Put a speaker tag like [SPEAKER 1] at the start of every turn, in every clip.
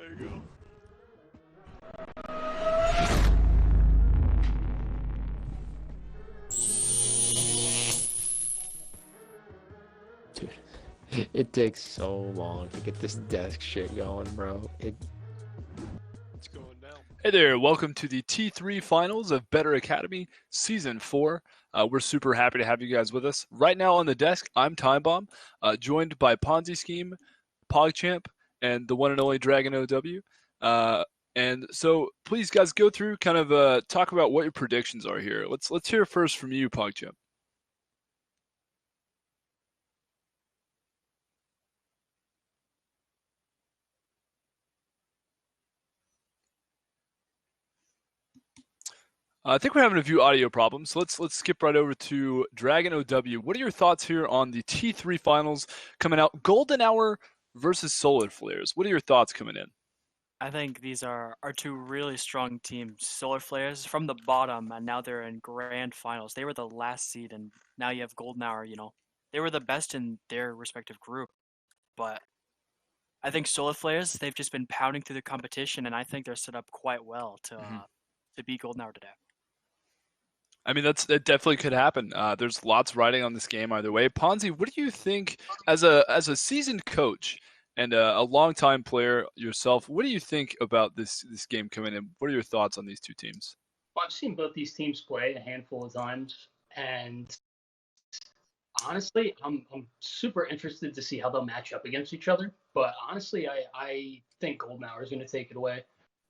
[SPEAKER 1] There you go.
[SPEAKER 2] Dude, it takes so long to get this desk shit going, bro.
[SPEAKER 1] It's going now. Hey there, welcome to the T3 finals of Better Academy Season 4. We're super happy to have you guys with us. Right now on the desk, I'm Time Bomb, joined by Ponzi Scheme, PogChamp, and the one and only Dragon OW. And so please guys go through kind of talk about what your predictions are here. Let's hear first from you, PogChamp. I think we're having a few audio problems. So let's skip right over to Dragon OW. What are your thoughts here on the T3 finals coming out? Golden Hour versus Solar Flares. What are your thoughts coming in?
[SPEAKER 3] I think these are two really strong teams. Solar Flares from the bottom, and now they're in grand finals. They were the last seed, and now you have Golden Hour. They were the best in their respective group. But I think Solar Flares, they've just been pounding through the competition, and I think they're set up quite well to beat Golden Hour today.
[SPEAKER 1] I mean, that definitely could happen. There's lots riding on this game either way. Ponzi, what do you think as a seasoned coach and a longtime player yourself? What do you think about this game coming in? What are your thoughts on these two teams?
[SPEAKER 4] Well, I've seen both these teams play a handful of times, and honestly, I'm super interested to see how they'll match up against each other. But honestly, I think Golden Hour is going to take it away.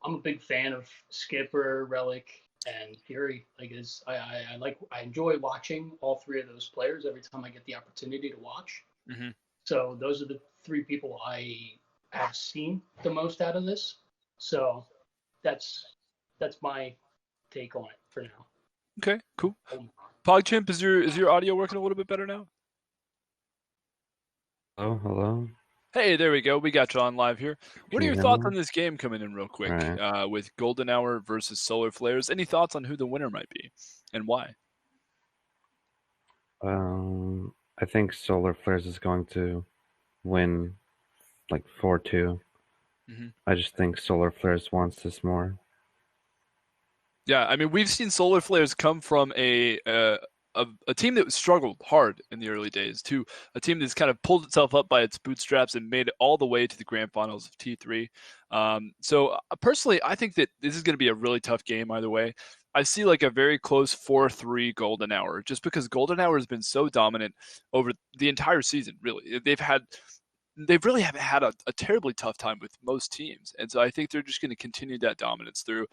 [SPEAKER 4] I'm a big fan of Skipper, Relic, and Fury. I enjoy watching all three of those players every time I get the opportunity to watch.
[SPEAKER 1] Mm-hmm.
[SPEAKER 4] So those are the three people I have seen the most out of this. So that's my take on it for now.
[SPEAKER 1] Okay, cool. PogChamp, is your audio working a little bit better now?
[SPEAKER 2] Hello.
[SPEAKER 1] Hey, there we go. We got you on live here. What are your thoughts on this game coming in real quick with Golden Hour versus Solar Flares? Any thoughts on who the winner might be and why?
[SPEAKER 5] I think Solar Flares is going to win like 4-2.
[SPEAKER 1] Mm-hmm.
[SPEAKER 5] I just think Solar Flares wants this more.
[SPEAKER 1] Yeah, I mean, we've seen Solar Flares come from a team that struggled hard in the early days to a team that's kind of pulled itself up by its bootstraps and made it all the way to the grand finals of T3. So personally, I think that this is going to be a really tough game either way. I see like a very close 4-3 Golden Hour, just because Golden Hour has been so dominant over the entire season, really. They really haven't had a terribly tough time with most teams. And so I think they're just going to continue that dominance through.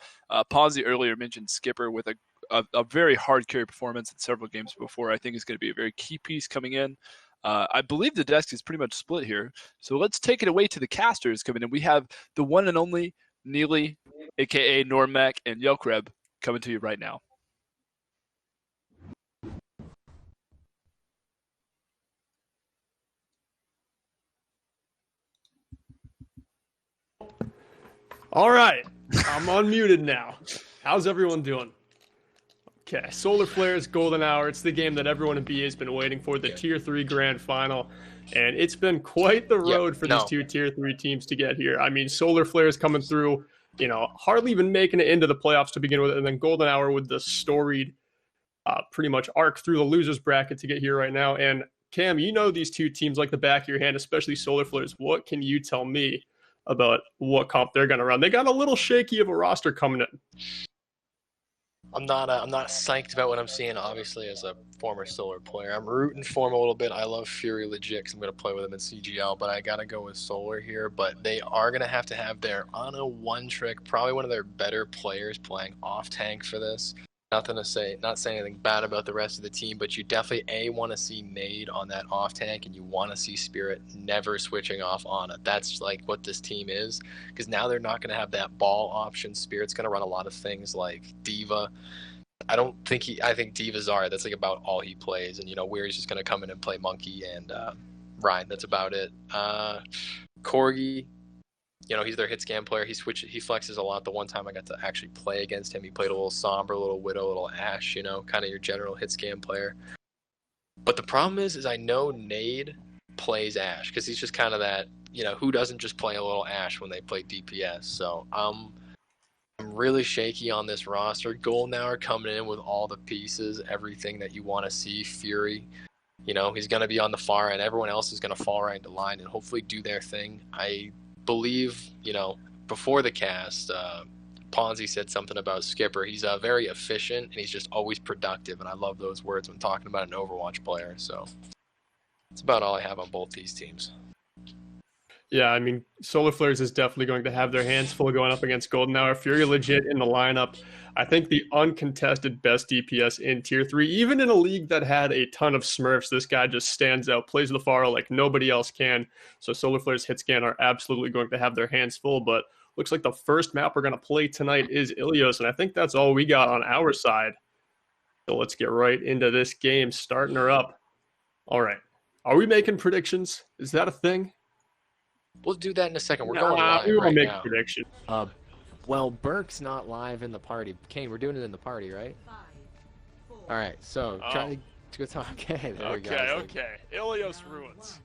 [SPEAKER 1] Ponzi earlier mentioned Skipper with a very hard carry performance in several games before. I think is going to be a very key piece coming in. I believe the desk is pretty much split here. So let's take it away to the casters coming in. We have the one and only Neely, a.k.a. Normac, and Yelkreb coming to you right now.
[SPEAKER 6] All right, I'm unmuted now. How's everyone doing? Okay, Solar Flares, Golden Hour. It's the game that everyone in BA has been waiting for, the Tier 3 Grand Final. And it's been quite the road for these two Tier 3 teams to get here. I mean, Solar Flares coming through, hardly even making it into the playoffs to begin with. And then Golden Hour with the storied pretty much arc through the losers bracket to get here right now. And Cam, you know these two teams like the back of your hand, especially Solar Flares. What can you tell me about what comp they're going to run? They got a little shaky of a roster coming in.
[SPEAKER 7] I'm not psyched about what I'm seeing, obviously, as a former Solar player. I'm rooting for him a little bit. I love Fury legit because I'm going to play with him in CGL, but I got to go with Solar here. But they are going to have their Ana one trick, probably one of their better players playing off tank for this. Not saying anything bad about the rest of the team, but you definitely want to see Nade on that off tank, and you want to see Spirit never switching off Ana. That's like what this team is, because now they're not going to have that ball option. Spirit's going to run a lot of things like D.Va. I think D.Va Zarya, that's like about all he plays, and Weir's just going to come in and play Monkey and Ryan. That's about it. Corgi, he's their hit scan player. He flexes a lot. The one time I got to actually play against him, he played a little Sombra, a little Widow, a little Ashe, kind of your general hit scan player. But the problem is I know Nade plays Ashe because he's just kind of that who doesn't just play a little Ashe when they play DPS? So I'm really shaky on this roster. Goldenhour coming in with all the pieces, everything that you want to see. Fury, he's going to be on the far end. Everyone else is going to fall right into line and hopefully do their thing. I believe, before the cast, Ponzi said something about Skipper. He's very efficient, and he's just always productive, and I love those words when talking about an Overwatch player. So that's about all I have on both these teams.
[SPEAKER 6] Yeah, I mean, Solar Flares is definitely going to have their hands full going up against Goldenhour. Fury legit in the lineup. I think the uncontested best DPS in Tier 3, even in a league that had a ton of Smurfs, this guy just stands out, plays the Pharah like nobody else can. So Solar Flares Hitscan are absolutely going to have their hands full, but looks like the first map we're going to play tonight is Ilios, and I think that's all we got on our side. So let's get right into this game, starting her up. All right. Are we making predictions? Is that a thing?
[SPEAKER 7] We'll do that in a second. We're going live
[SPEAKER 6] we won't
[SPEAKER 7] right
[SPEAKER 6] make
[SPEAKER 7] now.
[SPEAKER 6] a prediction.
[SPEAKER 2] Well, Burke's not live in the party. Kane, we're doing it in the party, right? All right, so try to go talk. Okay, there we go.
[SPEAKER 6] Okay. Ilios Ruins.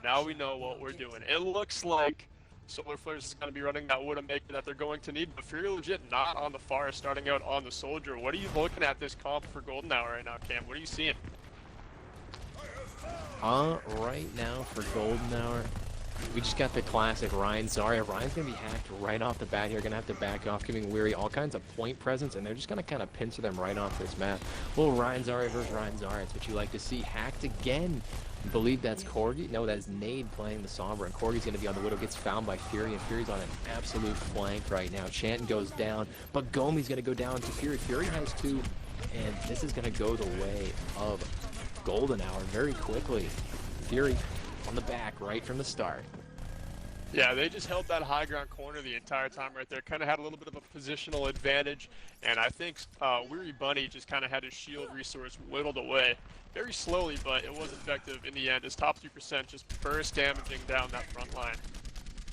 [SPEAKER 6] Now we know what we're doing. It looks like Solar Flares is going to be running that Widowmaker that they're going to need, but Fury legit not on the Pharah, starting out on the Soldier. What are you looking at this comp for Goldenhour right now, Cam? What are you seeing?
[SPEAKER 2] Right now for Goldenhour, we just got the classic Ryan Zarya. Ryan's going to be hacked right off the bat here. Going to have to back off, giving Weary all kinds of point presence, and they're just going to kind of pincer them right off this map. Little Ryan Zarya versus Ryan Zarya. It's what you like to see. Hacked again. I believe that's Corgi. No, that's Nade playing the Sombra, and Corgi's going to be on the Widow. Gets found by Fury, and Fury's on an absolute flank right now. Chanton goes down, but Gomi's going to go down to Fury. Fury has two, and this is going to go the way of Goldenhour very quickly. Fury on the back right from the start.
[SPEAKER 6] Yeah, they just held that high ground corner the entire time right there. Kind of had a little bit of a positional advantage, and I think Weary Bunny just kind of had his shield resource whittled away. Very slowly, but it was effective in the end. His top 2% just burst damaging down that front line.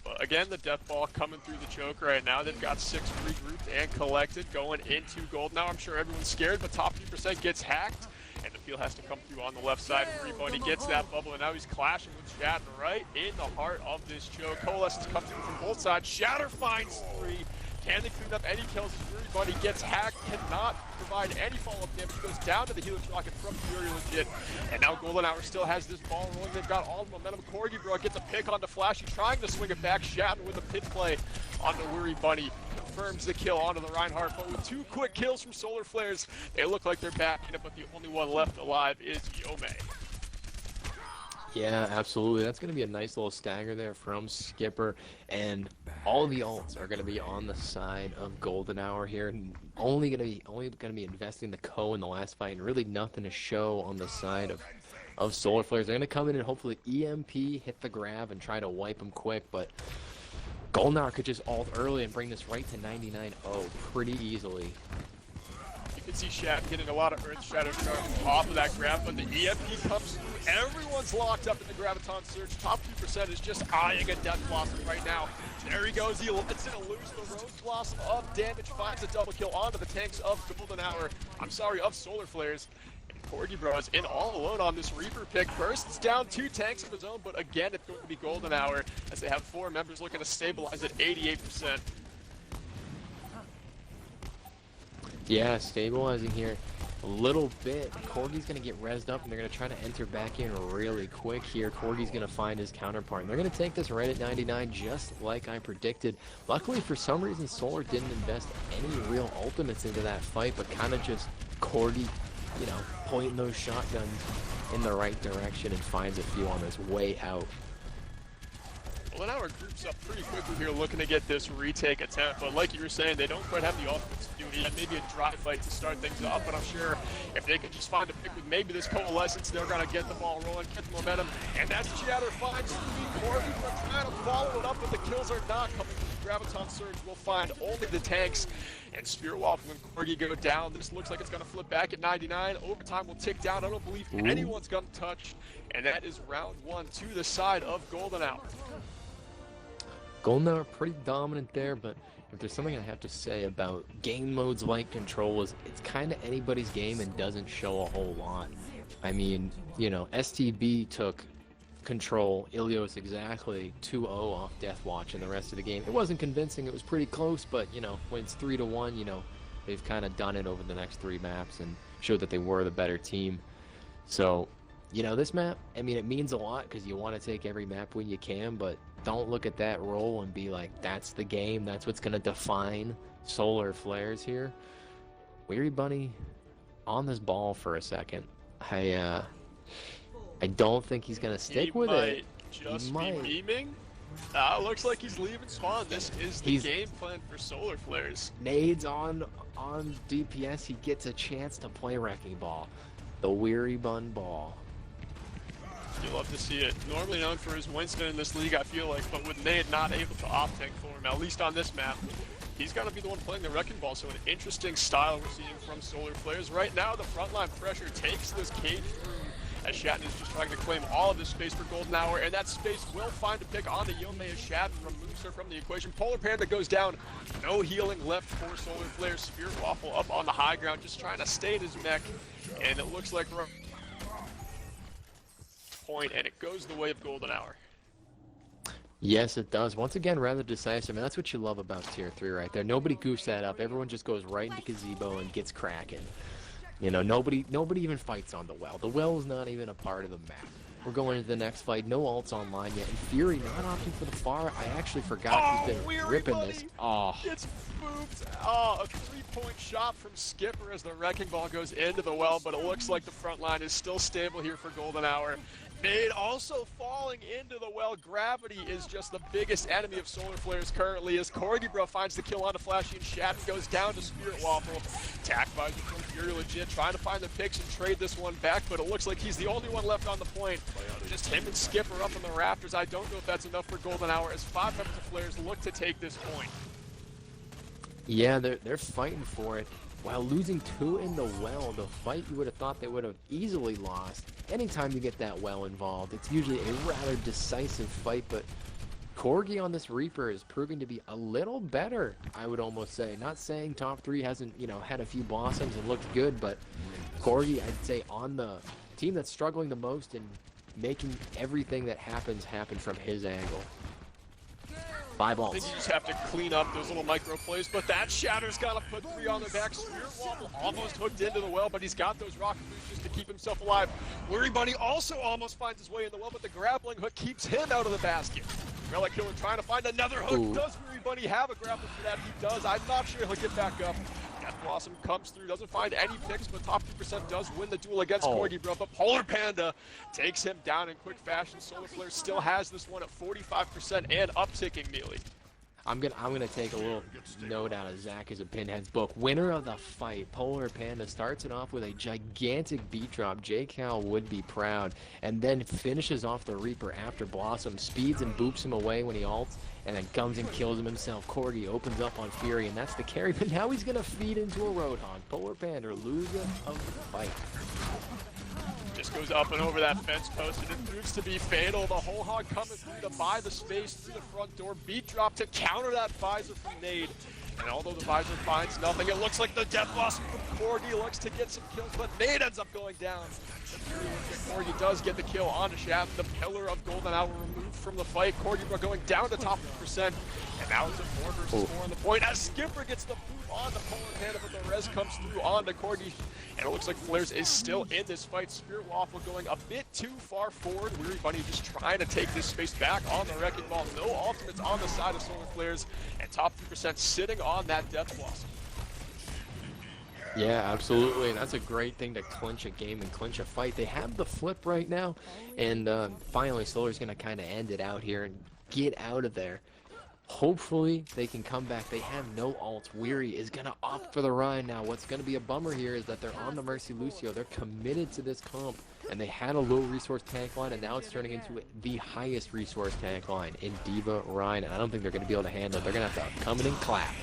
[SPEAKER 6] But again, the Death Ball coming through the choke right now. They've got 6 regrouped and collected going into Goldenhour. I'm sure everyone's scared, but top 2% gets hacked. And the field has to come through on the left side. Rebody gets that bubble, and now he's clashing with Shatter right in the heart of this choke. Coalescence comes through from both sides. Shatter finds 3. Can they clean up any kills? Fury gets hacked, cannot provide any follow-up damage. Goes down to the Helix Rocket from Fury legit. And now Goldenhour still has this ball rolling. They've got all the momentum. Corgi Bro gets a pick onto Flashy, trying to swing it back. Shatter with a pit play onto Weary Bunny. Confirms the kill onto the Reinhardt, but with 2 quick kills from Solar Flares, they look like they're back in it, but the only one left alive is Yome.
[SPEAKER 2] Yeah, absolutely. That's going to be a nice little stagger there from Skipper, and all the ults are going to be on the side of Goldenhour here. Only going to be investing the Co in the last fight, and really nothing to show on the side of Solar Flares. They're going to come in and hopefully EMP, hit the grab, and try to wipe them quick, but Goldenhour could just ult early and bring this right to 99-0 pretty easily.
[SPEAKER 6] You can see Shat getting a lot of Earth Shadow charge off of that grab, but the EMP comes through. Everyone's locked up in the Graviton Surge. Top 2% is just eyeing a Death Blossom right now. There he goes. He lets it loose. The Rose Blossom of damage finds a double kill onto the tanks of Goldenhour. Of Solar Flares. And Corgi Bro is in all alone on this Reaper pick. Bursts down 2 tanks of his own, but again, it's going to be Goldenhour as they have 4 members looking to stabilize at 88%.
[SPEAKER 2] Yeah, stabilizing here a little bit. Corgi's going to get rezzed up, and they're going to try to enter back in really quick here. Corgi's going to find his counterpart, and they're going to take this right at 99, just like I predicted. Luckily, for some reason, Solar didn't invest any real ultimates into that fight, but kind of just Corgi, pointing those shotguns in the right direction and finds a few on his way out.
[SPEAKER 6] Well, now our group's up pretty quickly here looking to get this retake attempt, but like you were saying, they don't quite have the offense to do it yet. Maybe a dry fight to start things off, but I'm sure if they could just find a pick with maybe this Coalescence, they're going to get the ball rolling, get the momentum, and that's Shatter finds 3. Corgi trying to follow it up, but the kills are not coming from the Graviton Surge. We'll find only the tanks, and Spear Waffle and Corgi go down. This looks like it's going to flip back at 99. Overtime will tick down. I don't believe anyone's going to touch, and that is round 1 to the side of Goldenhour.
[SPEAKER 2] Goldenhour pretty dominant there, but if there's something I have to say about game modes like Control is it's kind of anybody's game and doesn't show a whole lot. I mean, STB took Control, Ilios exactly 2-0 off Death Watch in the rest of the game. It wasn't convincing, it was pretty close, but, you know, when it's 3-1, you know, they've kind of done it over the next 3 maps and showed that they were the better team. So, you know, this map, I mean, it means a lot because you want to take every map when you can, but don't look at that role and be like, that's the game, that's what's going to define Solar Flares here. Weary Bunny on this ball for a second. I don't think he's going to stick with it.
[SPEAKER 6] Just
[SPEAKER 2] might.
[SPEAKER 6] be memeing. Looks like he's leaving spawn. This is the game plan for Solar Flares.
[SPEAKER 2] Nades on DPS, he gets a chance to play Wrecking Ball. The Weary Bun Ball.
[SPEAKER 6] You love to see it. Normally known for his Winston in this league, I feel like, but with Nade not able to off-tank for him, at least on this map, he's going to be the one playing the Wrecking Ball, so an interesting style we're seeing from Solar Flares. Right now, the frontline pressure takes this cage through, as Shatton is just trying to claim all of this space for Golden Hour, and that space will find a pick on the Yome as Shatton removes her from the equation. Polar Panda goes down. No healing left for Solar Flares. Spirit Waffle up on the high ground, just trying to stay in his mech, and it looks like point, and it goes the way of Golden Hour.
[SPEAKER 2] Yes, it does. Once again, rather decisive, and that's what you love about Tier 3 right there. Nobody goofs that up. Everyone just goes right into Gazebo and gets cracking. You know, nobody even fights on the well. The well is not even a part of the map. We're going into the next fight. No ults online yet. And Fury not opting for the far. I actually forgot he's been ripping this. Oh,
[SPEAKER 6] It's booped. Oh, a 3-point shot from Skipper as the Wrecking Ball goes into the well, but it looks like the front line is still stable here for Golden Hour. Nade also falling into the well. Gravity is just the biggest enemy of Solar Flares currently as Corgi finds the kill onto Flashy and Shatton goes down to Spirit Waffle. Attack visor from Fury Legit trying to find the picks and trade this one back, but it looks like he's the only one left on the point. Just him and Skipper up in the rafters. I don't know if that's enough for Golden Hour as 5 members of Flares look to take this point.
[SPEAKER 2] yeah, they're fighting for it. While losing 2 in the well, the fight you would have thought they would have easily lost. Anytime you get that well involved, it's usually a rather decisive fight, but Corgi on this Reaper is proving to be a little better, I would almost say. Not saying top 3 hasn't, you know, had a few blossoms and looked good, but Corgi, I'd say, on the team that's struggling the most in making everything that happens happen from his angle. 5
[SPEAKER 6] I think
[SPEAKER 2] ults.
[SPEAKER 6] you just have to clean up those little micro plays, but that Shatter's got to put 3 on their back. Spirit Waffle almost hooked into the well, but he's got those rocket boosters to keep himself alive. Weary Bunny also almost finds his way in the well, but the grappling hook keeps him out of the basket. Relic Killer trying to find another hook.
[SPEAKER 2] Ooh.
[SPEAKER 6] Does Weary Bunny have a grapple for that? He does. I'm not sure he'll get back up. Death Blossom comes through, doesn't find any picks, but top 2% does win the duel against Corgi, but Polar Panda takes him down in quick fashion. Solar Flare still has this one at 45% and upticking Mealy.
[SPEAKER 2] I'm gonna take a little note out of Zach as a Pinhead's book. Winner of the fight, Polar Panda starts it off with a gigantic beat drop. J-Cal would be proud, and then finishes off the Reaper after Blossom, speeds and boops him away when he ults, and then comes and kills him himself. Corgi opens up on Fury, and that's the carry, but now he's gonna feed into a Roadhog. Polar Panda, loser of the fight.
[SPEAKER 6] Just goes up and over that fence post, and it proves to be fatal. The whole hog coming through to buy the space through the front door. Beat drop to counter that visor from Nade. And although the visor finds nothing, it looks like the Death Blossom from Corgi looks to get some kills, but Nade ends up going down. Corgi does get the kill onto Shatton. The pillar of Golden Hour removed from the fight. Corgi going down to top 1%. And now it's a 4 versus 4 on the point as Skipper gets the boot on the Polar Panda, but the res comes through onto Corgi. And it looks like Flares is still in this fight. Spirit Waffle going a bit too far forward. Weary Bunny just trying to take this space back on the Wrecking Ball. No ultimates on the side of Solar Flares. And top 3% sitting on that Death Blossom.
[SPEAKER 2] Yeah, absolutely, and that's a great thing to clinch a game and clinch a fight. They have the flip right now, and finally Solar's going to kind of end it out here and get out of there. Hopefully they can come back. They have no ults. Weary is going to opt for the Rhine now. What's going to be a bummer here is that they're on the Mercy Lucio. They're committed to this comp, and they had a low resource tank line, and now it's turning into the highest resource tank line in D.Va Rhine, and I don't think they're going to be able to handle it. They're going to have to come in and clap.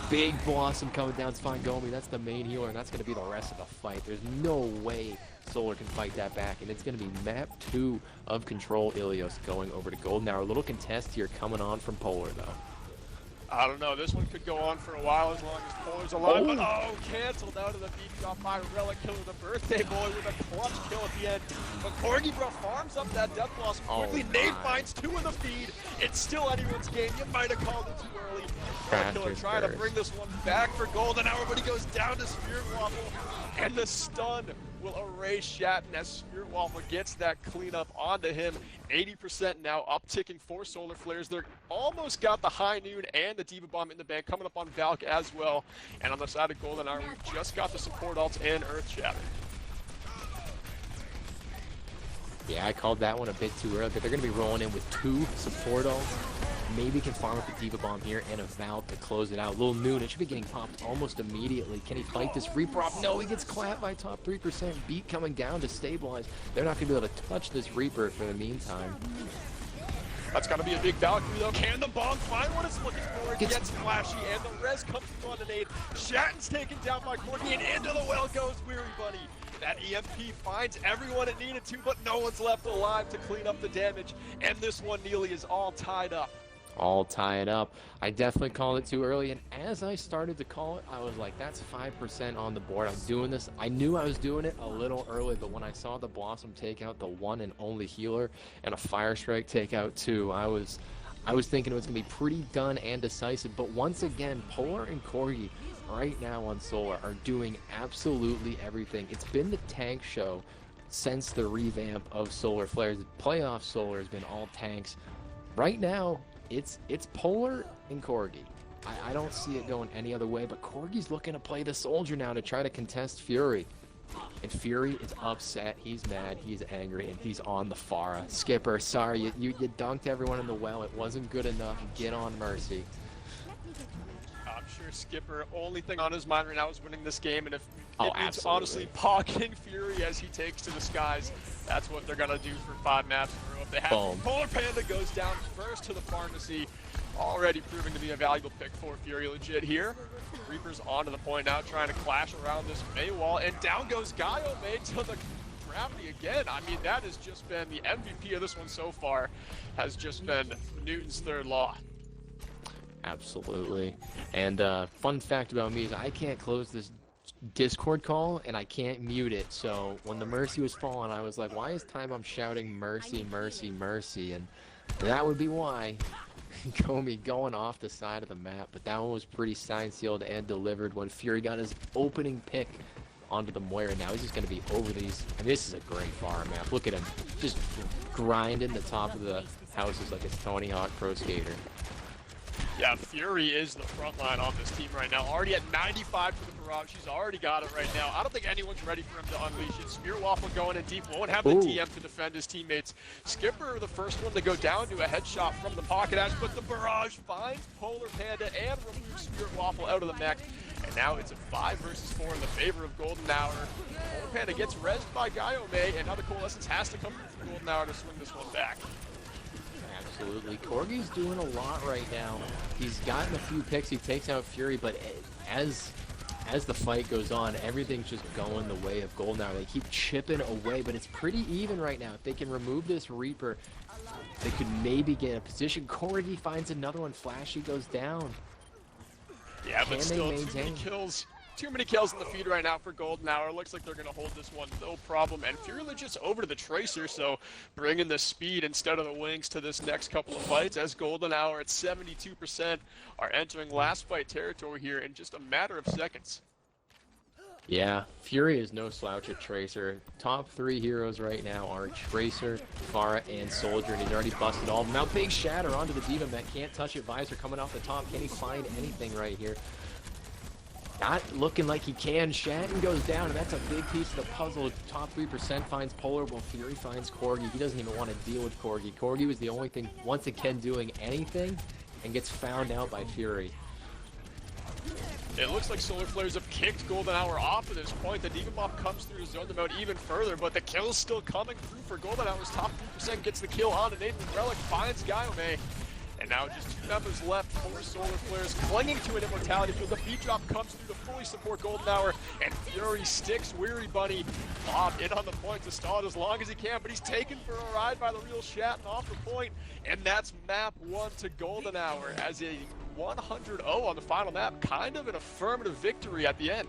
[SPEAKER 2] Big Blossom coming down, Sfangomi. That's the main healer, and that's going to be the rest of the fight. There's no way Solar can fight that back, and it's going to be map 2 of Control Ilios going over to Golden Hour. A little contest here coming on from Polar, though.
[SPEAKER 6] I don't know. This one could go on for a while as long as Polar's alive. But canceled out of the beat drop by Relic, killing the birthday boy with a clutch kill at the end. But Corgi, bro, farms up that death loss quickly. Nate finds 2 in the feed. It's still anyone's game. You might have called it too early. Relic Killer trying to bring this one back for Golden Hour, but he goes down to Spirit Waffle. And the stun will erase Shatton as Spirit Waffle gets that cleanup onto him. 80% now, upticking for Solar Flares. They're almost got the High Noon and the Diva Bomb in the bank, coming up on Valk as well. And on the side of Golden Hour, we've just got the support ults and Earth Shatter.
[SPEAKER 2] Yeah, I called that one a bit too early, but they're going to be rolling in with 2 support ults. Maybe can farm with the Diva Bomb here and a Valk to close it out. Lil Noon, it should be getting popped almost immediately. Can he fight this Reaper off? No, he gets clapped by top 3%. Beat coming down to stabilize. They're not going to be able to touch this Reaper for the meantime.
[SPEAKER 6] That's got to be a big Valkyrie though. Can the bomb find what it's looking for? It gets flashy, and the res comes from the nade. Shatton's taken down by Corgi, and into the well goes Weary Bunny. That EMP finds everyone it needed to, but no one's left alive to clean up the damage. And this one nearly is all tied up.
[SPEAKER 2] All tied up. I definitely called it too early, and as I started to call it, I was like, that's 5% on the board. I'm doing this. I knew I was doing it a little early, but when I saw the Blossom take out the one and only healer and a Fire Strike take out 2, I was thinking it was going to be pretty done and decisive. But once again, Polar and Corgi right now on Solar are doing absolutely everything. It's been the tank show since the revamp of Solar Flares. Playoff Solar has been all tanks. Right now, it's Polar and Corgi. I don't see it going any other way, but Corgi's looking to play the soldier now to try to contest Fury. And Fury is upset, he's mad, he's angry, and he's on the Pharah. Skipper, sorry, you dunked everyone in the well. It wasn't good enough. Get on Mercy.
[SPEAKER 6] I'm sure Skipper, only thing on his mind right now is winning this game, and if
[SPEAKER 2] Oh,
[SPEAKER 6] it means
[SPEAKER 2] absolutely.
[SPEAKER 6] honestly pocketing Fury as he takes to the skies, that's what they're gonna do for 5 maps in a row. If they have
[SPEAKER 2] Boom.
[SPEAKER 6] Polar Panda goes down first to the pharmacy, already proving to be a valuable pick for Fury legit here. Reaper's onto the point now, trying to clash around this Mei wall, and down goes Gaio Mei to the gravity again. I mean, that has just been the MVP of this one so far, has just been Newton's third law.
[SPEAKER 2] Absolutely. And fun fact about me is I can't close this Discord call and I can't mute it. So when the Mercy was falling, I was like, why is Time Bomb shouting Mercy, Mercy, Mercy? And that would be why. Komi going off the side of the map, but that one was pretty signed, sealed, and delivered when Fury got his opening pick onto the Moira. Now he's just going to be over these. And this is a great Pharah map. Look at him just grinding the top of the houses like a Tony Hawk Pro Skater.
[SPEAKER 6] Yeah, Fury is the front line on this team right now. Already at 95 for the barrage. He's already got it right now. I don't think anyone's ready for him to unleash it. Spear Waffle going in deep. Won't have the DM to defend his teammates. Skipper, the first one to go down to a headshot from the pocket ash, but the barrage finds Polar Panda and removes Spirit Waffle out of the mech. And now it's a 5 versus 4 in the favor of Golden Hour. Polar Panda gets rezzed by Gaio Mei, and now the Coalescence has to come through for Golden Hour to swing this one back.
[SPEAKER 2] Absolutely. Corgi's doing a lot right now. He's gotten a few picks. He takes out Fury, but as the fight goes on, everything's just going the way of Golden Hour. They keep chipping away, but it's pretty even right now. If they can remove this Reaper, they could maybe get a position. Corgi finds another one. Flashy goes down.
[SPEAKER 6] Yeah, but
[SPEAKER 2] Can
[SPEAKER 6] still,
[SPEAKER 2] they
[SPEAKER 6] too many
[SPEAKER 2] maintain?
[SPEAKER 6] kills. Too many kills in the feed right now for Golden Hour. Looks like they're going to hold this one, no problem. And Fury just over to the Tracer, so bringing the speed instead of the wings to this next couple of fights as Golden Hour at 72% are entering last fight territory here in just a matter of seconds.
[SPEAKER 2] Yeah, Fury is no slouch at Tracer. Top 3 heroes right now are Tracer, Pharah, and Soldier, and he's already busted all of them. Now big shatter onto the Diva Mech. Can't touch it. Visor coming off the top. Can he find anything right here? Not looking like he can. Shatton goes down, and that's a big piece of the puzzle. Top 3% finds Polar, while Fury finds Corgi. He doesn't even want to deal with Corgi. Corgi was the only thing, once again, doing anything, and gets found out by Fury.
[SPEAKER 6] It looks like Solar Flares have kicked Golden Hour off at this point. The Diva Bomb comes through to zone them out even further, but the kill's still coming through for Golden Hour's top 3%. Gets the kill on to Nathan Relic, finds Gaio Mei. And now just 2 members left for Solar Flares, clinging to an immortality field. The beat drop comes through to fully support Golden Hour, and Fury sticks Weary Bunny. Bob in on the point to stall it as long as he can, but he's taken for a ride by the real Shatton off the point. And that's map 1 to Golden Hour as a 100-0 on the final map. Kind of an affirmative victory at the end.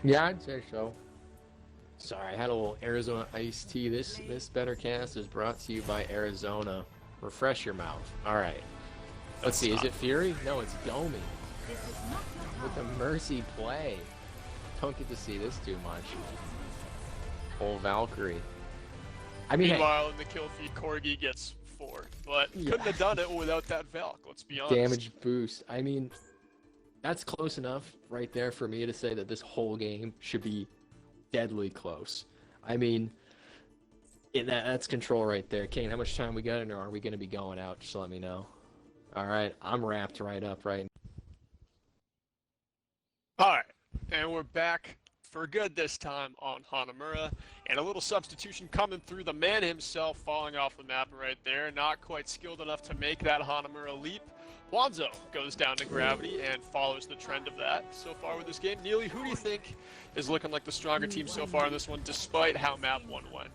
[SPEAKER 2] Yeah, I'd say so. Sorry, I had a little Arizona iced tea. This Bettercast is brought to you by Arizona. Refresh your mouth. All right. Let's see. Is it Fury? No, it's Domi. With the Mercy play. Don't get to see this too much. Old Valkyrie. I mean,
[SPEAKER 6] Meanwhile, in the kill feed, Corgi gets 4, but couldn't have done it without that Valk. Let's be honest.
[SPEAKER 2] damage boost. I mean, that's close enough right there for me to say that this whole game should be deadly close. I mean, that's control right there. Kane, how much time we got, or are we going to be going out? Just let me know. All right, I'm wrapped right up right now.
[SPEAKER 6] All right, and we're back for good this time on Hanamura, and a little substitution coming through. The man himself falling off the map right there, not quite skilled enough to make that Hanamura leap. Wanzo goes down to gravity and follows the trend of that so far with this game. Neely, who do you think is looking like the stronger team so far in this one, despite how map 1 went?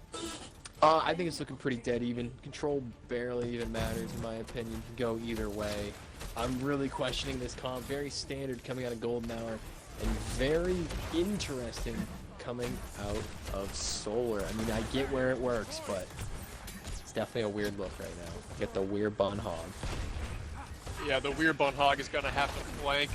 [SPEAKER 2] I think it's looking pretty dead even. Control barely even matters, in my opinion. Can go either way. I'm really questioning this comp. Very standard coming out of Golden Hour, and very interesting coming out of Solar. I mean, I get where it works, but it's definitely a weird look right now. Get the weird bun hog.
[SPEAKER 6] Yeah, the weird bun hog is going to have to flank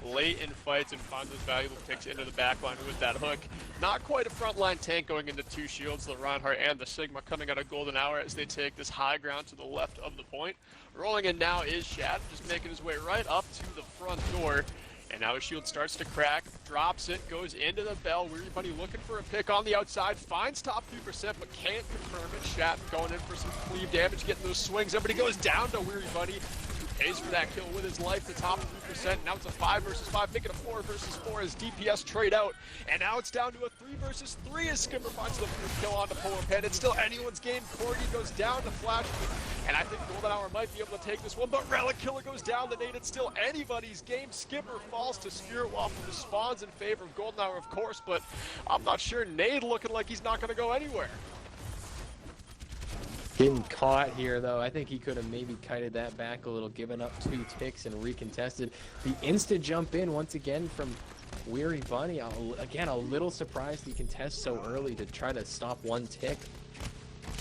[SPEAKER 6] late in fights and find those valuable picks into the backline with that hook. Not quite a frontline tank going into 2 shields, the Reinhardt and the Sigma coming out of Golden Hour as they take this high ground to the left of the point. Rolling in now is Shad, just making his way right up to the front door. And now his shield starts to crack, drops it, goes into the bell. Weary Bunny looking for a pick on the outside, finds top 3%, but can't confirm it. Shat going in for some cleave damage, getting those swings. Everybody goes down to Weary Bunny, who pays for that kill with his life, the top 3%. Now it's a 5 versus 5, making a 4 versus 4 as DPS trade out. And now it's down to a 3 versus 3 as Skipper finds the first kill onto Polar Panda. It's still anyone's game. Corgi goes down to Flash, and I think Golden Hour might be able to take this one, but Relic Killer goes down to Nate. It's still anybody's game. Skipper falls to Spirit Waffle, the spawns in favor of Golden Hour, of course, but I'm not sure. Nate looking like he's not going to go anywhere.
[SPEAKER 2] Getting caught here, though. I think he could have maybe kited that back a little, given up 2 ticks and recontested. The instant jump in once again from Weary Bunny. Again, a little surprised he contests so early to try to stop 1 tick.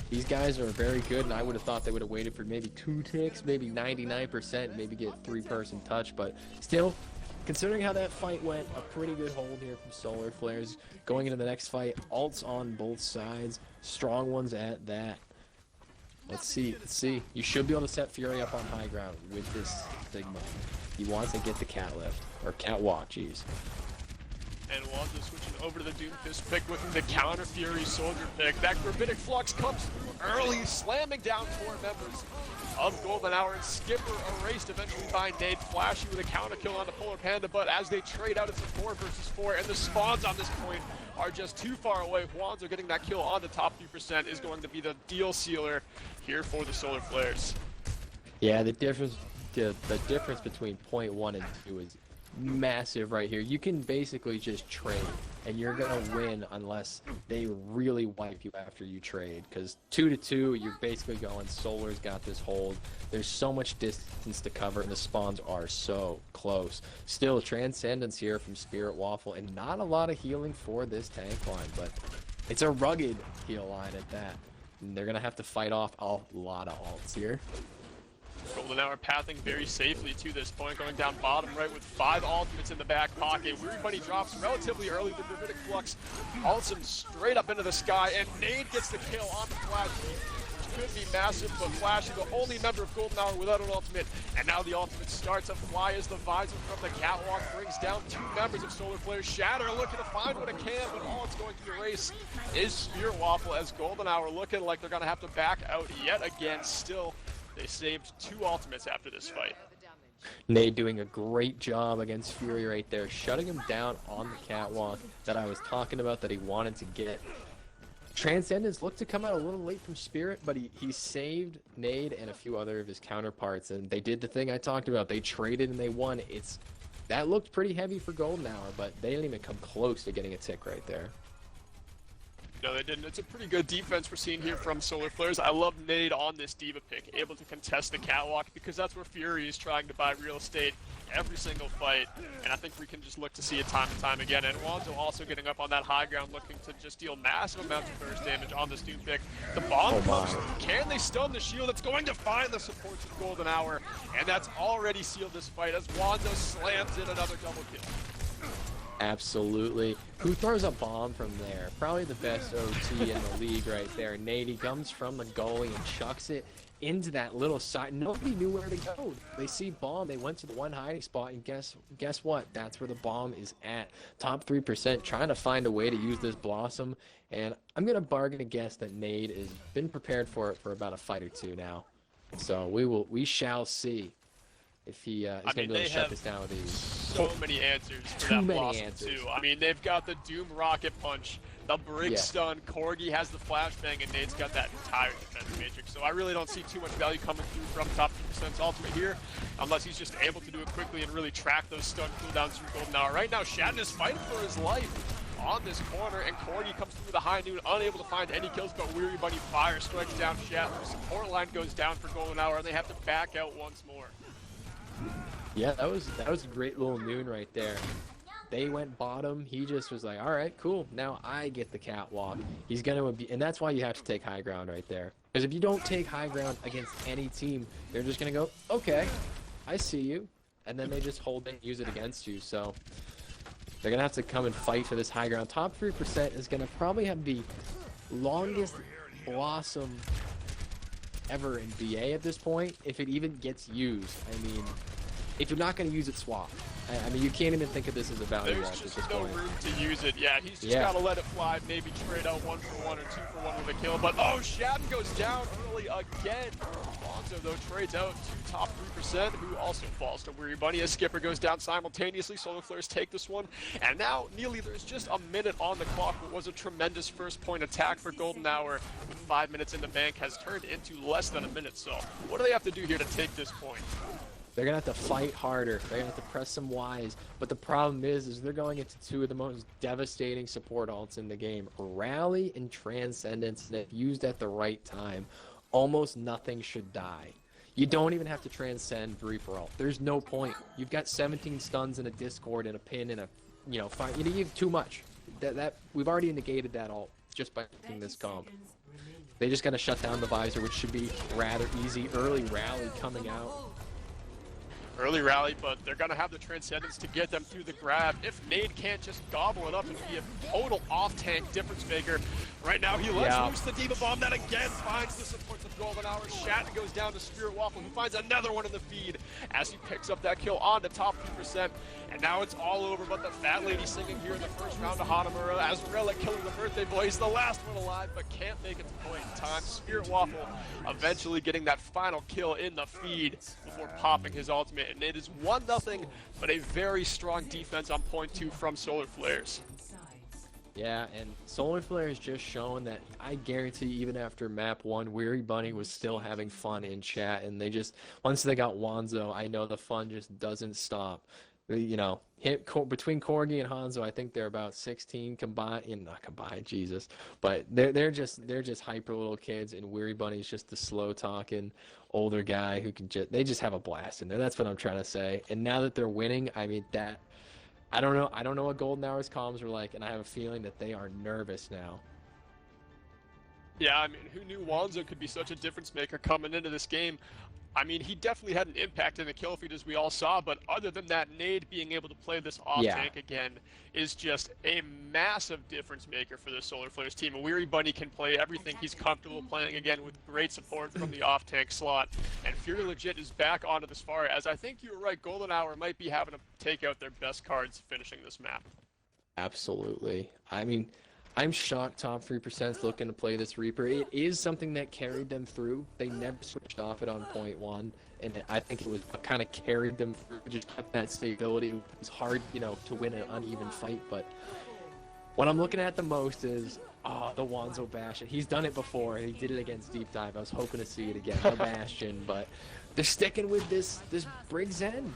[SPEAKER 2] These guys are very good, and I would have thought they would have waited for maybe 2 ticks, maybe 99%, maybe get 3-person touch, but still, considering how that fight went, a pretty good hold here from Solar Flares. Going into the next fight, ults on both sides, strong ones at that. Let's see. You should be able to set Fury up on high ground with this Sigma. He wants to get the cat lift, or catwalk, jeez.
[SPEAKER 6] And Wanzo switching over to the Doomfist pick with the counter Fury Soldier pick. That Gravitic Flux comes through early, slamming down 4 members of Golden Hour, and Skipper erased eventually by Nate. Flashy with a counter kill on the Polar Panda, but as they trade out, it's a 4 versus 4, and the spawns on this point are just too far away. Wanzo getting that kill on the top 3% is going to be the deal sealer here for the Solar Flares.
[SPEAKER 2] Yeah, the difference between point 1 and 2 is massive right here. You can basically just trade, and you're gonna win unless they really wipe you after you trade, because 2-2 you're basically going Solar's got this hold. There's so much distance to cover, and the spawns are so close. Still, Transcendence here from Spirit Waffle, and not a lot of healing for this tank line, but it's a rugged heal line at that, and they're gonna have to fight off a lot of ults here.
[SPEAKER 6] Golden Hour pathing very safely to this point, going down bottom right with 5 ultimates in the back pocket. Weary Bunny drops relatively early. The Gravitic Flux ults him straight up into the sky, and Nade gets the kill on the Flashy, which could be massive, but Flashy, the only member of Golden Hour without an ultimate, and now the ultimate starts to fly as the visor from the catwalk brings down 2 members of Solar Flares. Shatter looking to find what it can, but all it's going to erase is Spirit Waffle, as Golden Hour looking like they're going to have to back out yet again. Still, they saved 2 ultimates after this fight.
[SPEAKER 2] Nade doing a great job against Fury right there, shutting him down on the catwalk that I was talking about that he wanted to get. Transcendence looked to come out a little late from Spirit, but he saved Nade and a few other of his counterparts, and they did the thing I talked about. They traded and they won. That looked pretty heavy for Golden Hour, but they didn't even come close to getting a tick right there.
[SPEAKER 6] No, they didn't. It's a pretty good defense we're seeing here from Solar Flares. I love Nade on this D.Va pick, able to contest the catwalk because that's where Fury is trying to buy real estate every single fight. And I think we can just look to see it time and time again. And Wanzo also getting up on that high ground, looking to just deal massive amounts of burst damage on this Doom pick. The bomb comes. Can they stun the shield? It's going to find the supports of Golden Hour. And that's already sealed this fight as Wanzo slams in another double kill.
[SPEAKER 2] Absolutely. Who throws a bomb from there? Probably the best OT in the league right there. Nate, he comes from the goalie and chucks it into that little side. Nobody knew where to go. They see bomb. They went to the one hiding spot, and guess what? That's where the bomb is at. Top 3% trying to find a way to use this Blossom, and I'm going to bargain a guess that Nate has been prepared for it for about a fight or two now. So we shall see if he is going to be able to shut this down with these.
[SPEAKER 6] So many answers for
[SPEAKER 2] Too
[SPEAKER 6] that
[SPEAKER 2] many
[SPEAKER 6] Blossom
[SPEAKER 2] answers.
[SPEAKER 6] too. I mean, they've got the Doom Rocket Punch, the Brick
[SPEAKER 2] Yeah.
[SPEAKER 6] Stun, Corgi has the Flashbang, and Nate's got that entire defense matrix. So I really don't see too much value coming through from top 2%'s ultimate here, unless he's just able to do it quickly and really track those stun cooldowns through Golden Hour. Right now, Shatton is fighting for his life on this corner, and Corgi comes through the high noon, unable to find any kills, but Weary Bunny fire strikes down Shatton. The support line goes down for Golden Hour, and they have to back out once more.
[SPEAKER 2] Yeah, that was a great little noon right there. They went bottom. He just was like, all right, cool. Now I get the catwalk. He's going to be, and that's why you have to take high ground right there. Because if you don't take high ground against any team, they're just going to go, okay, I see you. And then they just hold it and use it against you. So they're going to have to come and fight for this high ground. Top 3% is going to probably have the longest Blossom ever in BA at this point, if it even gets used. I mean, if you're not going to use it, swap. I mean, you can't even think of this as a value
[SPEAKER 6] There's
[SPEAKER 2] watch at
[SPEAKER 6] just
[SPEAKER 2] this
[SPEAKER 6] no
[SPEAKER 2] point.
[SPEAKER 6] room to use it. Yeah, he's just
[SPEAKER 2] Yeah.
[SPEAKER 6] got to let it fly, maybe trade out 1-for-1 or 2-for-1 with a kill. But, oh, Shatton goes down early again. Lonzo, though, trades out to top 3%, who also falls to Weary Bunny as Skipper goes down simultaneously. Solar Flares take this one. And now, Neely, there's just a minute on the clock. What was a tremendous first-point attack for Golden Hour with 5 minutes in the bank has turned into less than a minute. So what do they have to do here to take this point?
[SPEAKER 2] They're going to have to fight harder. They're going to have to press some Ys. But the problem is they're going into two of the most devastating support ults in the game. Rally and Transcendence, and if used at the right time, almost nothing should die. You don't even have to transcend Reaper ult. There's no point. You've got 17 stuns and a Discord and a pin and a fire. You have too much. That we've already negated that ult just by picking this comp. They just got to shut down the visor, which should be rather easy. Early rally coming out.
[SPEAKER 6] Early rally, but they're going to have the Transcendence to get them through the grab. If Nade can't just gobble it up and be a total off-tank difference maker. Right now, he lets loose the D.Va Bomb that again finds the supports of Golden Hour. Shatton goes down to Spirit Waffle, who finds another one in the feed as he picks up that kill on the top 3%. And now it's all over, but the Fat Lady singing here in the first round of Hanamura as Relic killing the birthday boy. He's the last one alive, but can't make it to point in time. Spirit Waffle eventually getting that final kill in the feed before popping his ultimate. And it is 1-0, but a very strong defense on point 2 from Solar Flares.
[SPEAKER 2] Yeah, and Solar Flare has just shown that I guarantee even after map 1, Weary Bunny was still having fun in chat, and they just, once they got Wanzo, I know the fun just doesn't stop. You know, between Corgi and Hanzo, I think they're about 16 combined, not combined, Jesus, but they're just hyper little kids, and Weary Bunny's just the slow talking older guy who can they just have a blast in there. That's what I'm trying to say. And now that they're winning, I mean that. I don't know what Golden Hour's comms were like, and I have a feeling that they are nervous now.
[SPEAKER 6] Yeah, I mean, who knew Wanzo could be such a difference maker coming into this game? I mean, he definitely had an impact in the kill feed as we all saw, but other than that, Nade being able to play this off-tank again is just a massive difference maker for the Solar Flares team. And Weary Bunny can play everything he's comfortable playing again with great support from the off-tank slot. And Fury Legit is back onto this far, as I think you were right, Golden Hour might be having to take out their best cards finishing this map.
[SPEAKER 2] Absolutely. I mean, I'm shocked top 3% is looking to play this Reaper. It is something that carried them through. They never switched off it on point 1, and I think it was what kind of carried them through, just kept that stability. It was hard, to win an uneven fight, but what I'm looking at the most is, the Wanzo Bastion. He's done it before, and he did it against Deep Dive. I was hoping to see it again, the Bastion, but they're sticking with this Briggs End.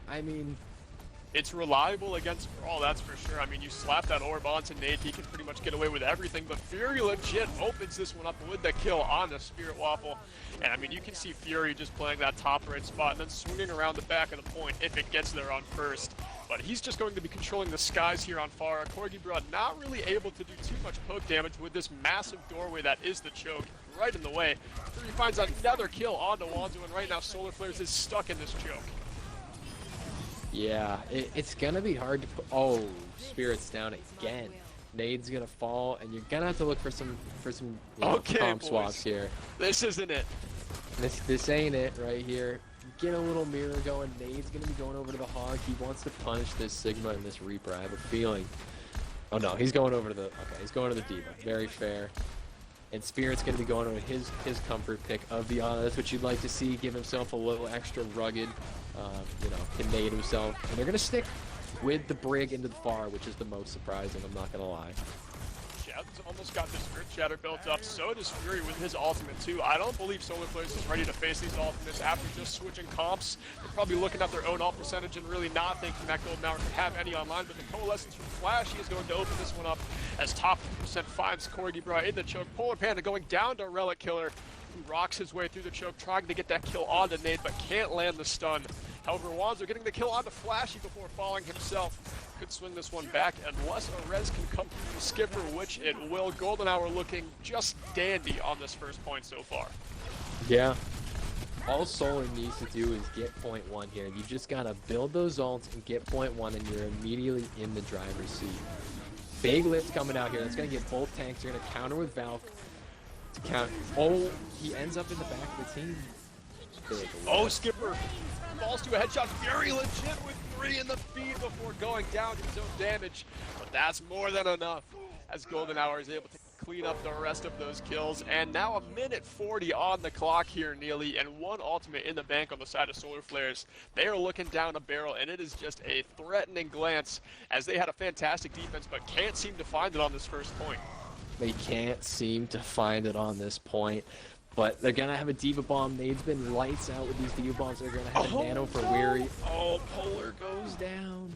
[SPEAKER 2] I mean,
[SPEAKER 6] It's reliable against Brawl, that's for sure. I mean, you slap that orb onto Nate, he can pretty much get away with everything, but Fury legit opens this one up with the kill on the Spirit Waffle. And I mean, you can see Fury just playing that top right spot and then swinging around the back of the point if it gets there on first. But he's just going to be controlling the skies here on Pharah. Corgi not really able to do too much poke damage with this massive doorway that is the choke right in the way. Fury finds another kill onto Wanzo, and right now Solar Flares is stuck in this choke.
[SPEAKER 2] Yeah, it's gonna be hard to put. Oh, Spirit's down again. Nade's gonna fall, and you're gonna have to look for some comp swaps here.
[SPEAKER 6] This isn't it.
[SPEAKER 2] This ain't it right here. Get a little mirror going. Nade's gonna be going over to the Hog. He wants to punish this Sigma and this Reaper. I have a feeling. Oh no, he's going over to the. Okay, he's going to the D.Va. Very fair. And Spirit's going to be going over his comfort pick of the Ana. That's what you'd like to see. Give himself a little extra rugged, can nade himself. And they're going to stick with the Brig into the Pharah, which is the most surprising, I'm not going to lie.
[SPEAKER 6] Jab's almost got this Earth Shatter built up. So does Fury with his ultimate too. I don't believe Solar Flares is ready to face these ultimates after just switching comps. They're probably looking at their own ult percentage and really not thinking that Golden Hour could have any online. But the Coalescence from Flashy is going to open this one up as top 50% finds Corgi in the choke. Polar Panda going down to Relic Killer, who rocks his way through the choke, trying to get that kill onto Nade, but can't land the stun. However, Wanzo getting the kill onto Flashy before falling himself. Could swing this one back unless a res can come through the Skipper, which it will. Golden Hour looking just dandy on this first point so far.
[SPEAKER 2] Yeah. All Solar needs to do is get point 1 here. You just gotta build those ults and get point 1, and you're immediately in the driver's seat. Big lift coming out here. That's gonna get both tanks. You're gonna counter with Valk. To count. Oh, he ends up in the back of the team.
[SPEAKER 6] Oh, Skipper falls to a headshot. Fury legit with 3 in the feed before going down to his own damage. But that's more than enough as Golden Hour is able to clean up the rest of those kills. And now 1:40 on the clock here, Neely, and 1 ultimate in the bank on the side of Solar Flares. They are looking down a barrel, and it is just a threatening glance as they had a fantastic defense but can't seem to find it on this first point.
[SPEAKER 2] They can't seem to find it on this point. But they're going to have a D.Va Bomb. Nade's been lights out with these D.Va Bombs. They're going to have a Nano for Weary.
[SPEAKER 6] Oh, Polar goes down.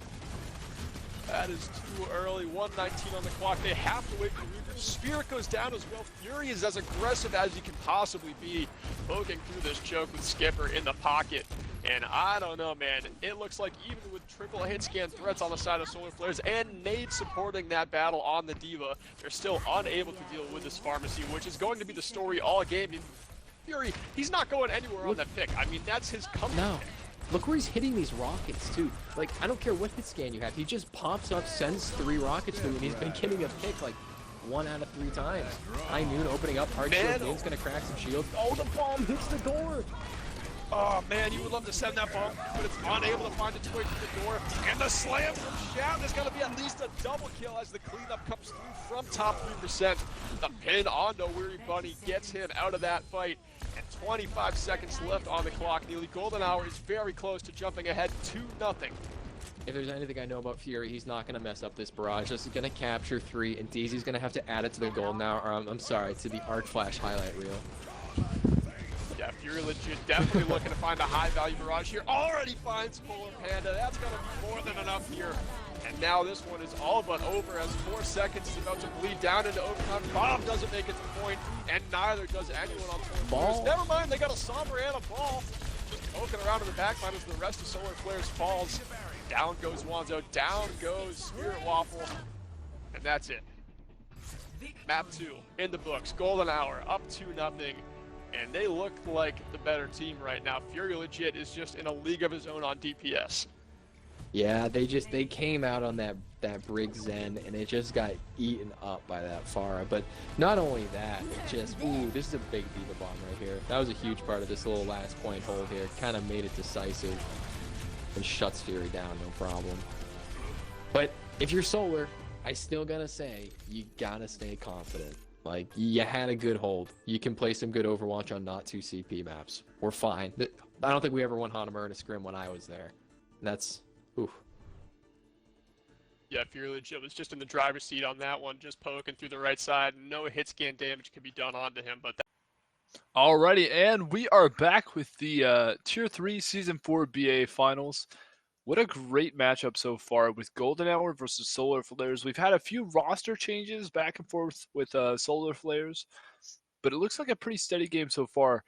[SPEAKER 6] That is too early. 1:19 on the clock. They have to wait for Reaper. Spirit goes down as well. Fury is as aggressive as he can possibly be, poking through this choke with Skipper in the pocket. And I don't know, man. It looks like even with triple hit scan threats on the side of Solar Flares and Nade supporting that battle on the D.Va, they're still unable to deal with this pharmacy, which is going to be the story all game. Fury, he's not going anywhere on that pick. I mean, that's his comfort pick.
[SPEAKER 2] Look where he's hitting these rockets, too. Like, I don't care what hit scan you have. He just pops up, sends 3 rockets through, and he's been getting a pick, like, 1 out of 3 times. High Noon opening up, hard shield. Nade's gonna crack some shield. Oh, the bomb hits the door!
[SPEAKER 6] Oh, man, you would love to send that bomb, but it's unable to find its way through the door. And the slam from Shout is going to be at least a double kill as the cleanup comes through from top 3%. The pin onto Weary Bunny gets him out of that fight. And 25 seconds left on the clock. Nearly Golden Hour is very close to jumping ahead 2-0.
[SPEAKER 2] If there's anything I know about Fury, he's not going to mess up this barrage. This is going to capture 3, and DZ's going to have to add it to the Golden Hour, or I'm sorry, to the Arc Flash highlight reel.
[SPEAKER 6] Yeah, Fury legit definitely looking to find a high-value barrage here. Already finds Polar Panda. That's going to be more than enough here. And now this one is all but over as 4 seconds is about to bleed down into overtime. Bomb doesn't make it to point, and neither does anyone on Solar Flares. Never mind, they got a Somber and a Ball. Just poking around in the backline as the rest of Solar Flares falls. Down goes Wanzo, down goes Spirit Waffle, and that's it. Map 2 in the books. Golden Hour up 2-0. And they look like the better team right now. Fury legit is just in a league of his own on DPS.
[SPEAKER 2] Yeah, they came out on that Brig Zen, and it just got eaten up by that Pharah. But not only that, it just, ooh, this is a big D.Va Bomb right here. That was a huge part of this little last point hold here. It kind of made it decisive and shuts Fury down, no problem. But if you're Solar, I still gotta say, you gotta stay confident. Like, you had a good hold. You can play some good Overwatch on not 2 CP maps. We're fine. I don't think we ever won Hanamura in a scrim when I was there. That's, oof.
[SPEAKER 6] Yeah, Fury legit was just in the driver's seat on that one, just poking through the right side. No hit scan damage could be done onto him, but
[SPEAKER 1] Alrighty, and we are back with the Tier 3 Season 4 BA Finals. What a great matchup so far with Golden Hour versus Solar Flares. We've had a few roster changes back and forth with Solar Flares, but it looks like a pretty steady game so far.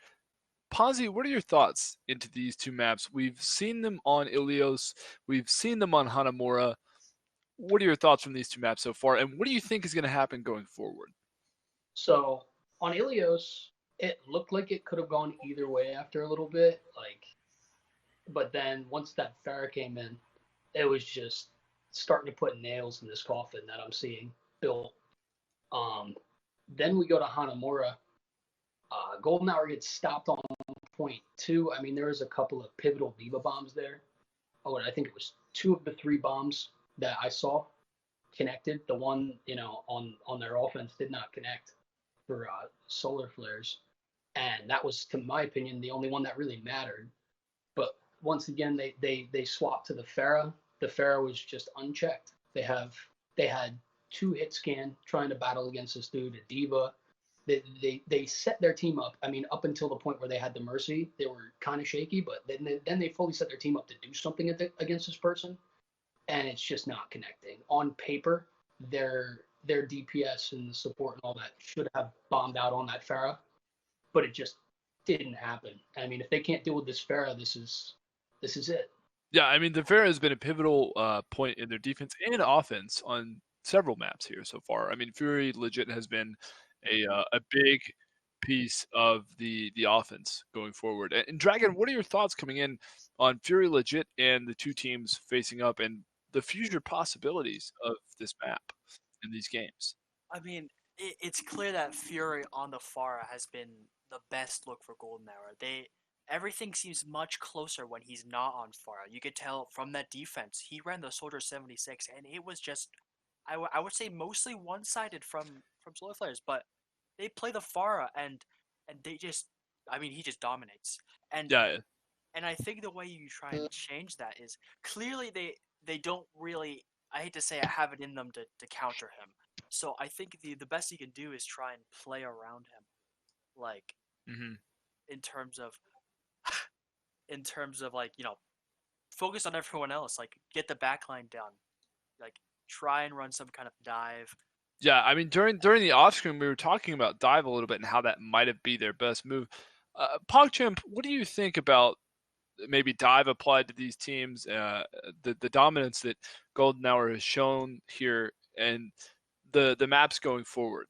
[SPEAKER 1] Ponzi, what are your thoughts into these two maps? We've seen them on Ilios. We've seen them on Hanamura. What are your thoughts from these two maps so far, and what do you think is going to happen going forward?
[SPEAKER 4] So on Ilios, it looked like it could have gone either way after a little bit, but then once that Pharah came in, it was just starting to put nails in this coffin that I'm seeing built. Then we go to Hanamura. Golden Hour gets stopped on point 2. I mean, there was a couple of pivotal D.Va bombs there. Oh, and I think it was 2 of the 3 bombs that I saw connected. The one, on their offense did not connect for Solar Flares. And that was, to my opinion, the only one that really mattered. But once again, they swapped to the Pharah. The Pharah was just unchecked. They had 2 hit scan trying to battle against this dude, a D.Va. They set their team up. I mean, up until the point where they had the Mercy, they were kind of shaky, but then they fully set their team up to do something against this person, and it's just not connecting. On paper, their DPS and the support and all that should have bombed out on that Pharah, but it just didn't happen. I mean, if they can't deal with this Pharah, this is it.
[SPEAKER 1] Yeah, I mean, the Pharah has been a pivotal point in their defense and offense on several maps here so far. I mean, Fury legit has been a big piece of the offense going forward. And Dragon, what are your thoughts coming in on Fury legit and the two teams facing up and the future possibilities of this map in these games?
[SPEAKER 3] I mean, it's clear that Fury on the Pharah has been the best look for Golden Hour. Everything seems much closer when he's not on Pharah. You could tell from that defense. He ran the Soldier 76, and it was just, I would say, mostly one-sided from Solar Flares, but they play the Pharah, and they just, I mean, he just dominates. And
[SPEAKER 1] Yeah.
[SPEAKER 3] And I think the way you try and change that is clearly they don't really, I hate to say it, have it in them to counter him. So I think the best he can do is try and play around him, like in terms of like, focus on everyone else, like get the backline done, like try and run some kind of dive.
[SPEAKER 1] Yeah, I mean, during the off screen, we were talking about dive a little bit and how that might have been their best move. PogChamp, what do you think about maybe dive applied to these teams, the dominance that Golden Hour has shown here, and the maps going forward?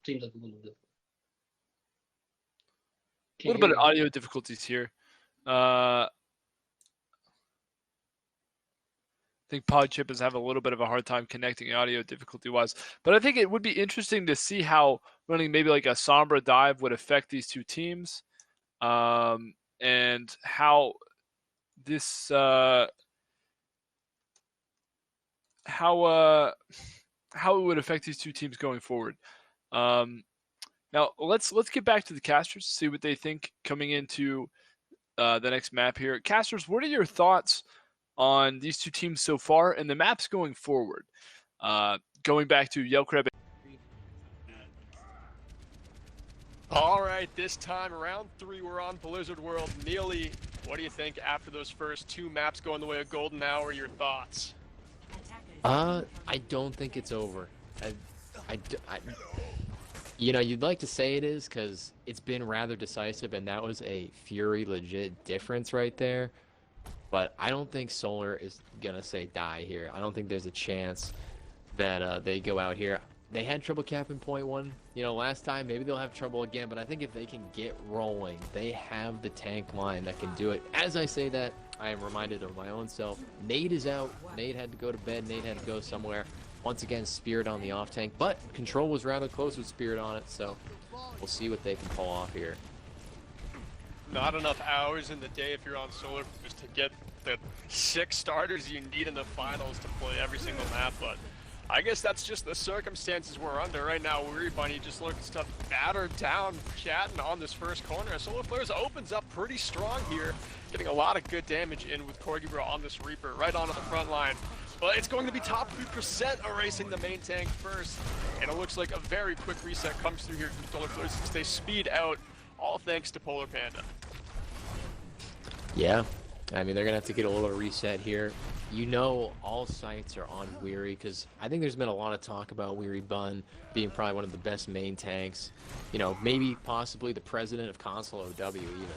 [SPEAKER 4] Seems like a little bit.
[SPEAKER 1] A little bit of audio difficulties here. I think PogChamp is having a little bit of a hard time connecting audio difficulty-wise. But I think it would be interesting to see how running maybe like a Sombra dive would affect these two teams, and how this how it would affect these two teams going forward. Now let's get back to the casters, see what they think coming into the next map here. Casters, what are your thoughts on these two teams so far and the maps going forward? Going back to Yellcrab.
[SPEAKER 6] All right, this time, round 3, we're on Blizzard World. Neely, what do you think after those first 2 maps going the way of Golden Hour? Your thoughts?
[SPEAKER 2] I don't think it's over. You'd like to say it is because it's been rather decisive, and that was a Fury legit difference right there. But I don't think Solar is going to say die here. I don't think there's a chance that they go out here. They had trouble capping point 1, last time. Maybe they'll have trouble again, but I think if they can get rolling, they have the tank line that can do it. As I say that, I am reminded of my own self. Nade is out. Nade had to go to bed. Nade had to go somewhere. Once again, Spirit on the off tank, but Control was rather close with Spirit on it, so we'll see what they can pull off here.
[SPEAKER 6] Not enough hours in the day if you're on Solar just to get the 6 starters you need in the finals to play every single map, but I guess that's just the circumstances we're under right now. Weary Bunny just looks to batter down Chatton on this first corner. Solar Flares opens up pretty strong here, getting a lot of good damage in with Corgi Bro on this Reaper right onto the front line. But it's going to be top 3% erasing the main tank first, and it looks like a very quick reset comes through here from Solar Flares as they speed out, all thanks to Polar Panda.
[SPEAKER 2] Yeah, I mean, they're going to have to get a little reset here. You know, all sights are on Weary because I think there's been a lot of talk about Weary Bun being probably one of the best main tanks. You know, maybe possibly the president of console OW even.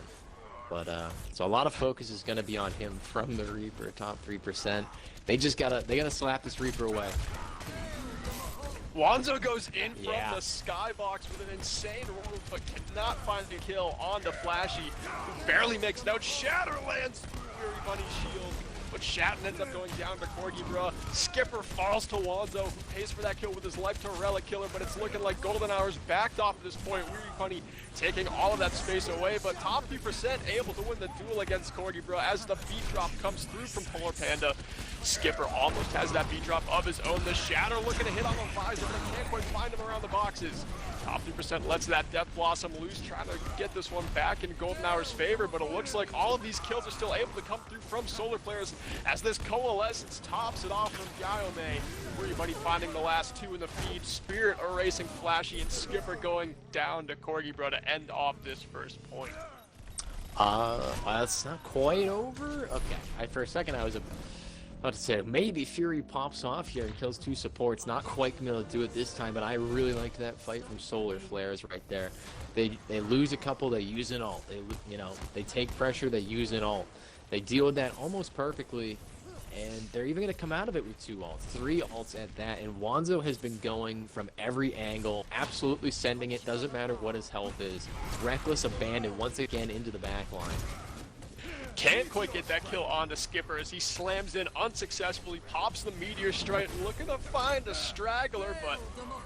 [SPEAKER 2] But so a lot of focus is going to be on him from the Reaper, top 3%. They gotta slap this Reaper away.
[SPEAKER 6] Wanzo goes in from
[SPEAKER 2] Yeah.
[SPEAKER 6] the skybox with an insane roll, but cannot find the kill on the Flashy, who barely makes it out. Shatter lands through Weary Bunny's shield, but Shatton ends up going down to Corgi Bro. Skipper falls to Wanzo, who pays for that kill with his life to Relic Killer, but it's looking like Golden Hour's backed off at this point. Weary Bunny taking all of that space away, but top 3% able to win the duel against Corgi Bro as the beat drop comes through from Polar Panda. Skipper almost has that beat drop of his own. The Shatter looking to hit on the visor, but they can't quite find him around the boxes. Top 3% lets that Death Blossom loose, trying to get this one back in Golden Hour's favor, but it looks like all of these kills are still able to come through from Solar Flares as this Coalescence tops it off from Gyome. Weary Bunny finding the last two in the feed, Spirit erasing Flashy, and Skipper going down to Corgi Bro to end off this first point.
[SPEAKER 2] That's not quite over. Okay, for a second I was about to say maybe Fury pops off here and kills two supports. Not quite gonna be able to do it this time, but I really liked that fight from Solar Flares right there. They lose a couple, they use an ult. They take pressure, they use an ult. They deal with that almost perfectly, and they're even gonna come out of it with 2 ults, 3 ults at that. And Wanzo has been going from every angle, absolutely sending it. Doesn't matter what his health is. Reckless abandon once again into the back line.
[SPEAKER 6] Can't quite get that kill onto Skipper as he slams in unsuccessfully, pops the Meteor Strike, looking to find a straggler, but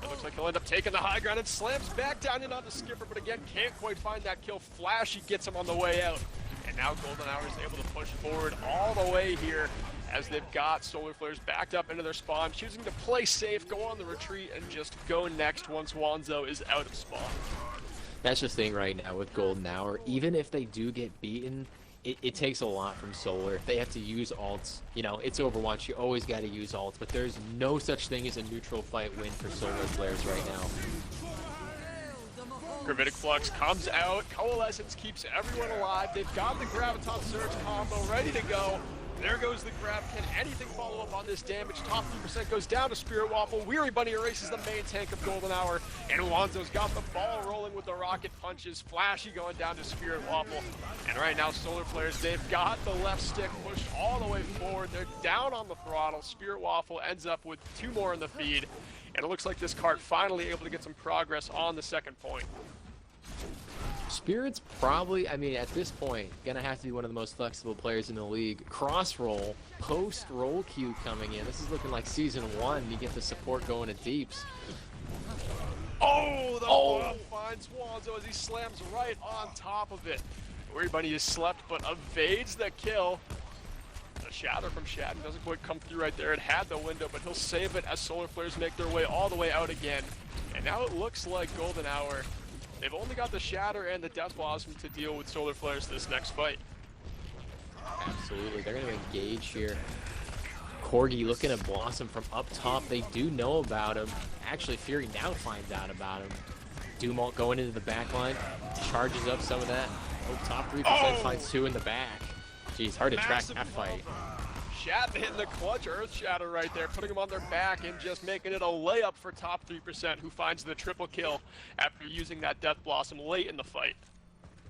[SPEAKER 6] it looks like he'll end up taking the high ground and slams back down in onto Skipper, but again, can't quite find that kill. Flashy gets him on the way out, and now Golden Hour is able to push forward all the way here as they've got Solar Flares backed up into their spawn, choosing to play safe, go on the retreat, and just go next once Wanzo is out of spawn.
[SPEAKER 2] That's the thing right now with Golden Hour. Even if they do get beaten, it takes a lot from Solar. They have to use ults. You know, it's Overwatch. You always got to use ults, but there's no such thing as a neutral fight win for Solar Flares right now.
[SPEAKER 6] Gravitic Flux comes out. Coalescence keeps everyone alive. They've got the Graviton Surge combo ready to go. There goes the grab. Can anything follow up on this damage? Top 3% goes down to Spirit Waffle. Weary Bunny erases the main tank of Golden Hour. And Wanzo's got the ball rolling with the rocket punches. Flashy going down to Spirit Waffle. And right now, Solar Flares, they've got the left stick pushed all the way forward. They're down on the throttle. Spirit Waffle ends up with 2 more in the feed. And it looks like this cart finally able to get some progress on the second point.
[SPEAKER 2] Spirit's probably, I mean, at this point, gonna have to be one of the most flexible players in the league. Cross roll, post roll queue coming in. This is looking like season 1. You get the support going to deeps.
[SPEAKER 6] Oh, the bomb finds Wanzo as he slams right on top of it. Weary Bunny is slept, but evades the kill. The shatter from Shatton doesn't quite come through right there. It had the window, but he'll save it as Solar Flares make their way all the way out again. And now it looks like Golden Hour, they've only got the Shatter and the Death Blossom to deal with Solar Flares this next fight.
[SPEAKER 2] Absolutely, they're going to engage here. Corgi looking at Blossom from up top. They do know about him. Actually, Fury now finds out about him. Dumalt going into the back line, charges up some of that. Oh, top 3% finds 2 in the back. Jeez, hard to track that fight.
[SPEAKER 6] Shatton hitting the clutch Earth Shatter right there, putting them on their back and just making it a layup for top 3%, who finds the triple kill after using that Death Blossom late in the fight.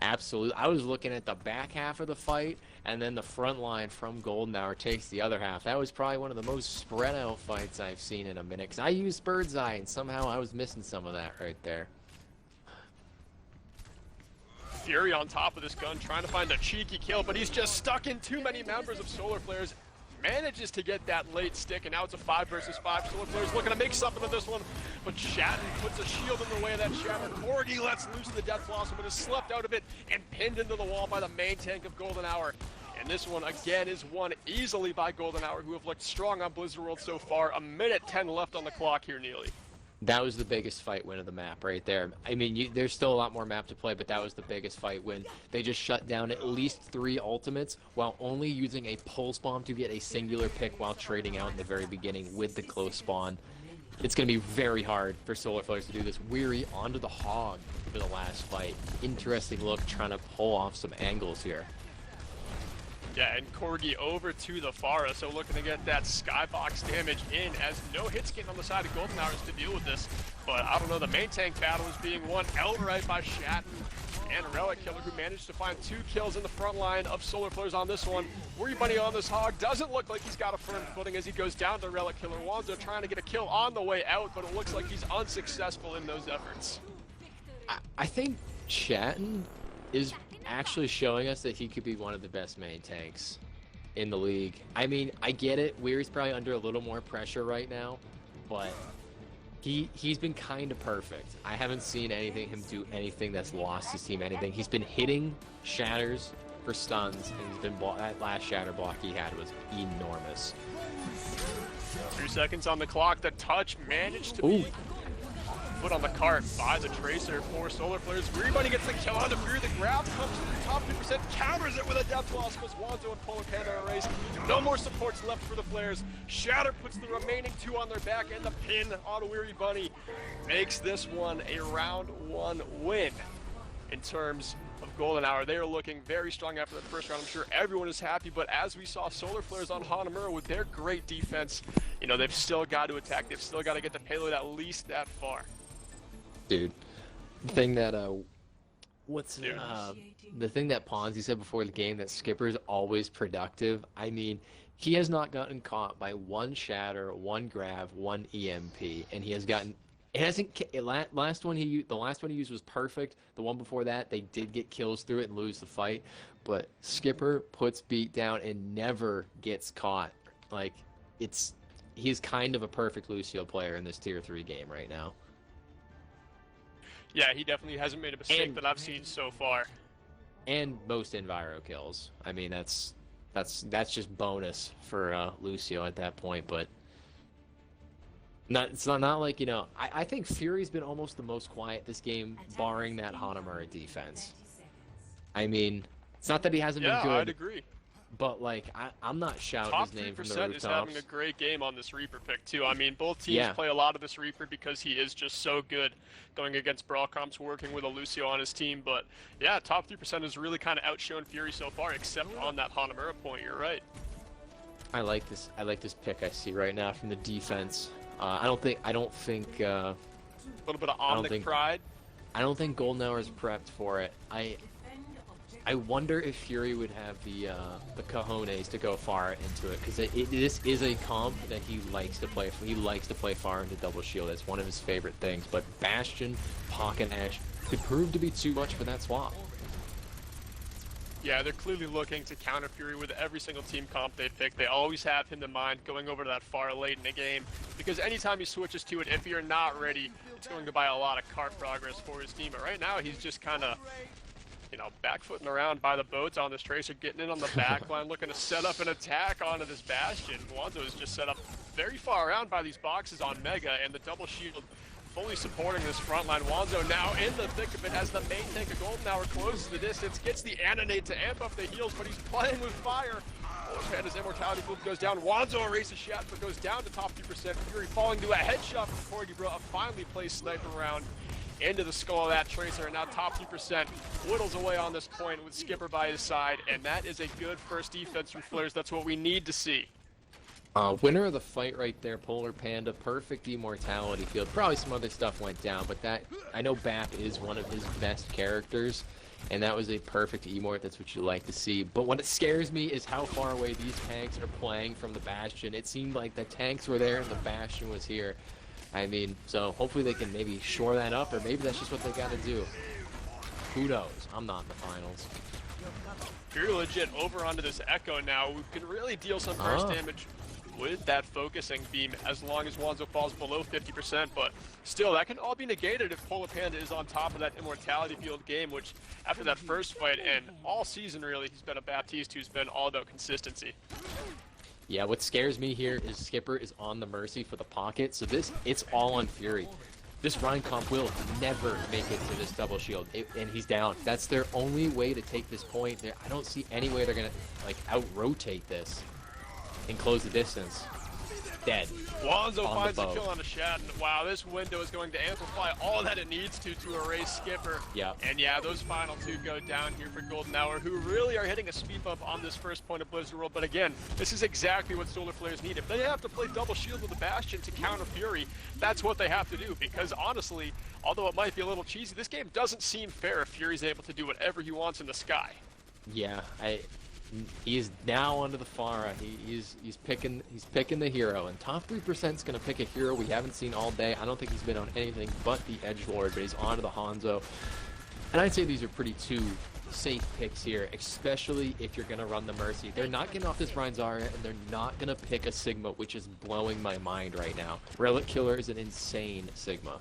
[SPEAKER 2] Absolutely. I was looking at the back half of the fight, and then the front line from Golden Hour takes the other half. That was probably one of the most spread out fights I've seen in a minute, because I used Bird's Eye, and somehow I was missing some of that right there.
[SPEAKER 6] Fury on top of this gun, trying to find a cheeky kill, but he's just stuck in too many members of Solar Flares. Manages to get that late stick, and now it's a 5 versus 5. Solar Flares looking to make something of this one, but Shatton puts a shield in the way of that Shatter. Corgi lets loose the Death Blossom, but is slept out of it and pinned into the wall by the main tank of Golden Hour. And this one, again, is won easily by Golden Hour, who have looked strong on Blizzard World so far. A minute 10 left on the clock here, Neely.
[SPEAKER 2] That was the biggest fight win of the map right there. I mean, there's still a lot more map to play, but that was the biggest fight win. They just shut down at least 3 ultimates while only using a pulse bomb to get a singular pick while trading out in the very beginning with the close spawn. It's going to be very hard for Solar Flares to do this. Weary onto the Hog for the last fight. Interesting look, trying to pull off some angles here.
[SPEAKER 6] Yeah, and Corgi over to the Pharah, so looking to get that skybox damage in as no hits getting on the side of Golden Hours to deal with this. But I don't know, the main tank battle is being won outright by Shatton and Relic Killer, who managed to find 2 kills in the front line of Solar Flares on this one. Weary Bunny on this Hog doesn't look like he's got a firm footing as he goes down to Relic Killer. Wanzo trying to get a kill on the way out, but it looks like he's unsuccessful in those efforts.
[SPEAKER 2] I think Shatton is actually showing us that he could be one of the best main tanks in the league. I mean, I get it. Weary's probably under a little more pressure right now, but he's been kind of perfect. I haven't seen him do anything that's lost his team anything. He's been hitting shatters for stuns, and he's been that last shatter block he had was enormous.
[SPEAKER 6] 3 seconds on the clock. The touch managed to be put on the cart by the Tracer for Solar Flares. Weary Bunny gets the kill on the Fury. The grab comes to the top 2%, counters it with a Death Blossom as Wanzo and Polar Panda are erased. No more supports left for the Flares. Shatter puts the remaining 2 on their back, and the pin on Weary Bunny makes this one a round 1 win. In terms of Golden Hour, they are looking very strong after the first round. I'm sure everyone is happy, but as we saw Solar Flares on Hanamura with their great defense, you know, they've still got to attack. They've still got to get the payload at least that far.
[SPEAKER 2] Dude, the thing that the thing that Ponzi said before the game, that Skipper's always productive. I mean, he has not gotten caught by 1 shatter, 1 grab, 1 EMP, and he has gotten. It hasn't. The last one he used was perfect. The one before that, they did get kills through it and lose the fight. But Skipper puts beat down and never gets caught. Like, he's kind of a perfect Lucio player in this tier 3 game right now.
[SPEAKER 6] Yeah, he definitely hasn't made a mistake that I've seen so far.
[SPEAKER 2] And most Enviro kills. I mean, that's just bonus for Lucio at that point. But it's not like, you know, I think Fury's been almost the most quiet this game, barring that Hanamura defense. I mean, it's not that he hasn't been good.
[SPEAKER 6] Yeah, I'd agree.
[SPEAKER 2] But, like, I'm not shouting his name from the rooftops.
[SPEAKER 6] Top 3% is having a great game on this Reaper pick, too. I mean, both teams play a lot of this Reaper because he is just so good going against Brawl Comps, working with a Lucio on his team. But, yeah, top 3% has really kind of outshone Fury so far, except on that Hanamura point. You're right.
[SPEAKER 2] I like this pick I see right now from the defense. I don't think
[SPEAKER 6] a little bit of Omnic pride.
[SPEAKER 2] I don't think Golden Hour is prepped for it. I wonder if Fury would have the cojones to go far into it, because this is a comp that he likes to play. He likes to play far into double shield. That's one of his favorite things. But Bastion, Pocket Ash could prove to be too much for that swap.
[SPEAKER 6] Yeah, they're clearly looking to counter Fury with every single team comp they pick. They always have him in mind going over to that far late in the game, because anytime he switches to it, if you're not ready, it's going to buy a lot of cart progress for his team. But right now, he's just kind of, you know, backfooting around by the boats on this Tracer, getting in on the back line, looking to set up an attack onto this Bastion. Wanzo is just set up very far around by these boxes on Mega, and the double shield fully supporting this front line. Wanzo now in the thick of it as the main tank of Golden Hour closes the distance, gets the Animate to amp up the heals, but he's playing with fire. Panda's immortality move goes down. Wanzo erases Shat, but goes down to top 2%. Fury falling to a headshot from Corgi Bro, a finely placed sniper round into the skull of that Tracer, and now top 2% whittles away on this point with Skipper by his side, and that is a good first defense from Flares. That's what we need to see.
[SPEAKER 2] Winner of the fight right there, Polar Panda, perfect immortality field. Probably some other stuff went down, but that, I know BAP is one of his best characters, and that was a perfect immort. That's what you like to see. But what scares me is how far away these tanks are playing from the Bastion. It seemed like the tanks were there and the Bastion was here. I mean, so hopefully they can maybe shore that up, or maybe that's just what they got to do. Who knows? I'm not in the finals.
[SPEAKER 6] Fury legit over onto this Echo now, who can really deal some burst damage with that focusing beam as long as Wanzo falls below 50%, but still, that can all be negated if Polar Panda is on top of that Immortality Field game, which after that first fight and all season really, he's been a Baptiste who's been all about consistency.
[SPEAKER 2] Yeah, what scares me here is Skipper is on the Mercy for the pocket, so it's all on Fury. This Ryan comp will never make it to this double shield, and he's down. That's their only way to take this point. I don't see any way they're gonna like out-rotate this and close the distance. Dead.
[SPEAKER 6] Wanzo
[SPEAKER 2] On
[SPEAKER 6] finds
[SPEAKER 2] the
[SPEAKER 6] the
[SPEAKER 2] bow.
[SPEAKER 6] kill on the Shat, and wow, this window is going to amplify all that it needs to erase Skipper.
[SPEAKER 2] Yeah.
[SPEAKER 6] And yeah, those final two go down here for Golden Hour, who really are hitting a speed bump on this first point of Blizzard World. But again, this is exactly what Solar Flares need. If they have to play double shield with the Bastion to counter Fury, that's what they have to do. Because honestly, although it might be a little cheesy, this game doesn't seem fair if Fury's able to do whatever he wants in the sky.
[SPEAKER 2] Yeah, he's now under the Pharah. He's picking the hero, and top 3% is gonna pick a hero we haven't seen all day. I don't think he's been on anything but the Edgelord, but he's onto the Hanzo. And I'd say these are pretty two safe picks here, especially if you're gonna run the Mercy. They're not getting off this Ryan Zarya, and they're not gonna pick a Sigma, which is blowing my mind right now. Relic Killer is an insane Sigma.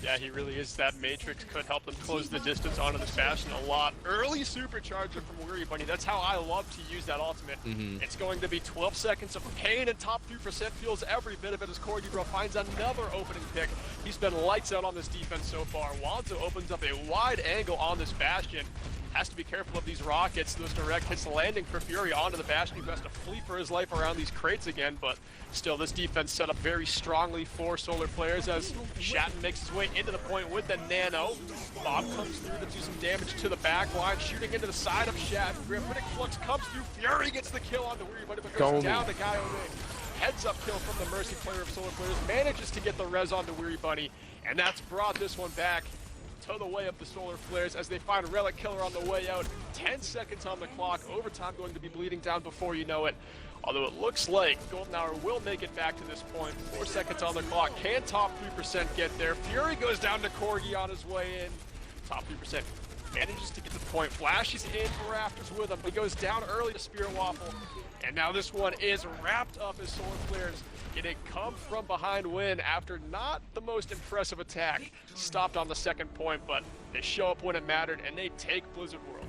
[SPEAKER 6] Yeah, he really is. That Matrix could help them close the distance onto this Bastion a lot. Early supercharger from Weary Bunny. That's how I love to use that ultimate. It's going to be 12 seconds of pain, and top 3% feels every bit of it as Corgi finds another opening pick. He's been lights out on this defense so far. Wanzo opens up a wide angle on this Bastion. Has to be careful of these rockets. Those direct hits landing for Fury onto the Bastion. He has to flee for his life around these crates again, but still, this defense set up very strongly for Solar Flares as Shatton makes his way into the point with the Nano. Bob comes through to do some damage to the back line, shooting into the side of Shatton. Gravitic Flux comes through. Fury gets the kill on the Weary Bunny, but goes down to Guy O'Wing. Heads up kill from the Mercy player of Solar Flares. Manages to get the res on the Weary Bunny, and that's brought this one back to the way of the Solar Flares as they find Relic Killer on the way out. 10 seconds on the clock. Overtime going to be bleeding down before you know it. Although it looks like Golden Hour will make it back to this point. 4 seconds on the clock. Can top 3% get there? Fury goes down to Corgi on his way in. Top 3% manages to get to the point. Flash is in for Rafters with him. He goes down early to Spirit Waffle. And now this one is wrapped up as Solar Flares get a come from behind win after not the most impressive attack. Stopped on the second point, but they show up when it mattered and they take Blizzard World.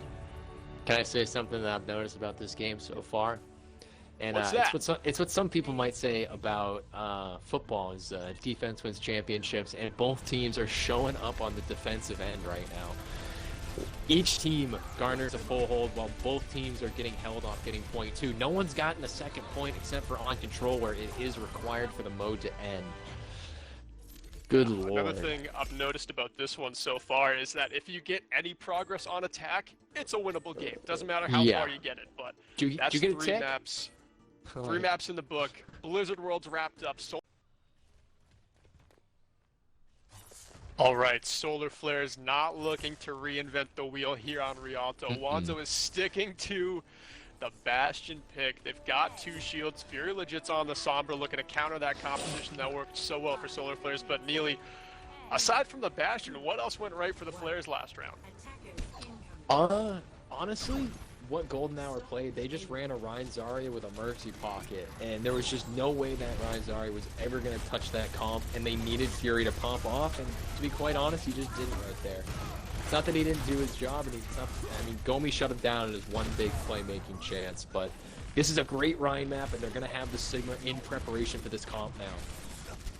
[SPEAKER 2] Can I say something that I've noticed about this game so far? And
[SPEAKER 6] What's that?
[SPEAKER 2] it's what some people might say about football is defense wins championships, and both teams are showing up on the defensive end right now. Each team garners a full hold while both teams are getting held off getting point two. No one's gotten a second point except for on control where it is required for the mode to end. Good lord.
[SPEAKER 6] Another thing I've noticed about this one so far is that if you get any progress on attack, it's a winnable game. Doesn't matter how
[SPEAKER 2] Yeah.
[SPEAKER 6] far you get it, but
[SPEAKER 2] Do you
[SPEAKER 6] that's
[SPEAKER 2] get a
[SPEAKER 6] three
[SPEAKER 2] tick?
[SPEAKER 6] maps. 3 maps in the book. Blizzard World's wrapped up. Alright, Solar Flares not looking to reinvent the wheel here on Rialto. Wanzo is sticking to the Bastion pick. They've got 2 shields. Fury Legit's on the Sombra looking to counter that composition that worked so well for Solar Flares. But Neely, aside from the Bastion, what else went right for the Flares last round?
[SPEAKER 2] Honestly, what Golden Hour played, they just ran a Ryan Zarya with a Mercy pocket, and there was just no way that Ryan Zarya was ever going to touch that comp, and they needed Fury to pop off, and to be quite honest, he just didn't right there. It's not that he didn't do his job, and Gomi shut him down at his one big playmaking chance, but this is a great Ryan map, and they're going to have the Sigma in preparation for this comp now,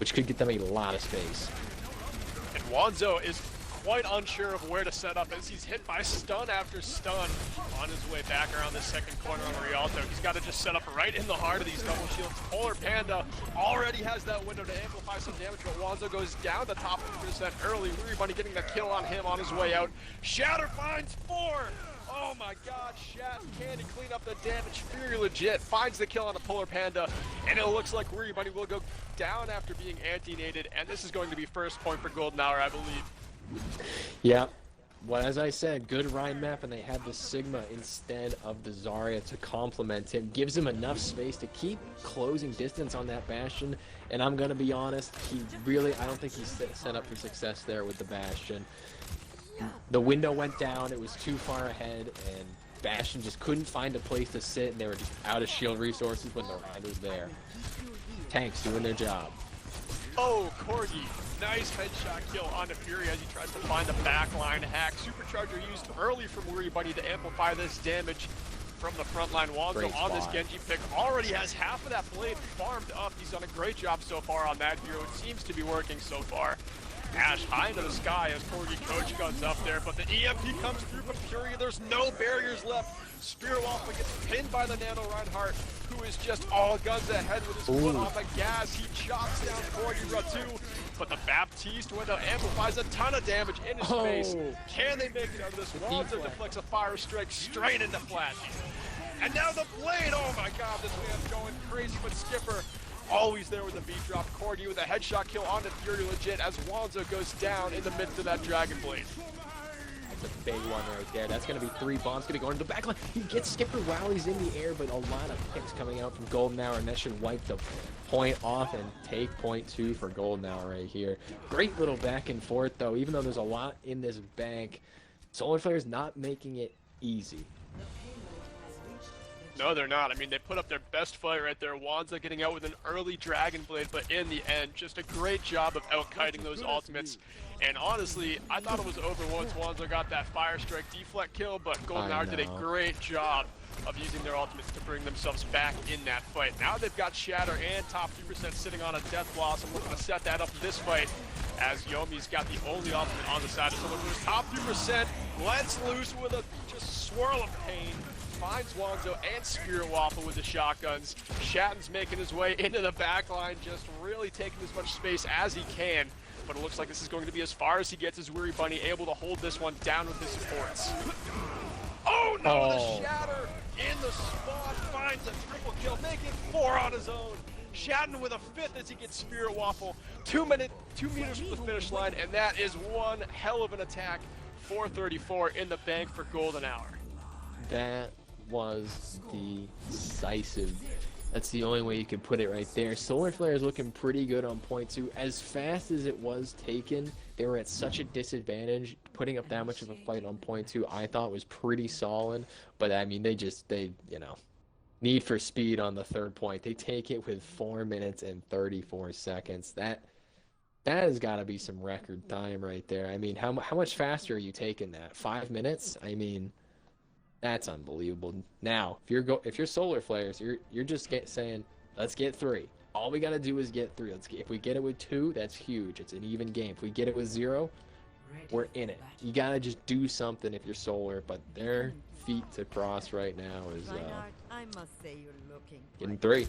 [SPEAKER 2] which could get them a lot of space.
[SPEAKER 6] And Wanzo is quite unsure of where to set up as he's hit by stun after stun on his way back around the second corner on Rialto. He's got to just set up right in the heart of these double shields. Polar Panda already has that window to amplify some damage, but Wanzo goes down the top 50% early. Weary Bunny getting the kill on him on his way out. Shatter finds 4! Oh my god, Shat, can he clean up the damage? Fury Legit finds the kill on the Polar Panda, and it looks like Weary Bunny will go down after being anti-nated, and this is going to be first point for Golden Hour, I believe.
[SPEAKER 2] Yeah, well, as I said, good Ryan map, and they have the Sigma instead of the Zarya to complement him. Gives him enough space to keep closing distance on that Bastion, and I'm going to be honest, I don't think he's set up for success there with the Bastion. The window went down, it was too far ahead, and Bastion just couldn't find a place to sit, and they were just out of shield resources when the Rhine was there. Tanks doing their job.
[SPEAKER 6] Oh, Corgi. Nice headshot kill onto Fury as he tries to find the backline hack. Supercharger used early from Weary Bunny to amplify this damage from the front line. Wanzo on this Genji pick already has half of that blade farmed up. He's done a great job so far on that hero. It seems to be working so far. Ash high into the sky as Corgi coach guns up there, but the EMP comes through from Fury. There's no barriers left. Spear Waffle gets pinned by the Nano Reinhardt, who is just all guns ahead with his foot on the gas. He chops down Corgi Ratu, but the Baptiste window amplifies a ton of damage in his face. Can they make it out of this? Wanzo deflects a fire strike straight into Flashy. And now the blade! Oh my god, this man's going crazy, but Skipper always there with the beat drop. Corgi with a headshot kill onto Fury Legit as Wanzo goes down in the midst of that Dragon Blade.
[SPEAKER 2] That's a big one right there. That's going to be 3 bombs going to go into the backline. He gets Skipper while he's in the air, but a lot of picks coming out from Golden Hour, and that should wipe the point off and take point 2 for Golden Hour right here. Great little back and forth, though. Even though there's a lot in this bank, Solar Flare's not making it easy.
[SPEAKER 6] No, they're not. I mean, they put up their best fight right there. Wanzo getting out with an early Dragon Blade, but in the end, just a great job of out-kiting those ultimates. And honestly, I thought it was over once Wanzo got that Fire Strike deflect kill, but Golden Hour did a great job of using their ultimates to bring themselves back in that fight. Now they've got Shatter and top 3% sitting on a Death Blossom, looking to set that up this fight, as Yomi's got the only ultimate on the side of Solar Flare's top 3%, lets loose with a just swirl of pain. Finds Wanzo and Spirit Waffle with the shotguns. Shatten's making his way into the backline, just really taking as much space as he can. But it looks like this is going to be as far as he gets as Weary Bunny, able to hold this one down with his supports. Oh no, the Shatter in the spot finds a triple kill, making 4 on his own. Shatten with a 5th as he gets Spirit Waffle. 2 meters from the finish line, and that is one hell of an attack. 434 in the bank for Golden Hour.
[SPEAKER 2] That was decisive. That's the only way you can put it right there. Solar Flare is looking pretty good on point 2. As fast as it was taken, they were at such a disadvantage. Putting up that much of a fight on point 2, I thought was pretty solid. But I mean, they you know, need for speed on the 3rd point. They take it with 4 minutes and 34 seconds. That has got to be some record time right there. I mean, how much faster are you taking that? 5 minutes? I mean, that's unbelievable. Now, if you're Solar Flares, you're just saying, let's get 3. All we gotta do is get 3. If we get it with 2, that's huge. It's an even game. If we get it with 0, we're in it. You gotta just do something if you're Solar. But their feet to cross right now is getting 3.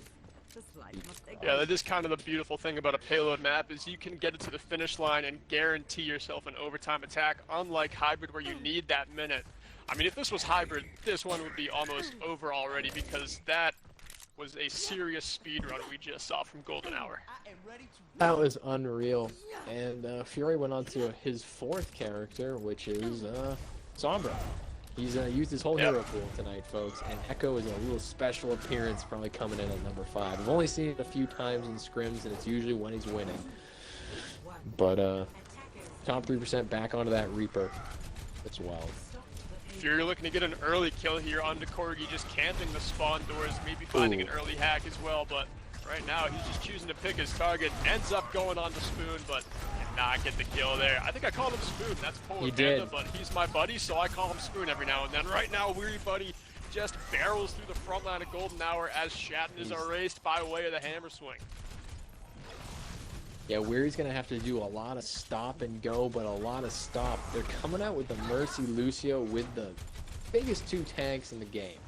[SPEAKER 6] Yeah, that is kind of the beautiful thing about a payload map, is you can get it to the finish line and guarantee yourself an overtime attack, unlike Hybrid where you need that minute. I mean, if this was Hybrid, this one would be almost over already, because that was a serious speed run we just saw from Golden Hour.
[SPEAKER 2] That was unreal. And Fury went on to his 4th character, which is Sombra. He's used his whole hero pool tonight, folks, and Echo is a little special appearance, probably coming in at number 5. We've only seen it a few times in scrims, and it's usually when he's winning. But top 3% back onto that Reaper as well.
[SPEAKER 6] Fury looking to get an early kill here onto Corgi, just camping the spawn doors, maybe finding an early hack as well, but right now he's just choosing to pick his target, ends up going on to Spoon, but did not get the kill there. I think I called him Spoon, that's Polar Panda, but he's my buddy, so I call him Spoon every now and then. Right now, Weary Buddy just barrels through the front line of Golden Hour as Shatten is erased by way of the hammer swing.
[SPEAKER 2] Yeah, Weary's going to have to do a lot of stop and go, but a lot of stop. They're coming out with the Mercy Lucio with the biggest 2 tanks in the game.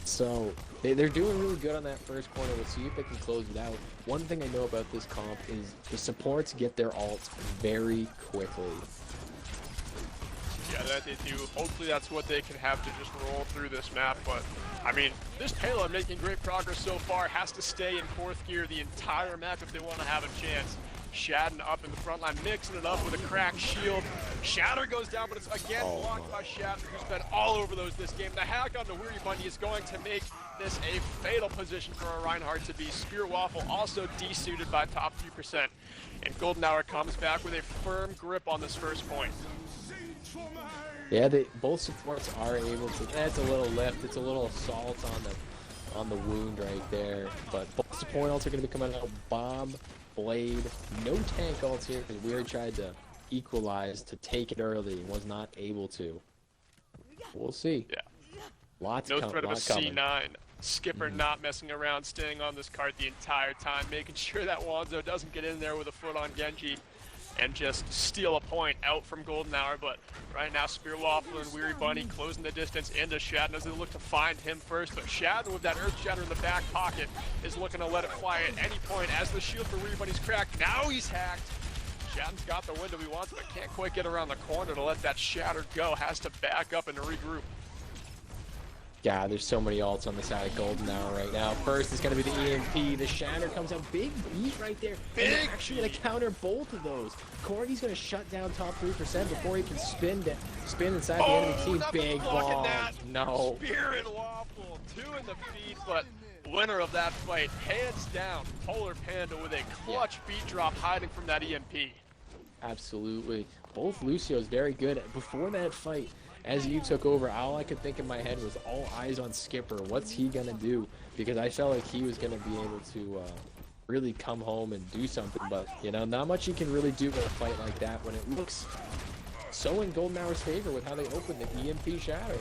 [SPEAKER 2] So they're doing really good on that first corner. We'll see if they can close it out. One thing I know about this comp is the supports get their ults very quickly.
[SPEAKER 6] Yeah, that they do. Hopefully that's what they can have to just roll through this map, but I mean, this payload making great progress so far, has to stay in 4th gear the entire map if they want to have a chance. Shadden up in the front line, mixing it up with a cracked shield. Shatter goes down, but it's again blocked by Shadden, who's been all over those this game. The hack on the Weary Bunny is going to make this a fatal position for a Reinhardt to be. Spear Waffle also desuited by top 3%. And Golden Hour comes back with a firm grip on this first point.
[SPEAKER 2] Yeah, both supports are able to. That's a little lift. It's a little salt on the wound right there. But both support ults are going to be coming out. Bomb, Blade, no tank ults here because Weird tried to equalize to take it early and was not able to. We'll see.
[SPEAKER 6] Yeah.
[SPEAKER 2] Lots
[SPEAKER 6] No
[SPEAKER 2] coming.
[SPEAKER 6] threat of a C9. Skipper not messing around, staying on this cart the entire time, making sure that Wanzo doesn't get in there with a foot on Genji and just steal a point out from Golden Hour. But right now, Spear Waffle and Weary Bunny closing the distance into Shadden as they look to find him first. But Shadden, with that Earth Shatter in the back pocket, is looking to let it fly at any point as the shield for Weary Bunny's cracked. Now he's hacked. Shadden's got the window he wants, but can't quite get around the corner to let that Shatter go. Has to back up and regroup.
[SPEAKER 2] Yeah, there's so many ults on the side of Golden Hour right now. First is going to be the EMP. The Shatter comes out. Big beat right there. And they're actually going to counter both of those. Corgi's going to shut down top 3% before he can spin inside the enemy team. Big bomb. No.
[SPEAKER 6] Spear and Waffle, 2 in the feed, but winner of that fight, hands down, Polar Panda with a clutch beat drop hiding from that EMP.
[SPEAKER 2] Absolutely. Both Lucio's very good. Before that fight, as you took over, all I could think in my head was all eyes on Skipper. What's he going to do? Because I felt like he was going to be able to really come home and do something. But, you know, not much you can really do in a fight like that when it looks so in Golden Hour's favor with how they opened the EMP Shatter.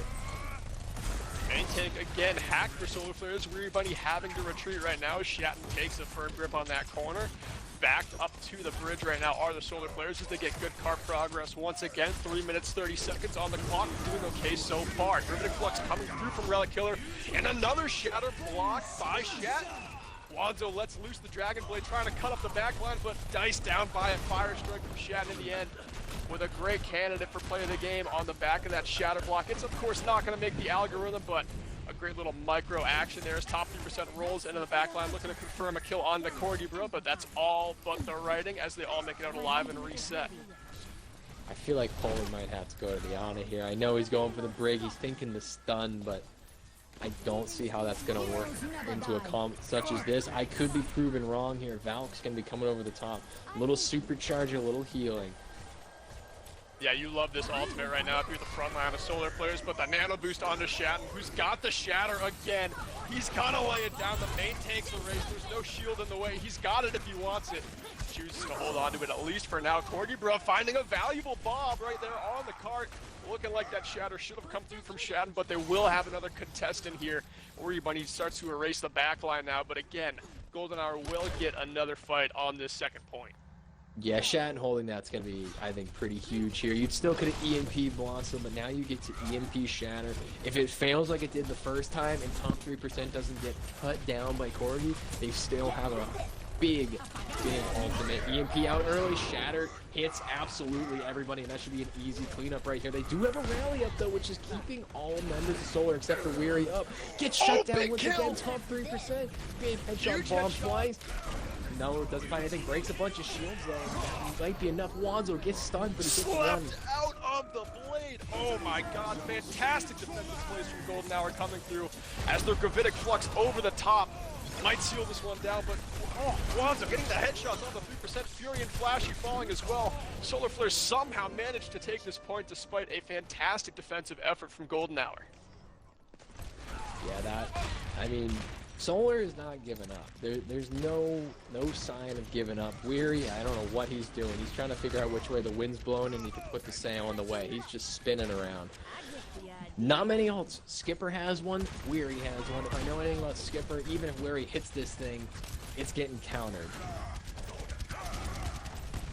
[SPEAKER 6] Main tank again hacked for Solar Flares. Weary Bunny having to retreat right now. Shatten takes a firm grip on that corner. Backed up to the bridge right now are the Solar Flares as they get good cart progress once again. 3 minutes 30 seconds on the clock, doing okay so far. Derivative Flux coming through from Relic Killer, and another Shatter blocked by Shatten. Wanzo lets loose the Dragon Blade, trying to cut up the back line, but diced down by a Fire Strike from Shatten in the end. With a great candidate for play of the game on the back of that Shatter block. It's of course not going to make the algorithm, but a great little micro action there as top 3% rolls into the back line, looking to confirm a kill on the Corgi Bro, but that's all but the writing as they all make it out alive and reset.
[SPEAKER 2] I feel like Polar might have to go to the Ana here. I know he's going for the Brig, he's thinking the stun, but I don't see how that's going to work into a comp such as this. I could be proven wrong here. Valk's going to be coming over the top. A little supercharge, a little healing.
[SPEAKER 6] Yeah, you love this ultimate right now if you're the front line of Solar Flares, but the nano boost onto Shatten, who's got the Shatter again. He's gonna lay it down. The main tank's the race. There's no shield in the way. He's got it if he wants it. Chooses to hold on to it at least for now. Corgi Bro finding a valuable bomb right there on the cart. Looking like that Shatter should have come through from Shatten, but they will have another contestant here. Weary Bunny starts to erase the back line now, but again, Golden Hour will get another fight on this second point.
[SPEAKER 2] Yeah, Shatten holding that's going to be, I think, pretty huge here. You'd still could have EMP Blossom, but now you get to EMP Shatter. If it fails like it did the first time and top 3% doesn't get cut down by Corgi, they still have a big ultimate. EMP out early, Shatter hits absolutely everybody, and that should be an easy cleanup right here. They do have a rally up, though, which is keeping all members of Solar except for Weary up. Gets shut down once again, top 3%. Big headshot bomb flies. No, it doesn't find anything. Breaks a bunch of shields though. Might be enough. Wanzo gets stunned, but he gets one.
[SPEAKER 6] Slept out of the blade. Oh my god, fantastic defensive plays from Golden Hour coming through as their Gravitic Flux over the top. Might seal this one down, but Wanzo getting the headshots on the 3%. Fury and Flashy falling as well. Solar Flare somehow managed to take this point despite a fantastic defensive effort from Golden Hour.
[SPEAKER 2] Yeah, I mean, Solar is not giving up. There's no sign of giving up. Weary, I don't know what he's doing. He's trying to figure out which way the wind's blowing and he can put the sail on the way. He's just spinning around. Not many ults. Skipper has one. Weary has one. If I know anything about Skipper, even if Weary hits this thing, it's getting countered.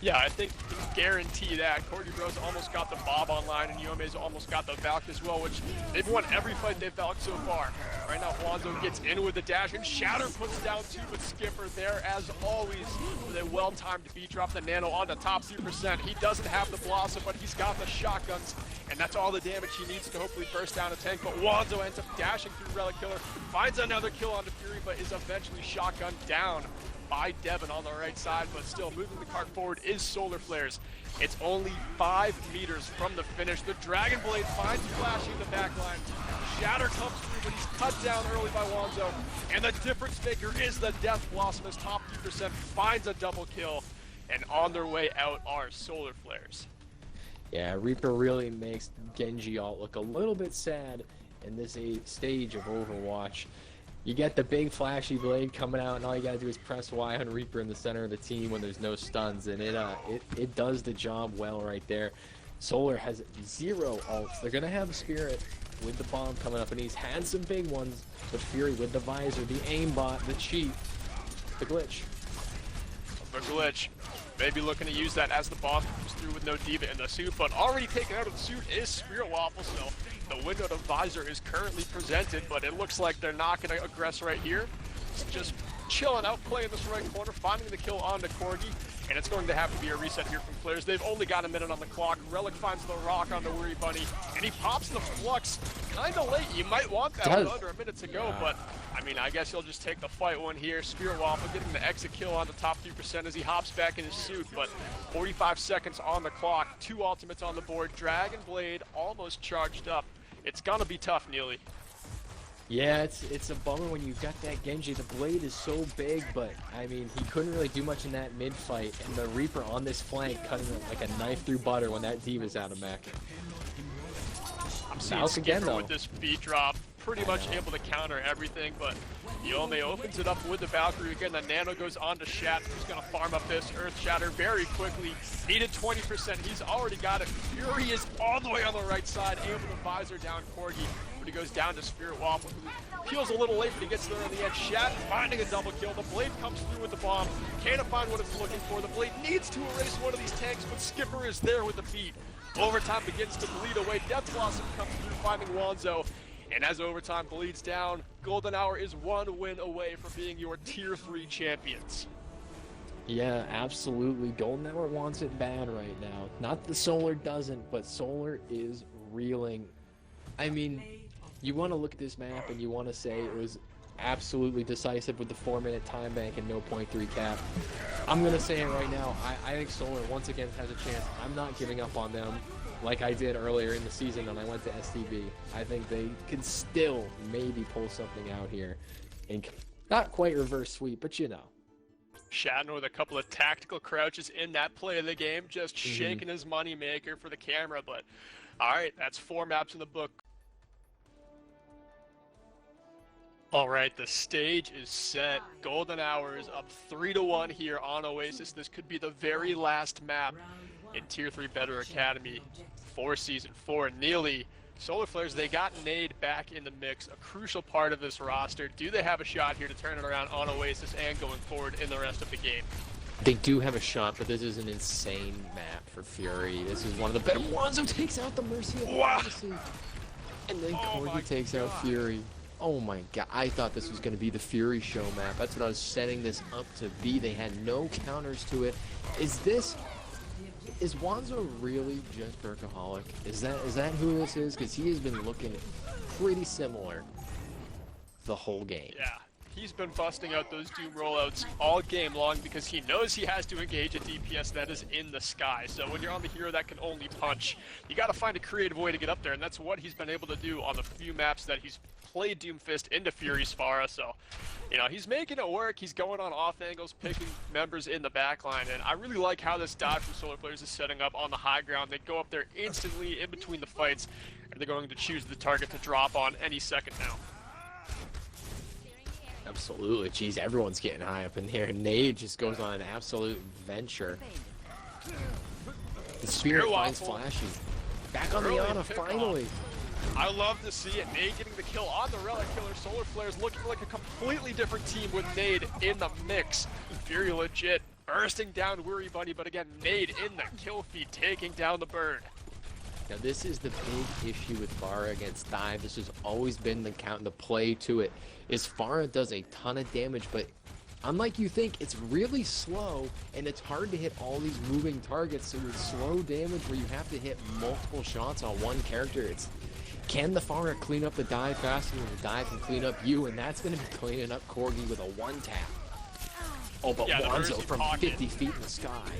[SPEAKER 6] Yeah, I think you can guarantee that. Corgi Bro's almost got the Bob online, and Yome's almost got the Valk as well, which they've won every fight they've Valked so far. Right now, Wanzo gets in with the dash, and Shatter puts down 2 with Skipper there, as always, with a well-timed beat drop. The Nano on the top 2%. He doesn't have the Blossom, but he's got the shotguns, and that's all the damage he needs to hopefully burst down a tank. But Wanzo ends up dashing through Relic Killer, finds another kill on the Fury, but is eventually shotgunned down by Devin on the right side, but still moving the cart forward is Solar Flares. It's only 5 meters from the finish. The Dragon Blade finds Flashy in the back line. Shatter comes through, but he's cut down early by Wanzo. And the difference maker is the Death Blossom as top 2% finds a double kill. And on their way out are Solar Flares.
[SPEAKER 2] Yeah, Reaper really makes Genji ult look a little bit sad in this stage of Overwatch. You get the big flashy blade coming out, and all you gotta do is press Y on Reaper in the center of the team when there's no stuns, and it does the job well right there. Solar has 0 ults. They're gonna have Spirit with the bomb coming up, and he's had some big ones, but Fury with the visor, the aimbot, the cheat, the glitch.
[SPEAKER 6] The glitch. Maybe looking to use that as the bomb comes through with no D.Va in the suit, but already taken out of the suit is Spirit Waffle, so the window to visor is currently presented, but it looks like they're not going to aggress right here. It's just chilling out, playing this right corner, finding the kill onto Corgi, and it's going to have to be a reset here from Flares. They've only got a minute on the clock. Relic finds the rock on the Weary Bunny, and he pops the Flux kind of late. You might want that with under a minute to go, but I mean, I guess he'll just take the fight one here. Spirit Waffle getting the exit kill on the top 3% as he hops back in his suit, but 45 seconds on the clock, 2 ultimates on the board. Dragon Blade almost charged up. It's gonna be tough, Neely.
[SPEAKER 2] Yeah, it's a bummer when you've got that Genji. The blade is so big, but I mean, he couldn't really do much in that mid-fight, and the Reaper on this flank cutting it like a knife through butter when that D.Va's out of mech.
[SPEAKER 6] I'm seeing
[SPEAKER 2] Mouse again,
[SPEAKER 6] Skipper
[SPEAKER 2] though.
[SPEAKER 6] with this beat drop, pretty much able to counter everything, but Yome opens it up with the Valkyrie again. The Nano goes on to Shat, who's going to farm up this Earth Shatter very quickly. Needed 20%, he's already got it. Fury is all the way on the right side, able to visor down Corgi, but he goes down to Spirit Waffle, who peels a little late, but he gets there in the end. Shat finding a double kill. The Blade comes through with the bomb. Can't find what it's looking for. The Blade needs to erase one of these tanks, but Skipper is there with the beat. Overtime begins to bleed away. Death Blossom comes through, finding Wanzo. And as overtime bleeds down, Golden Hour is 1 win away from being your Tier 3 champions.
[SPEAKER 2] Yeah, absolutely. Golden Hour wants it bad right now. Not that Solar doesn't, but Solar is reeling. I mean, you want to look at this map and you want to say it was absolutely decisive with the 4-minute time bank and no .3 cap. I'm going to say it right now. I think Solar once again has a chance. I'm not giving up on them like I did earlier in the season when I went to STB. I think they could still maybe pull something out here. And not quite reverse sweep, but you know.
[SPEAKER 6] Shatner with a couple of tactical crouches in that play of the game, just shaking his money maker for the camera. But all right, that's 4 maps in the book. All right, the stage is set. Golden Hour is up 3-1 here on Oasis. This could be the very last map in Tier 3 Better Academy for Season 4. Neely, Solar Flares, they got Nade back in the mix, a crucial part of this roster. Do they have a shot here to turn it around on Oasis and going forward in the rest of the game?
[SPEAKER 2] They do have a shot, but this is an insane map for Fury. This is one of the better ones who takes out the Mercy of Odyssey. And then Corgi takes out Fury. Oh my god, I thought this was going to be the Fury show map. That's what I was setting this up to be. They had no counters to it. Is Wanzo really just Burkaholic? Is that who this is? Because he has been looking pretty similar the whole game.
[SPEAKER 6] Yeah, he's been busting out those Doom rollouts all game long because he knows he has to engage a DPS that is in the sky. So when you're on the hero that can only punch, you got to find a creative way to get up there, and that's what he's been able to do on the few maps that he's played Doomfist into Fury's Pharah. So, you know, he's making it work. He's going on off angles, picking members in the backline, and I really like how this dive from Solar Flares is setting up on the high ground. They go up there instantly in between the fights, and they're going to choose the target to drop on any second now.
[SPEAKER 2] Absolutely. Jeez, everyone's getting high up in here. Nade just goes on an absolute venture. The Spirit finds Flashy. Back on the Ana, finally.
[SPEAKER 6] I love to see it. Nade getting the kill on the Relic Killer. Solar Flares looking like a completely different team with Nade in the mix. Fury legit bursting down Weary Bunny, but again, Nade in the kill feed, taking down the bird.
[SPEAKER 2] Now this is the big issue with Pharah against Dive. This has always been the play to it. Is Pharah does a ton of damage, but unlike you think, it's really slow, and it's hard to hit all these moving targets, so with slow damage where you have to hit multiple shots on one character, can the Pharah clean up the Dive faster than the Dive can clean up you, and that's going to be cleaning up Corgi with a one-tap. Oh, but
[SPEAKER 7] Yeah, the
[SPEAKER 2] Lonzo
[SPEAKER 7] Mercy
[SPEAKER 2] from
[SPEAKER 7] pocket.
[SPEAKER 2] 50 feet in the sky.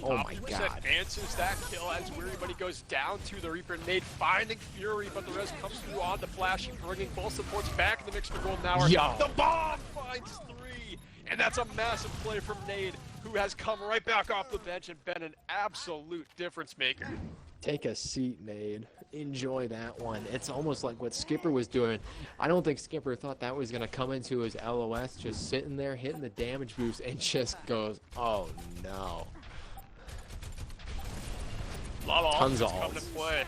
[SPEAKER 2] Oh my
[SPEAKER 7] 100%
[SPEAKER 2] god.
[SPEAKER 7] answers that kill as Weary Bunny goes down to the Reaper. Nade finding Fury, but the rest comes through on the Flashy, bringing both supports back in the mix for Golden Hour.
[SPEAKER 2] Yo.
[SPEAKER 7] The bomb finds 3, and that's a massive play from Nade, who has come right back off the bench and been an absolute difference maker.
[SPEAKER 2] Take a seat, Nade. Enjoy that one. It's almost like what Skipper was doing. I don't think Skipper thought that was going to come into his LOS, just sitting there hitting the damage boost and just goes, oh no.
[SPEAKER 7] A lot of
[SPEAKER 2] Tons of
[SPEAKER 7] offense coming to
[SPEAKER 2] ults.
[SPEAKER 7] play.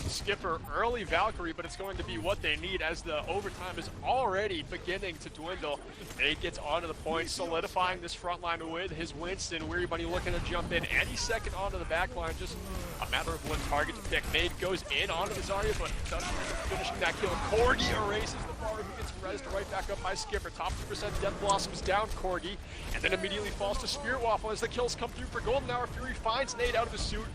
[SPEAKER 7] Skipper, early Valkyrie, but it's going to be what they need as the overtime is already beginning to dwindle. Nade gets onto the point, solidifying this front line with his Winston. Weary Bunny looking to jump in any second onto the back line. Just a matter of one target to pick. Nade goes in onto the Zarya, but doesn't end up finishing that kill. Corgi erases the bar, who gets rezzed right back up by Skipper. Top 2% Death Blossoms down Corgi, and then immediately falls to Spirit Waffle as the kills come through for Golden Hour. Fury finds Nade out of his suit.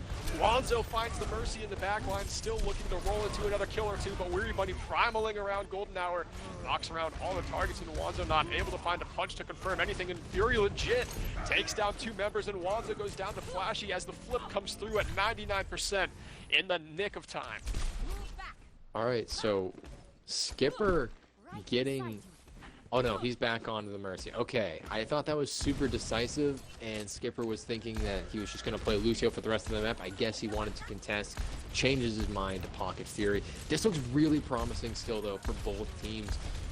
[SPEAKER 7] Lonzo finds the Mercy in the back line, still looking to roll into another kill or two, but Weary Bunny primaling around Golden Hour, knocks around all the targets, and Wanzo not able to find a punch to confirm anything, and Fury legit takes down 2 members, and Wanzo goes down to Flashy as the flip comes through at 99% in the nick of time.
[SPEAKER 2] Alright, so Skipper getting... Oh no, he's back onto the Mercy. Okay, I thought that was super decisive, and Skipper was thinking that he was just going to play Lucio for the rest of the map. I guess he wanted to contest, changes his mind to Pocket Fury. This looks really promising still, though, for both teams.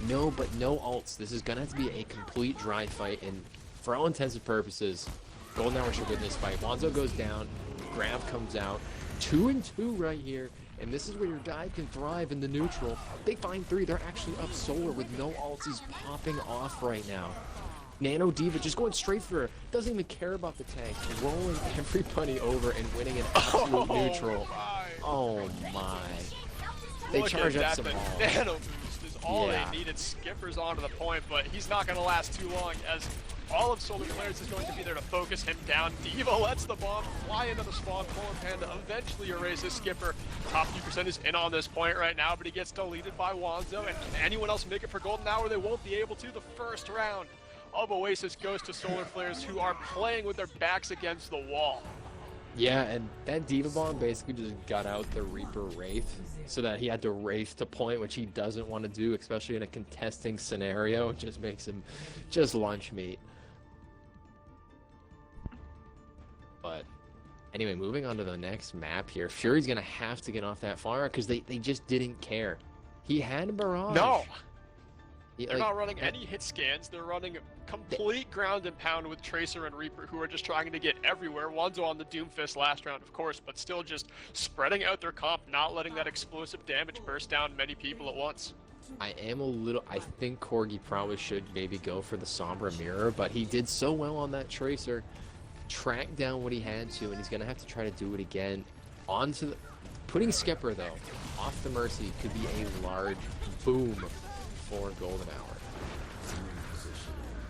[SPEAKER 2] No ults. This is going to have to be a complete dry fight, and for all intents and purposes, Golden Hour should win this fight. Lonzo goes down, Grav comes out, 2-2 right here. And this is where your dive can thrive in the neutral. They find 3. They're actually up Solar with no ults. He's popping off right now. Nano Diva just going straight for her. Doesn't even care about the tank. Rolling everybody over and winning an absolute neutral.
[SPEAKER 7] My.
[SPEAKER 2] Oh my. They
[SPEAKER 7] Look
[SPEAKER 2] charge
[SPEAKER 7] at
[SPEAKER 2] up
[SPEAKER 7] that,
[SPEAKER 2] some
[SPEAKER 7] the
[SPEAKER 2] balls.
[SPEAKER 7] nano boost is all
[SPEAKER 2] Yeah.
[SPEAKER 7] they needed. Skipper's onto the point, but he's not going to last too long as all of Solar Flares is going to be there to focus him down. Diva lets the bomb fly into the spawn. Polar Panda eventually erases Skipper. Top 2% is in on this point right now, but he gets deleted by Wanzo. And can anyone else make it for Golden Hour? They won't be able to. The first round of Oasis goes to Solar Flares, who are playing with their backs against the wall.
[SPEAKER 2] Yeah, and that Diva Bomb basically just got out the Reaper Wraith so that he had to Wraith to point, which he doesn't want to do, especially in a contesting scenario. It just makes him just lunch meat. But anyway, moving on to the next map here. Fury's going to have to get off that far because they just didn't care. He had Barrage.
[SPEAKER 7] No!
[SPEAKER 2] He,
[SPEAKER 7] They're
[SPEAKER 2] like,
[SPEAKER 7] not running any hit scans. They're running complete ground and pound with Tracer and Reaper, who are just trying to get everywhere. Wanzo on the Doomfist last round, of course, but still just spreading out their comp, not letting that explosive damage burst down many people at once.
[SPEAKER 2] I think Corgi probably should maybe go for the Sombra Mirror, but he did so well on that Tracer, tracked down what he had to, and he's going to have to try to do it again. Onto the... Putting Skipper, though, off the Mercy could be a large boom for Golden Hour.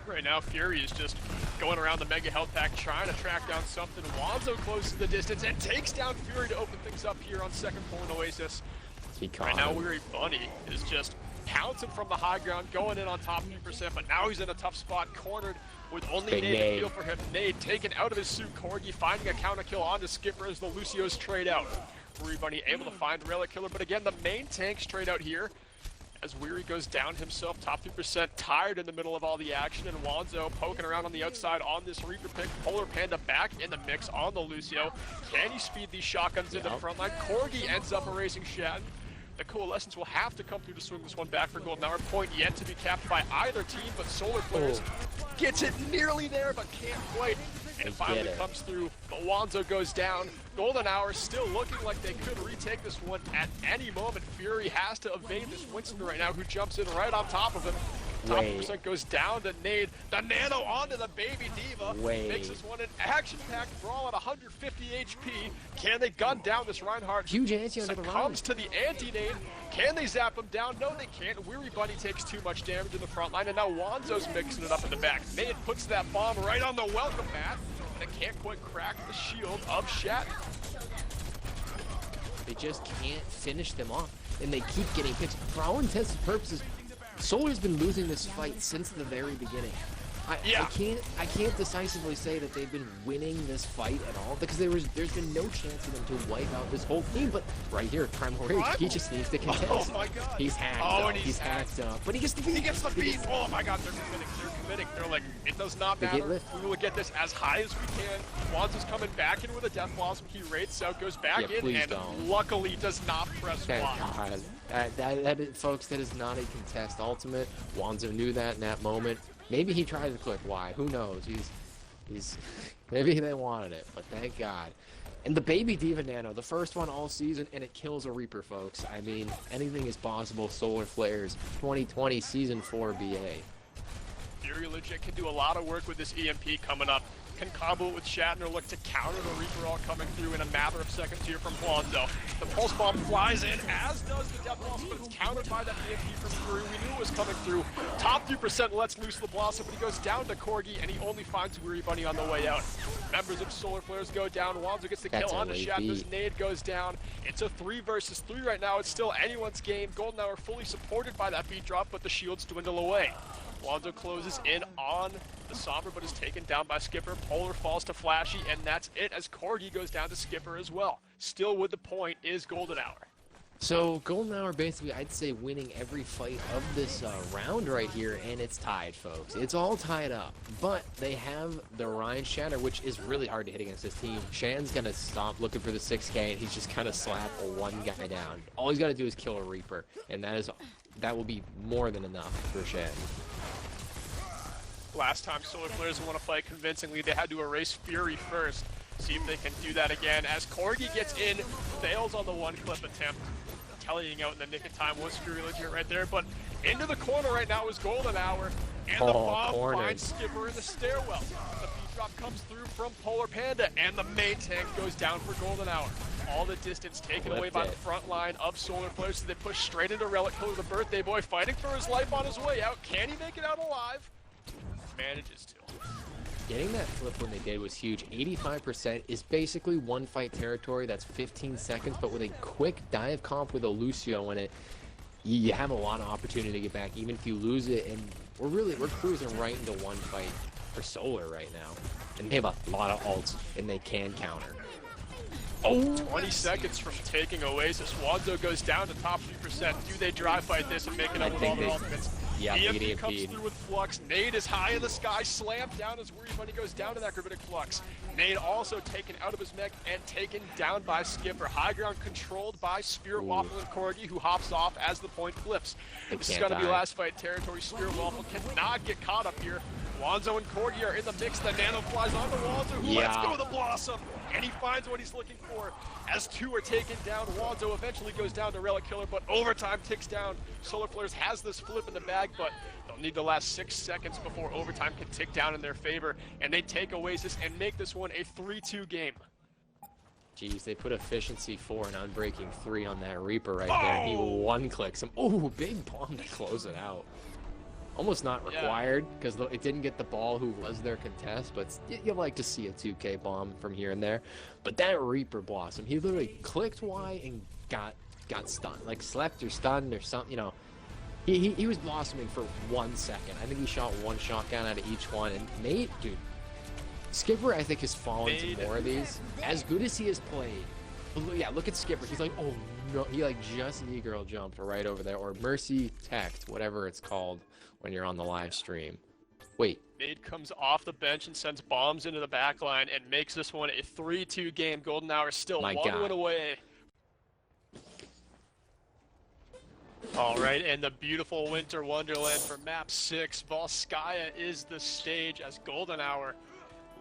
[SPEAKER 7] Right now, Fury is just going around the Mega Health Pack, trying to track down something. Wanzo closes the distance and takes down Fury to open things up here on second floor in Oasis.
[SPEAKER 2] He caught
[SPEAKER 7] Right now,
[SPEAKER 2] him.
[SPEAKER 7] Weary Bunny is just pouncing from the high ground, going in on top 3%, but now he's in a tough spot, cornered with only
[SPEAKER 2] Big
[SPEAKER 7] Nade to
[SPEAKER 2] Nade.
[SPEAKER 7] feel for him. Nade taken out of his suit, Corgi finding a counter kill onto Skipper as the Lucios trade out. Weary Bunny able to find Relic Killer, but again, the main tanks trade out here as Weary goes down himself, top 2%, tired in the middle of all the action, and Wanzo poking around on the outside on this Reaper pick. Polar Panda back in the mix on the Lucio. Can he speed these shotguns into the front line? Corgi ends up erasing Shatton. The Coalescence will have to come through to swing this one back for Golden Hour. Point yet to be capped by either team, but Solar Flares gets it nearly there, but can't quite. And it finally comes through, but Wanzo goes down. Golden Hour still looking like they could retake this one at any moment. Fury has to evade this Winston right now, who jumps in right on top of him. Top percent goes down to Nade. The Nano onto the Baby Diva. Makes this one an action-packed brawl at 150 HP. Can they gun down this Reinhardt?
[SPEAKER 2] Huge anti under the
[SPEAKER 7] Comes to the anti-Nade. Can they zap him down? No, they can't. Weary Bunny takes too much damage in the front line, and now Wanzo's mixing it up in the back. Nade puts that bomb right on the welcome mat. They can't quite crack the shield of Shat.
[SPEAKER 2] They just can't finish them off, and they keep getting picks. For all intents and purposes, Solar's been losing this fight since the very beginning. I can't decisively say that they've been winning this fight at all because there's been no chance for them to wipe out this whole team. But right here, Primal Rage, he just needs to contest.
[SPEAKER 6] Oh my god.
[SPEAKER 2] He's hacked
[SPEAKER 6] Oh,
[SPEAKER 2] up.
[SPEAKER 6] and
[SPEAKER 2] He's hacked up. But he gets the beat.
[SPEAKER 6] He gets the beat. Oh my god, they're committing. They're committing. They're like, it does not
[SPEAKER 2] They get
[SPEAKER 6] matter.
[SPEAKER 2] lift.
[SPEAKER 6] We will get this as high as we can. Wanzo's coming back in with a Death Blossom. He rates out, goes back
[SPEAKER 2] Yeah,
[SPEAKER 6] in,
[SPEAKER 2] please
[SPEAKER 6] and
[SPEAKER 2] don't.
[SPEAKER 6] luckily does not press
[SPEAKER 2] Thank
[SPEAKER 6] Y.
[SPEAKER 2] God. Folks, that is not a contest ultimate. Wanzo knew that in that moment. Maybe he tried to click Y. Who knows? He's maybe they wanted it, but thank God. And the baby Diva Nano, the first one all season, and it kills a Reaper, folks. I mean, anything is possible. Solar Flares, 2020 Season 4 BA.
[SPEAKER 6] Fury legit can do a lot of work with this EMP coming up. Can combo it with Shatner, look to counter the Reaper all coming through in a matter of seconds here from Wanzo. The Pulse Bomb flies in, as does the Death Blossom, but it's countered by that EMP from Fury. We knew it was coming through. Top 3% lets loose the Blossom, but he goes down to Corgi, and he only finds Weary Bunny on the way out. Members of Solar Flares go down. Wanzo gets the
[SPEAKER 2] That's
[SPEAKER 6] kill
[SPEAKER 2] a
[SPEAKER 6] onto
[SPEAKER 2] late
[SPEAKER 6] Shatner's
[SPEAKER 2] beat.
[SPEAKER 6] nade goes down. It's a 3 versus 3 right now. It's still anyone's game. Golden Hour fully supported by that beat drop, but the shields dwindle away. Wanzo closes in on the Sombra, but is taken down by Skipper. Polar falls to Flashy, and that's it as Corgi goes down to Skipper as well. Still with the point is Golden Hour.
[SPEAKER 2] So Golden Hour basically, I'd say, winning every fight of this round right here, and it's tied, folks. It's all tied up, but they have the Ryan Shatter, which is really hard to hit against this team. Shan's gonna stop looking for the 6K, and he's just gonna slap one guy down. All he's got to do is kill a Reaper, and that will be more than enough for Shan.
[SPEAKER 6] Last time Solar Flares won a fight convincingly, they had to erase Fury first. See if they can do that again as Corgi gets in, fails on the one clip attempt. Tellying out in the nick of time was Fury legit right there, but into the corner right now is Golden Hour, and the bomb
[SPEAKER 2] cornered.
[SPEAKER 6] finds Skipper in the stairwell. The beat drop comes through from Polar Panda, and the main tank goes down for Golden Hour. All the distance taken away by the front line of Solar Flares, so they push straight into Relic Killer, the birthday boy, fighting for his life on his way out. Can he make it out alive? Manages to.
[SPEAKER 2] Getting that flip when they did was huge. 85% is basically one fight territory. That's 15 seconds, but with a quick dive comp with a Lucio in it, you have a lot of opportunity to get back, even if you lose it. And we're cruising right into one fight for Solar right now. And they have a lot of ults, and they can counter.
[SPEAKER 6] Oh, 20 seconds from taking Oasis. Wanzo goes down to top 3%. Do they drive fight this and make it up with all their ultimates?
[SPEAKER 2] Yeah,
[SPEAKER 6] EMP comes through with Flux. Nade is high in the sky, slammed down as Weary Bunny goes down to that Gravitic Flux. Nade also taken out of his mech and taken down by Skipper. High ground controlled by Spirit Waffle and Corgi, who hops off as the point flips. This is going to be last fight territory. Spirit Waffle cannot get caught up here. Wanzo and Corgi are in the mix. The Nano flies onto Wanzo, who lets go of the Blossom. And he finds what he's looking for. As 2 are taken down, Wanzo eventually goes down to Relic Killer, but overtime ticks down. Solar Flares has this flip in the bag, but they'll need the last 6 seconds before overtime can tick down in their favor. And they take Oasis and make this one a 3-2 game.
[SPEAKER 2] Jeez, they put efficiency 4 and unbreaking 3 on that Reaper right there. He one clicks him. Oh, big bomb to close it out. Almost not required because it didn't get the ball who was their contest, but you like to see a 2K bomb from here and there. But that Reaper Blossom, he literally clicked Y and got stunned, like slept or stunned or something. You know, he was blossoming for 1 second. I think he shot one shotgun out of each one. And Nate, dude, Skipper I think has fallen to more of these. As good as he has played, yeah, look at Skipper. He's like, oh no, he like just e-girl jumped right over there, or Mercy Tech, whatever it's called when you're on the live stream. Wait.
[SPEAKER 6] Nade comes off the bench and sends bombs into the back line and makes this one a 3-2 game. Golden Hour still one win away. All right, and the beautiful Winter Wonderland for map 6. Volskaya is the stage as Golden Hour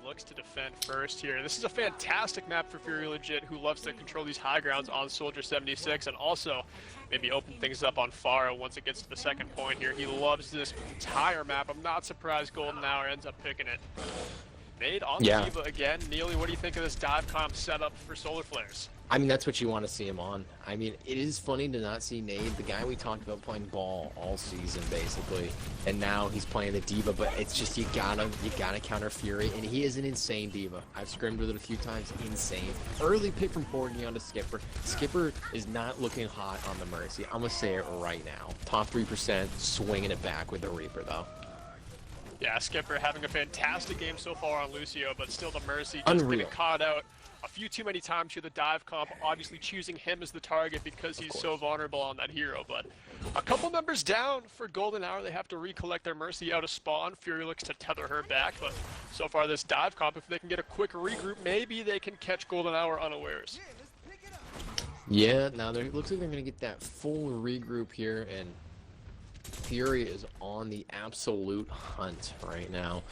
[SPEAKER 6] looks to defend first here. This is a fantastic map for Fury Legit, who loves to control these high grounds on Soldier 76 and also maybe open things up on Pharah once it gets to the second point here. He loves this entire map. I'm not surprised Golden Hour ends up picking it. Nade on the Diva again. Neely, what do you think of this dive comp setup for Solar Flares?
[SPEAKER 2] I mean, that's what you want to see him on. I mean, it is funny to not see Nade, the guy we talked about playing ball all season, basically. And now he's playing the Diva, but it's just, you gotta counter Fury, and he is an insane Diva. I've scrimmed with it a few times, insane. Early pick from Porgy onto Skipper. Skipper is not looking hot on the Mercy. I'm gonna say it right now. Top 3%, swinging it back with the Reaper, though.
[SPEAKER 6] Yeah, Skipper having a fantastic game so far on Lucio, but still the Mercy just
[SPEAKER 2] Unreal.
[SPEAKER 6] getting caught out a few too many times through the dive comp, obviously choosing him as the target because he's so vulnerable on that hero. But a couple members down for Golden Hour. They have to recollect their Mercy out of spawn. Fury looks to tether her back, but so far this dive comp, if they can get a quick regroup, maybe they can catch Golden Hour unawares.
[SPEAKER 2] Yeah, now it looks like they're going to get that full regroup here, and Fury is on the absolute hunt right now.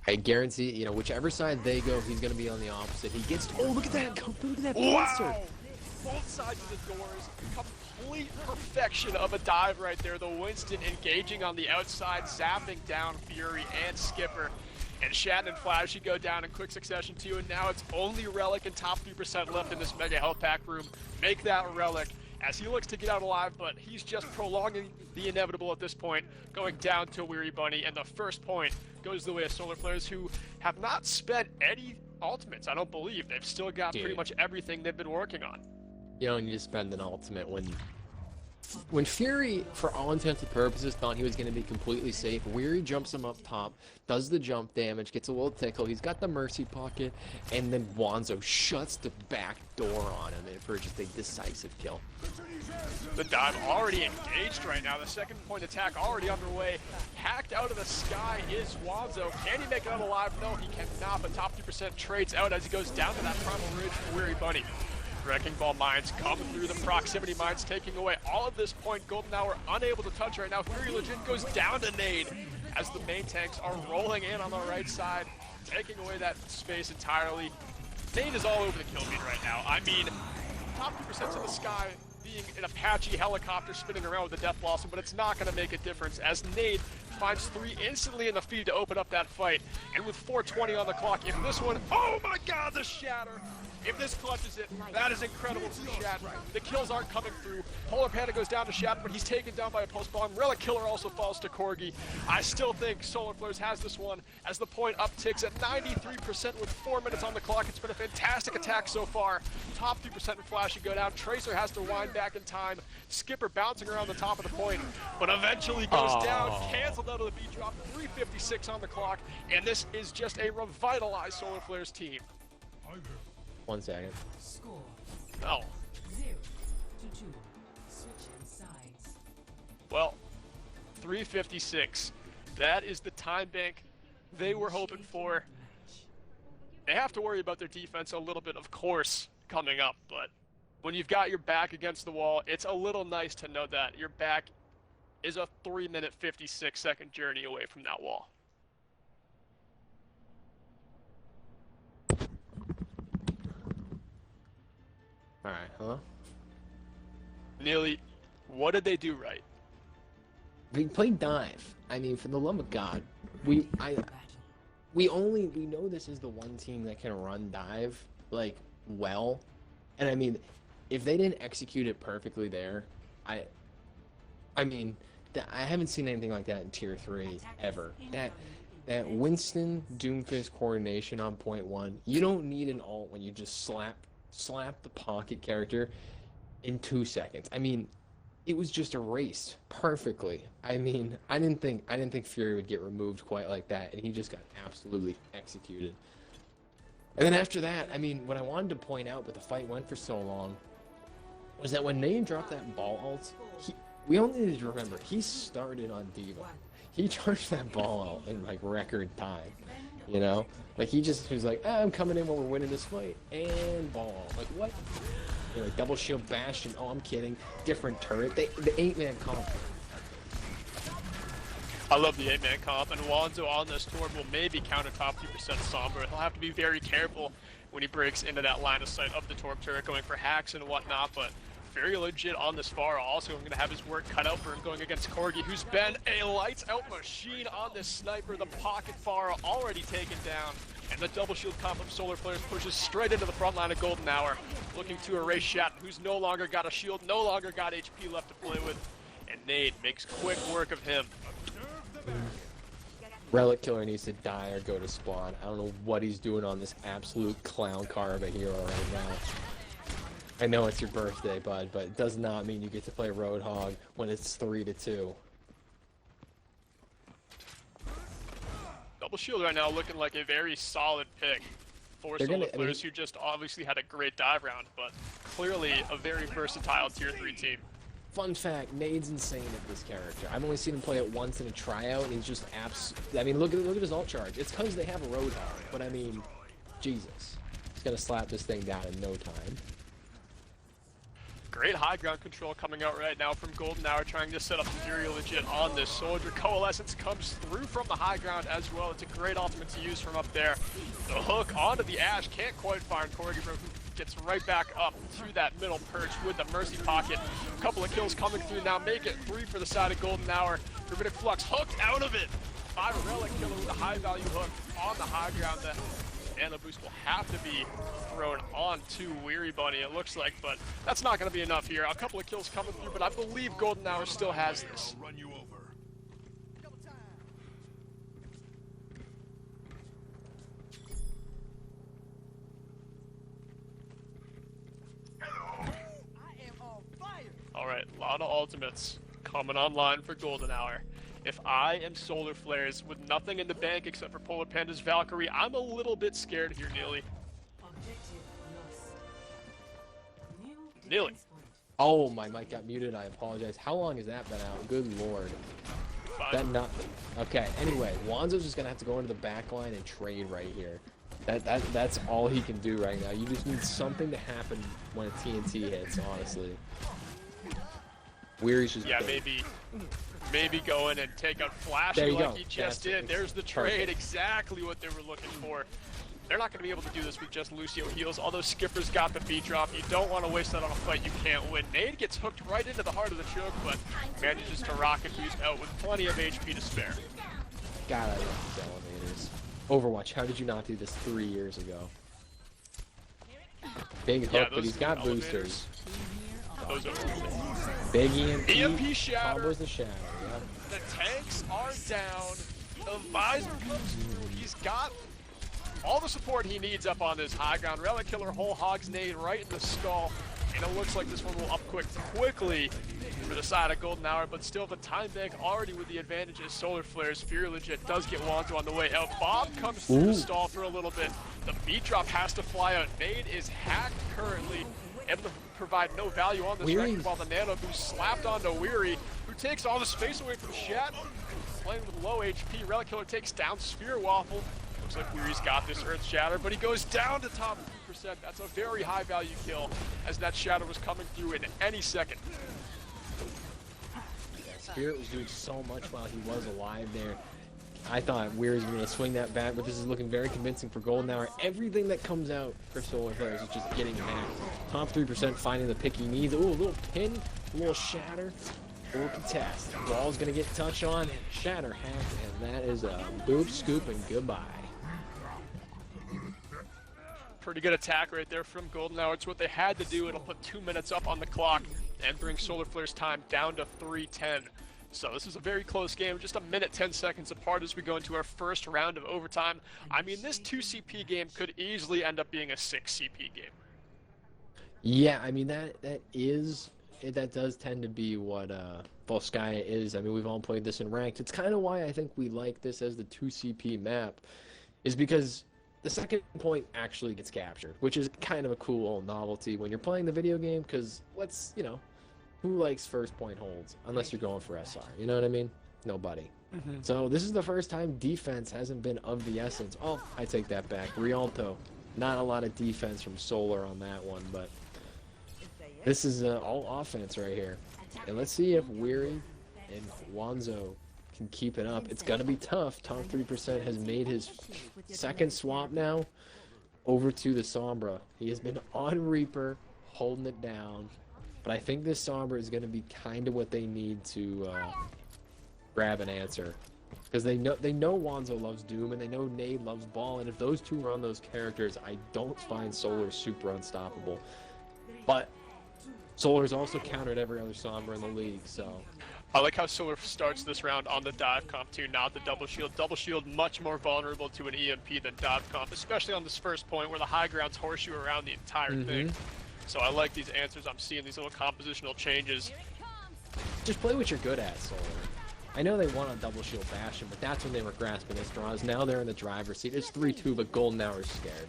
[SPEAKER 2] I guarantee, you know, whichever side they go, he's going to be on the opposite. He gets... Oh, look at that! Look at that monster!
[SPEAKER 6] Wow! Both sides of the doors, complete perfection of a dive right there. The Winston engaging on the outside, zapping down Fury and Skipper. And Shannon and Flashy go down in quick succession too, and now it's only Relic and top 3% left in this Mega Health Pack room. Make that Relic as he looks to get out alive, but he's just prolonging the inevitable at this point, going down to Weary Bunny, and the first point goes the way of Solar Flares, who have not spent any ultimates, I don't believe. They've still got pretty much everything they've been working on.
[SPEAKER 2] You don't need to spend an ultimate when Fury, for all intents and purposes, thought he was going to be completely safe. Weary jumps him up top, does the jump damage, gets a little tickle. He's got the Mercy pocket, and then Wanzo shuts the back door on him for just a decisive kill.
[SPEAKER 6] The dive already engaged right now. The second point attack already underway. Hacked out of the sky is Wanzo. Can he make it out alive? No, he cannot, but top 2% trades out as he goes down to that Primal Ridge for Weary Bunny. Wrecking Ball mines coming through, the proximity mines taking away all of this point. Golden Hour unable to touch right now. Fury Legit goes down to Nade as the main tanks are rolling in on the right side, taking away that space entirely. Nade is all over the kill feed right now. I mean, top 2% in the sky being an Apache helicopter spinning around with the Death Blossom, but it's not going to make a difference as Nade finds 3 instantly in the feed to open up that fight. And with 4:20 on the clock, if this one, oh my god, the shatter! If this clutches it, that is incredible for Shat. The kills aren't coming through. Polar Panda goes down to Shat, but he's taken down by a post bomb. Relic Killer also falls to Corgi. I still think Solar Flares has this one as the point upticks at 93% with 4 minutes on the clock. It's been a fantastic attack so far. Top 3% and Flashy go down. Tracer has to wind back in time. Skipper bouncing around the top of the point, but eventually goes down, canceled out of the beat drop. 3:56 on the clock, and this is just a revitalized Solar Flares team.
[SPEAKER 2] 1 second.
[SPEAKER 8] Score
[SPEAKER 6] Oh.
[SPEAKER 8] 0-2. Switching sides.
[SPEAKER 6] Well, 3:56. That is the time bank they were hoping for. They have to worry about their defense a little bit, of course, coming up, but when you've got your back against the wall, it's a little nice to know that your back is a 3-minute 56-second journey away from that wall.
[SPEAKER 2] Alright, hello?
[SPEAKER 6] Neely, what did they do right?
[SPEAKER 2] We played dive. I mean, for the love of God, we know this is the one team that can run dive, like, well. And I mean, if they didn't execute it perfectly there, I mean, I haven't seen anything like that in Tier 3 ever. That Winston Doomfist coordination on point 1, you don't need an ult when you just slap the pocket character in 2 seconds. I mean, it was just erased perfectly. I mean, I didn't think Fury would get removed quite like that, and he just got absolutely executed. And then after that, I mean, what I wanted to point out, but the fight went for so long, was that when Nade dropped that ball ult, we only need to remember, he started on D.Va. He charged that ball out in, like, record time, you know? Like, he was like, I'm coming in when we're winning this fight, and ball. Like, what? You know, like, double shield Bastion, oh, I'm kidding. Different turret. The 8-man comp.
[SPEAKER 6] I love the 8-man comp, and Wanzo on this tour will maybe counter top 2% Sombra. He'll have to be very careful when he breaks into that line of sight of the Torp turret, going for hacks and whatnot, but very legit on this Pharah. Also, I'm going to have his work cut out for him going against Corgi, who's been a lights-out machine on this sniper. The pocket Pharah already taken down, and the double shield comp of Solar Flares pushes straight into the front line of Golden Hour, looking to erase Shatton, who's no longer got a shield, no longer got HP left to play with, and Nade makes quick work of him.
[SPEAKER 2] Relic Killer needs to die or go to spawn. I don't know what he's doing on this absolute clown car of a hero right now. I know it's your birthday, bud, but it does not mean you get to play Roadhog when it's 3-2.
[SPEAKER 6] Double Shield right now looking like a very solid pick for
[SPEAKER 2] They're
[SPEAKER 6] Solar
[SPEAKER 2] gonna- I mean-
[SPEAKER 6] Flares, who just obviously had a great dive round, but clearly a very versatile tier 3 team.
[SPEAKER 2] Fun fact, Nade's insane at this character. I've only seen him play it once in a tryout, and he's just I mean, look at his ult charge. It's because they have a Roadhog, but I mean, Jesus. He's gonna slap this thing down in no time.
[SPEAKER 6] Great high ground control coming out right now from Golden Hour, trying to set up Fury Legit on this soldier. Coalescence comes through from the high ground as well. It's a great ultimate to use from up there. The hook onto the Ashe, can't quite find Corgi, who gets right back up to that middle perch with the Mercy Pocket. A couple of kills coming through now, make it 3 for the side of Golden Hour. Gravitic Flux hooked out of it by Relic Killer with a high value hook on the high ground. The Nano Boost will have to be thrown onto Weary Bunny, it looks like, but that's not going to be enough here. A couple of kills coming through, but I believe Golden Hour still has this. Alright, a lot of ultimates coming online for Golden Hour. If I am Solar Flares with nothing in the bank except for Polar Panda's Valkyrie, I'm a little bit scared here, Neely.
[SPEAKER 8] Objective lost. New
[SPEAKER 6] Neely.
[SPEAKER 8] defense point.
[SPEAKER 2] Oh, my mic got muted. I apologize. How long has that been out? Good lord.
[SPEAKER 6] Fine.
[SPEAKER 2] That not. Okay. Anyway, Wanzo's just gonna have to go into the back line and trade right here. That's all he can do right now. You just need something to happen when a TNT hits. Honestly. Weary's just.
[SPEAKER 6] Yeah, maybe go in and take out Flashy
[SPEAKER 2] There you
[SPEAKER 6] like
[SPEAKER 2] go.
[SPEAKER 6] he just
[SPEAKER 2] That's-
[SPEAKER 6] did. There's the trade,
[SPEAKER 2] perfect.
[SPEAKER 6] exactly what they were looking for. They're not going to be able to do this with just Lucio heals, although Skipper's got the beat drop. You don't want to waste that on a fight you can't win. Nade gets hooked right into the heart of the choke, but manages to rocket boost out with plenty of HP to spare.
[SPEAKER 2] God, I love these elevators. Overwatch. How did you not do this 3 years ago? Big hook,
[SPEAKER 6] Yeah,
[SPEAKER 2] but
[SPEAKER 6] those
[SPEAKER 2] he's got
[SPEAKER 6] elevators.
[SPEAKER 2] boosters.
[SPEAKER 6] Those are
[SPEAKER 2] Big EMP.
[SPEAKER 6] EMP shatter.
[SPEAKER 2] Combos the shatter. Yep.
[SPEAKER 6] The tanks are down. The visor comes through. He's got all the support he needs up on this high ground. Relic Killer whole hogs nade right in the skull. And it looks like this one will up quickly for the side of Golden Hour, but still the time bank already with the advantage as Solar Flares. Fury Legit does get Wanzo on the way out. Bob comes through the stall for a little bit. The beat drop has to fly out. Nade is hacked currently, able to provide no value on this
[SPEAKER 2] Weary.
[SPEAKER 6] record, while the Nano Boost slapped onto Weary, who takes all the space away from Shat. Playing with low HP, Relic Killer takes down Sphere Waffle. Looks like Weary's got this Earth Shatter, but he goes down to top 2%. That's a very high value kill, as that Shatter was coming through in any second.
[SPEAKER 2] Spirit was doing so much while he was alive there. I thought Weir's going to swing that back, but this is looking very convincing for Golden Hour. Everything that comes out for Solar Flares is just getting hacked. Top 3% finding the pick he needs. Ooh, a little pin, a little shatter, a little contest. Ball's going to get touch on, and shatter hacked, and that is a boop, scoop, and goodbye.
[SPEAKER 6] Pretty good attack right there from Golden Hour. It's what they had to do. It'll put 2 minutes up on the clock and bring Solar Flare's time down to 3:10. So this is a very close game, just a minute 10 seconds apart as we go into our first round of overtime. I mean, this 2 CP game could easily end up being a 6 CP game.
[SPEAKER 2] Yeah, I mean, that does tend to be what Volskaya is. I mean, we've all played this in ranked. It's kind of why I think we like this as the 2 CP map, is because the second point actually gets captured, which is kind of a cool old novelty when you're playing the video game, because who likes first point holds unless you're going for SR? You know what I mean? Nobody. So this is the first time defense hasn't been of the essence. Oh, I take that back. Rialto, not a lot of defense from Solar on that one, but this is all offense right here. And let's see if Weary and Wanzo can keep it up. It's going to be tough. Top 3% has made his second swap now over to the Sombra. He has been on Reaper, holding it down. But I think this Sombra is going to be kind of what they need to grab an answer. Because they know Wanzo loves Doom, and they know Nade loves Ball, and if those two are on those characters, I don't find Solar super unstoppable. But Solar's also countered every other Sombra in the league, so...
[SPEAKER 6] I like how Solar starts this round on the dive comp too, not the double shield. Double shield much more vulnerable to an EMP than dive comp, especially on this first point where the high grounds horseshoe around the entire thing. So I like these answers I'm seeing, these little compositional changes.
[SPEAKER 2] Just play what you're good at, Solar. I know they won on double shield Bastion, but that's when they were grasping at straws. Now they're in the driver's seat. It's 3-2, but Golden Hour's scared.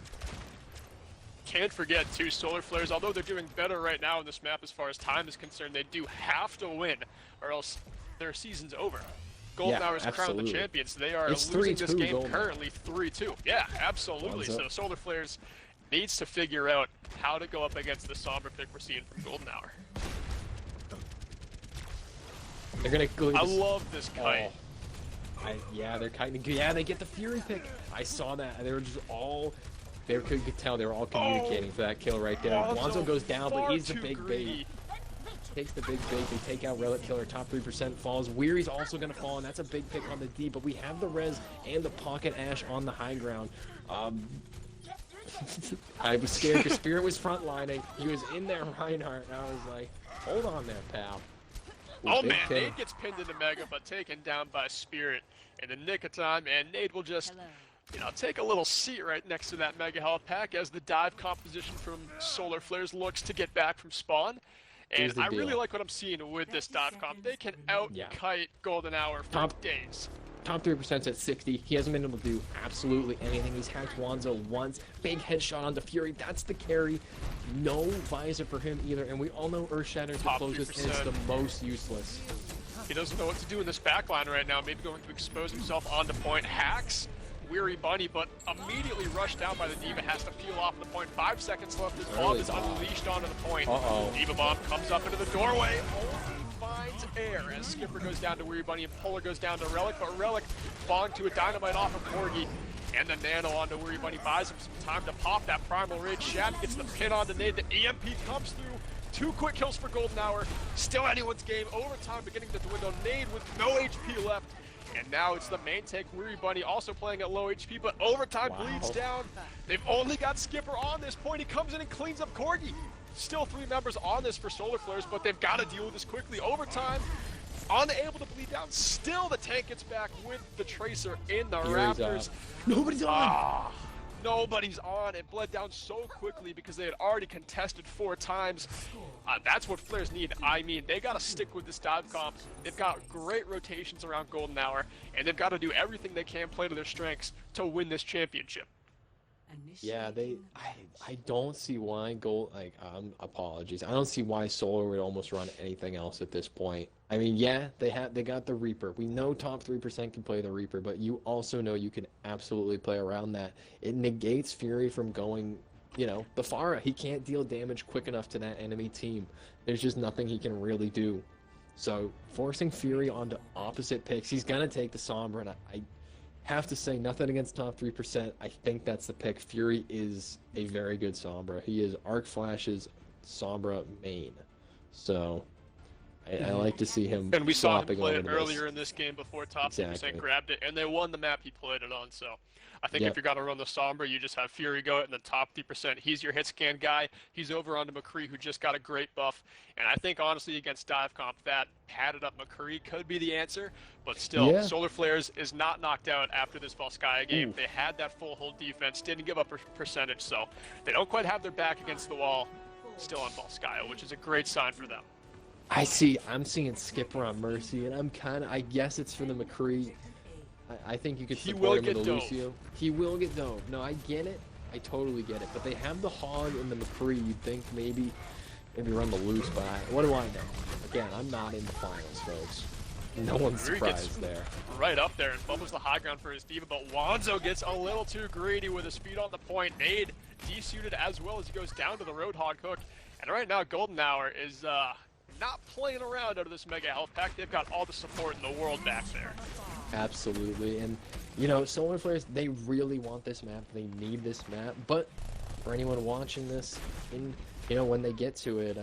[SPEAKER 6] Can't forget, too, Solar Flares, although they're doing better right now in this map as far as time is concerned, they do have to win, or else their season's over. Golden
[SPEAKER 2] Yeah,
[SPEAKER 6] Hour's crowned the
[SPEAKER 2] absolutely.
[SPEAKER 6] champions. They are
[SPEAKER 2] It's
[SPEAKER 6] losing this
[SPEAKER 2] 3-2
[SPEAKER 6] game
[SPEAKER 2] Golden Hour.
[SPEAKER 6] currently 3-2. Yeah, absolutely.
[SPEAKER 2] Wanzo.
[SPEAKER 6] So Solar Flares needs to figure out how to go up against the Sombra pick we're seeing from Golden Hour.
[SPEAKER 2] They're gonna go.
[SPEAKER 6] I love this kite.
[SPEAKER 2] Yeah, they're kiting. Yeah, they get the Fury pick. I saw that. They were just all. They could tell they were all communicating for that kill right there. Wanzo goes down, but
[SPEAKER 6] far
[SPEAKER 2] he's the
[SPEAKER 6] too
[SPEAKER 2] big
[SPEAKER 6] greedy.
[SPEAKER 2] bait. Takes the big bait. They take out Relic Killer. Top 3% falls. Weary's also gonna fall, and that's a big pick on the D. But we have the res and the Pocket Ash on the high ground. I was scared because Spirit was frontlining. He was in there, Reinhardt, and I was like, "Hold on there, pal." Ooh,
[SPEAKER 6] Oh
[SPEAKER 2] big
[SPEAKER 6] man,
[SPEAKER 2] pin.
[SPEAKER 6] Nade gets pinned into Mega, but taken down by Spirit in the nick of time, and Nade will just, take a little seat right next to that Mega Health Pack as the dive composition from Solar Flares looks to get back from spawn.
[SPEAKER 2] Here's
[SPEAKER 6] And
[SPEAKER 2] the
[SPEAKER 6] I really
[SPEAKER 2] deal.
[SPEAKER 6] like what I'm seeing with this dive comp. They can out-kite Golden Hour for
[SPEAKER 2] Top-
[SPEAKER 6] days.
[SPEAKER 2] Top 3%'s at 60. He hasn't been able to do absolutely anything. He's hacked Wanzo once. Big headshot onto Fury. That's the carry. No visor for him either. And we all know Earthshatter is the
[SPEAKER 6] Top
[SPEAKER 2] closest and it's
[SPEAKER 6] 3%.
[SPEAKER 2] the most useless.
[SPEAKER 6] He doesn't know what to do in this backline right now. Maybe going to expose himself onto point. Hacks Weary Bunny, but immediately rushed down by the Diva. Has to peel off the point. 5 seconds left. His bomb
[SPEAKER 2] Early
[SPEAKER 6] is
[SPEAKER 2] bomb.
[SPEAKER 6] unleashed onto the point.
[SPEAKER 2] Uh-oh.
[SPEAKER 6] Diva bomb comes up into the doorway. Only finds air as Skipper goes down to Weary Bunny and Polar goes down to Relic, but Relic falling to a dynamite off of Corgi. And the Nano onto Weary Bunny buys him some time to pop that Primal Rage. Shad gets the pin on the Nade. The EMP comes through. 2 quick kills for Golden Hour. Still anyone's game. Overtime beginning to dwindle. Nade with no HP left. And now it's the main tank, Weary Bunny, also playing at low HP, but overtime bleeds down. They've only got Skipper on this point. He comes in and cleans up Corgi. Still 3 members on this for Solar Flares, but they've got to deal with this quickly. Overtime, unable to bleed down. Still the tank gets back with the Tracer in the
[SPEAKER 2] Fury's
[SPEAKER 6] Raptors.
[SPEAKER 2] up. Nobody's on!
[SPEAKER 6] Nobody's on. It bled down so quickly because they had already contested 4 times. That's what Flares need. I mean, they got to stick with this dive comp. They've got great rotations around Golden Hour, and they've got to do everything they can, play to their strengths to win this championship.
[SPEAKER 2] Yeah, I don't see why apologies. I don't see why Solar would almost run anything else at this point. I mean, yeah, they got the Reaper. We know top 3% can play the Reaper, but you also know you can absolutely play around that. It negates Fury from going, the Pharah. He can't deal damage quick enough to that enemy team. There's just nothing he can really do. So forcing Fury onto opposite picks, he's gonna take the Sombra, and I have to say, nothing against top 3%. I think that's the pick. Fury is a very good Sombra. He is Arc Flash's Sombra main. So I like to see him
[SPEAKER 6] And we saw him
[SPEAKER 2] swapping
[SPEAKER 6] play
[SPEAKER 2] over
[SPEAKER 6] it
[SPEAKER 2] to
[SPEAKER 6] earlier
[SPEAKER 2] this.
[SPEAKER 6] in this game before top 3%
[SPEAKER 2] Exactly.
[SPEAKER 6] grabbed it, and they won the map he played it on. So I think
[SPEAKER 2] Yep.
[SPEAKER 6] if you're going to run the Sombra, you just have Fury go it, and then top 3%. He's your hit scan guy. He's over onto McCree, who just got a great buff. And I think, honestly, against Dive Comp, that padded up McCree could be the answer. But still,
[SPEAKER 2] Yeah.
[SPEAKER 6] Solar Flares is not knocked out after this Volskaya game.
[SPEAKER 2] Ooh.
[SPEAKER 6] They had that full hold defense, didn't give up a percentage, so they don't quite have their back against the wall still on Volskaya, which is a great sign for them.
[SPEAKER 2] I'm seeing Skipper on Mercy, and I guess it's for the McCree. I think you could
[SPEAKER 6] He
[SPEAKER 2] support
[SPEAKER 6] will
[SPEAKER 2] him with
[SPEAKER 6] get
[SPEAKER 2] a
[SPEAKER 6] dove.
[SPEAKER 2] Lucio. He will get dove. No, I get it. I totally get it. But they have the Hog and the McCree. You'd think maybe run the Loose, but what do I know? Again, I'm not in the finals, folks. No one's
[SPEAKER 6] McCree gets
[SPEAKER 2] surprised there.
[SPEAKER 6] right up there and bubbles the high ground for his Diva, but Wanzo gets a little too greedy with his speed on the point. Nade desuited as well as he goes down to the Roadhog hook. And right now, Golden Hour is not playing around out of this Mega Health Pack. They've got all the support in the world back there.
[SPEAKER 2] Absolutely, and Solar Flares, they really want this map. They need this map. But for anyone watching this, when they get to it,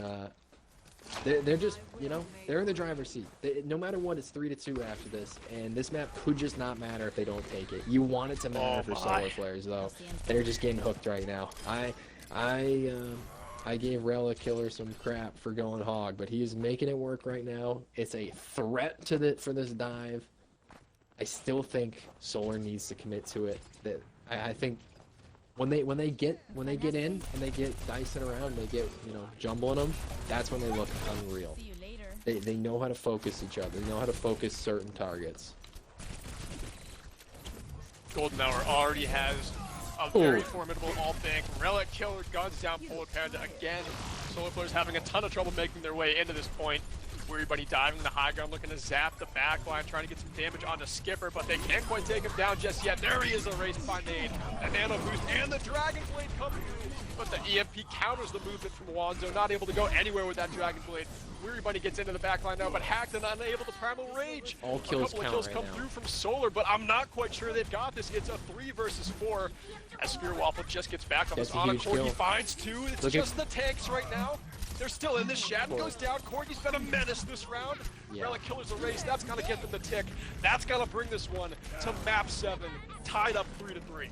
[SPEAKER 2] they're just, they're in the driver's seat. No matter what, it's 3-2 after this, and this map could just not matter if they don't take it. You want it to matter for Solar Flares, though. They're just getting hooked right now. I gave Relic Killer some crap for going Hog, but he is making it work right now. It's a threat for this dive. I still think Solar needs to commit to it. That I think when they get in and they get dicing around, they get jumbling them. That's when they look unreal. They know how to focus each other. They know how to focus certain targets.
[SPEAKER 6] Golden Hour already has a very formidable alt-bank. Relic Killer guns down Polar Panda again. Solar Flares having a ton of trouble making their way into this point. Weary Bunny diving the high ground, looking to zap the back line, trying to get some damage onto Skipper, but they can't quite take him down just yet. There he is, erased by Nade. The Nano Boost and the Dragon Blade come through, but the EMP counters the movement from Wanzo, not able to go anywhere with that Dragon Blade. Weary Bunny gets into the back line now, but Hacked and unable to Primal Rage.
[SPEAKER 2] All kills
[SPEAKER 6] a couple of
[SPEAKER 2] count
[SPEAKER 6] kills
[SPEAKER 2] right
[SPEAKER 6] come
[SPEAKER 2] now.
[SPEAKER 6] through from Solar, but I'm not quite sure they've got this. It's a 3 versus 4 as Spear Waffle just gets back on
[SPEAKER 2] That's
[SPEAKER 6] this.
[SPEAKER 2] a
[SPEAKER 6] On a
[SPEAKER 2] huge
[SPEAKER 6] Corgi
[SPEAKER 2] kill.
[SPEAKER 6] finds 2. It's
[SPEAKER 2] Look at-
[SPEAKER 6] just the tanks right now. They're still in this. Shatton goes down. Corgi's been a menace this round.
[SPEAKER 2] Yeah.
[SPEAKER 6] Relic Killer's a race. That's going to get them the tick. That's going to bring this one to map 7. Tied up 3-3.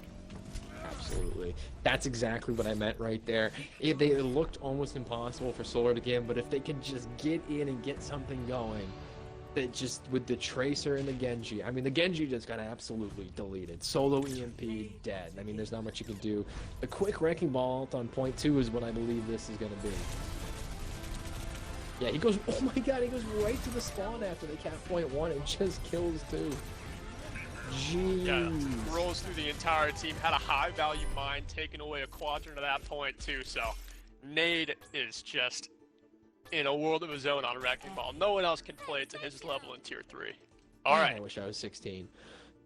[SPEAKER 2] Absolutely. That's exactly what I meant right there. It looked almost impossible for Solar to get, but if they could just get in and get something going, that just with the Tracer and the Genji, I mean, the Genji just got absolutely deleted. Solo EMP, dead. I mean, there's not much you can do. The quick Wrecking Ball ult on point 2 is what I believe this is going to be. Yeah, he goes, oh my god, he goes right to the spawn after they cap point 1 and just kills 2. Jeez.
[SPEAKER 6] Yeah, rolls through the entire team. Had a high value mine, taking away a quadrant of that point too. So Nade is just in a world of his own on Wrecking Ball. No one else can play it to his level in tier 3. All
[SPEAKER 2] I
[SPEAKER 6] right,
[SPEAKER 2] wish I was 16.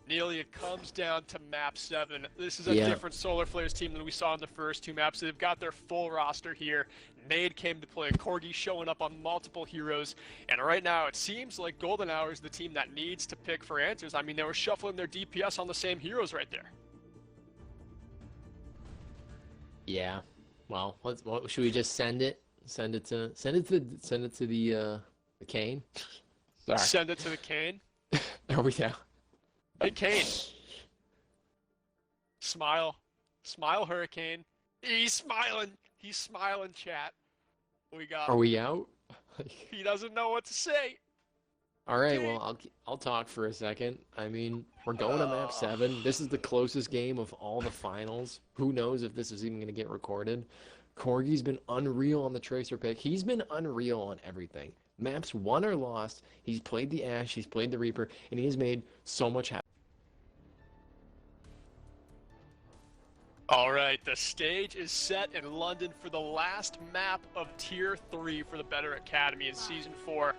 [SPEAKER 6] Nearly it comes down to map 7. This is a
[SPEAKER 2] Yeah.
[SPEAKER 6] different Solar Flares team than we saw in the first 2 maps. They've got their full roster here. Nade came to play. Corgi showing up on multiple heroes. And right now it seems like Golden Hour is the team that needs to pick for answers. I mean, they were shuffling their DPS on the same heroes right there.
[SPEAKER 2] Yeah. Well, should we just send it? Send it to the Kane. Sorry.
[SPEAKER 6] Send it to the Kane.
[SPEAKER 2] There we go.
[SPEAKER 6] Hey, Kane. Smile. Smile, Hurricane. He's smiling. He's smiling, chat. We got
[SPEAKER 2] Are we out?
[SPEAKER 6] He doesn't know what to say.
[SPEAKER 2] All right. Well, I'll talk for a second. I mean, we're going to map 7. This is the closest game of all the finals. Who knows if this is even going to get recorded? Corgi's been unreal on the Tracer pick. He's been unreal on everything. Maps won or lost. He's played the Ashe. He's played the Reaper, and he has made so much happen.
[SPEAKER 6] All right, the stage is set in London for the last map of Tier 3 for the Better Academy in Season 4.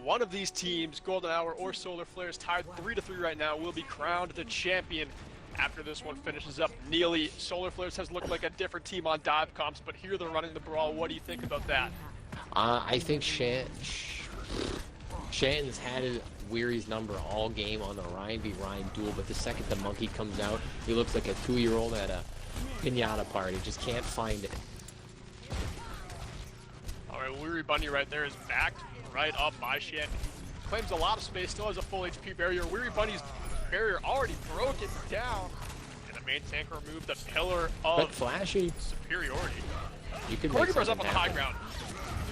[SPEAKER 6] One of these teams, Golden Hour or Solar Flares, tied 3-3 right now, will be crowned the champion after this one finishes up. Neely, Solar Flares has looked like a different team on dive comps, but here they're running the brawl. What do you think about that?
[SPEAKER 2] I think Shanton's had Weary's number all game on the Ryan v Ryan duel, but the second the monkey comes out, he looks like a 2-year-old at a pinata party. Just can't find it.
[SPEAKER 6] All right, Weary Bunny right there is backed right up by Shanton. Claims a lot of space, still has a full HP barrier. Weary Bunny's barrier already broken down. And the main tank removed the pillar
[SPEAKER 2] But
[SPEAKER 6] of
[SPEAKER 2] Flashy,
[SPEAKER 6] superiority.
[SPEAKER 2] you could make
[SPEAKER 6] Corgi Bar's up
[SPEAKER 2] something
[SPEAKER 6] on the high
[SPEAKER 2] happen.
[SPEAKER 6] ground.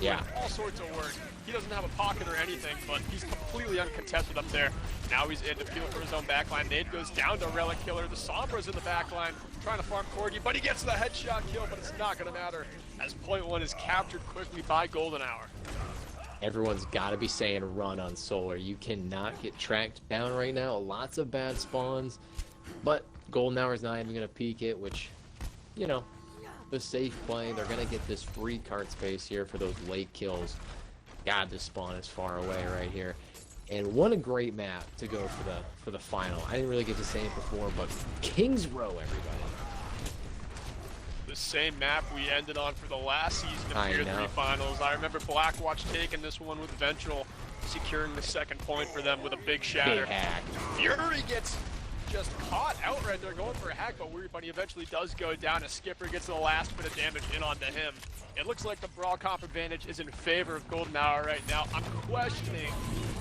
[SPEAKER 2] Yeah.
[SPEAKER 6] Doing all sorts of work. He doesn't have a pocket or anything, but he's completely uncontested up there. Now he's in to peel for his own backline. Nade goes down to Relic Killer. The Sombra's in the backline, trying to farm Corgi, but he gets the headshot kill, but it's not going to matter as point 1 is captured quickly by Golden Hour.
[SPEAKER 2] Everyone's got to be saying run on Solar. You cannot get tracked down right now. Lots of bad spawns, but Golden Hour's not even going to peek it, which, you know, the safe play. They're going to get this free cart space here for those late kills. God, this spawn is far away right here. And what a great map to go for the final. I didn't really get to say it before, but King's Row, everybody.
[SPEAKER 6] The same map we ended on for the last season of
[SPEAKER 2] I
[SPEAKER 6] Tier
[SPEAKER 2] know.
[SPEAKER 6] 3 finals. I remember Blackwatch taking this one with Ventral, securing the second point for them with a big shatter.
[SPEAKER 2] Big hack.
[SPEAKER 6] Fury gets just caught out right there going for a hack, but Weary Bunny eventually does go down as Skipper gets the last bit of damage in onto him. It looks like the brawl comp advantage is in favor of Golden Hour right now. I'm questioning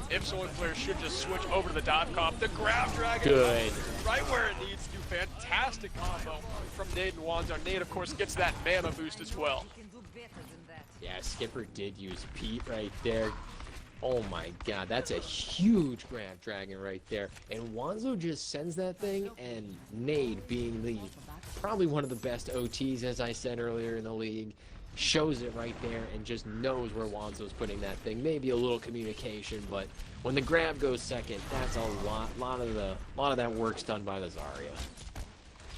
[SPEAKER 6] if Solar Flare should just switch over to the dive comp. The Grab Dragon,
[SPEAKER 2] Good.
[SPEAKER 6] right where it needs to. Fantastic combo from Nade and Wanzo. Nade, of course, gets that mana boost as well.
[SPEAKER 2] Yeah, Skipper did use Pete right there. Oh my god, that's a huge Grab Dragon right there. And Wanzo just sends that thing, and Nade being the probably one of the best OTs, as I said earlier in the league, shows it right there and just knows where Wanzo's putting that thing. Maybe a little communication, but when the grab goes second, that's a lot of that work's done by the Zarya.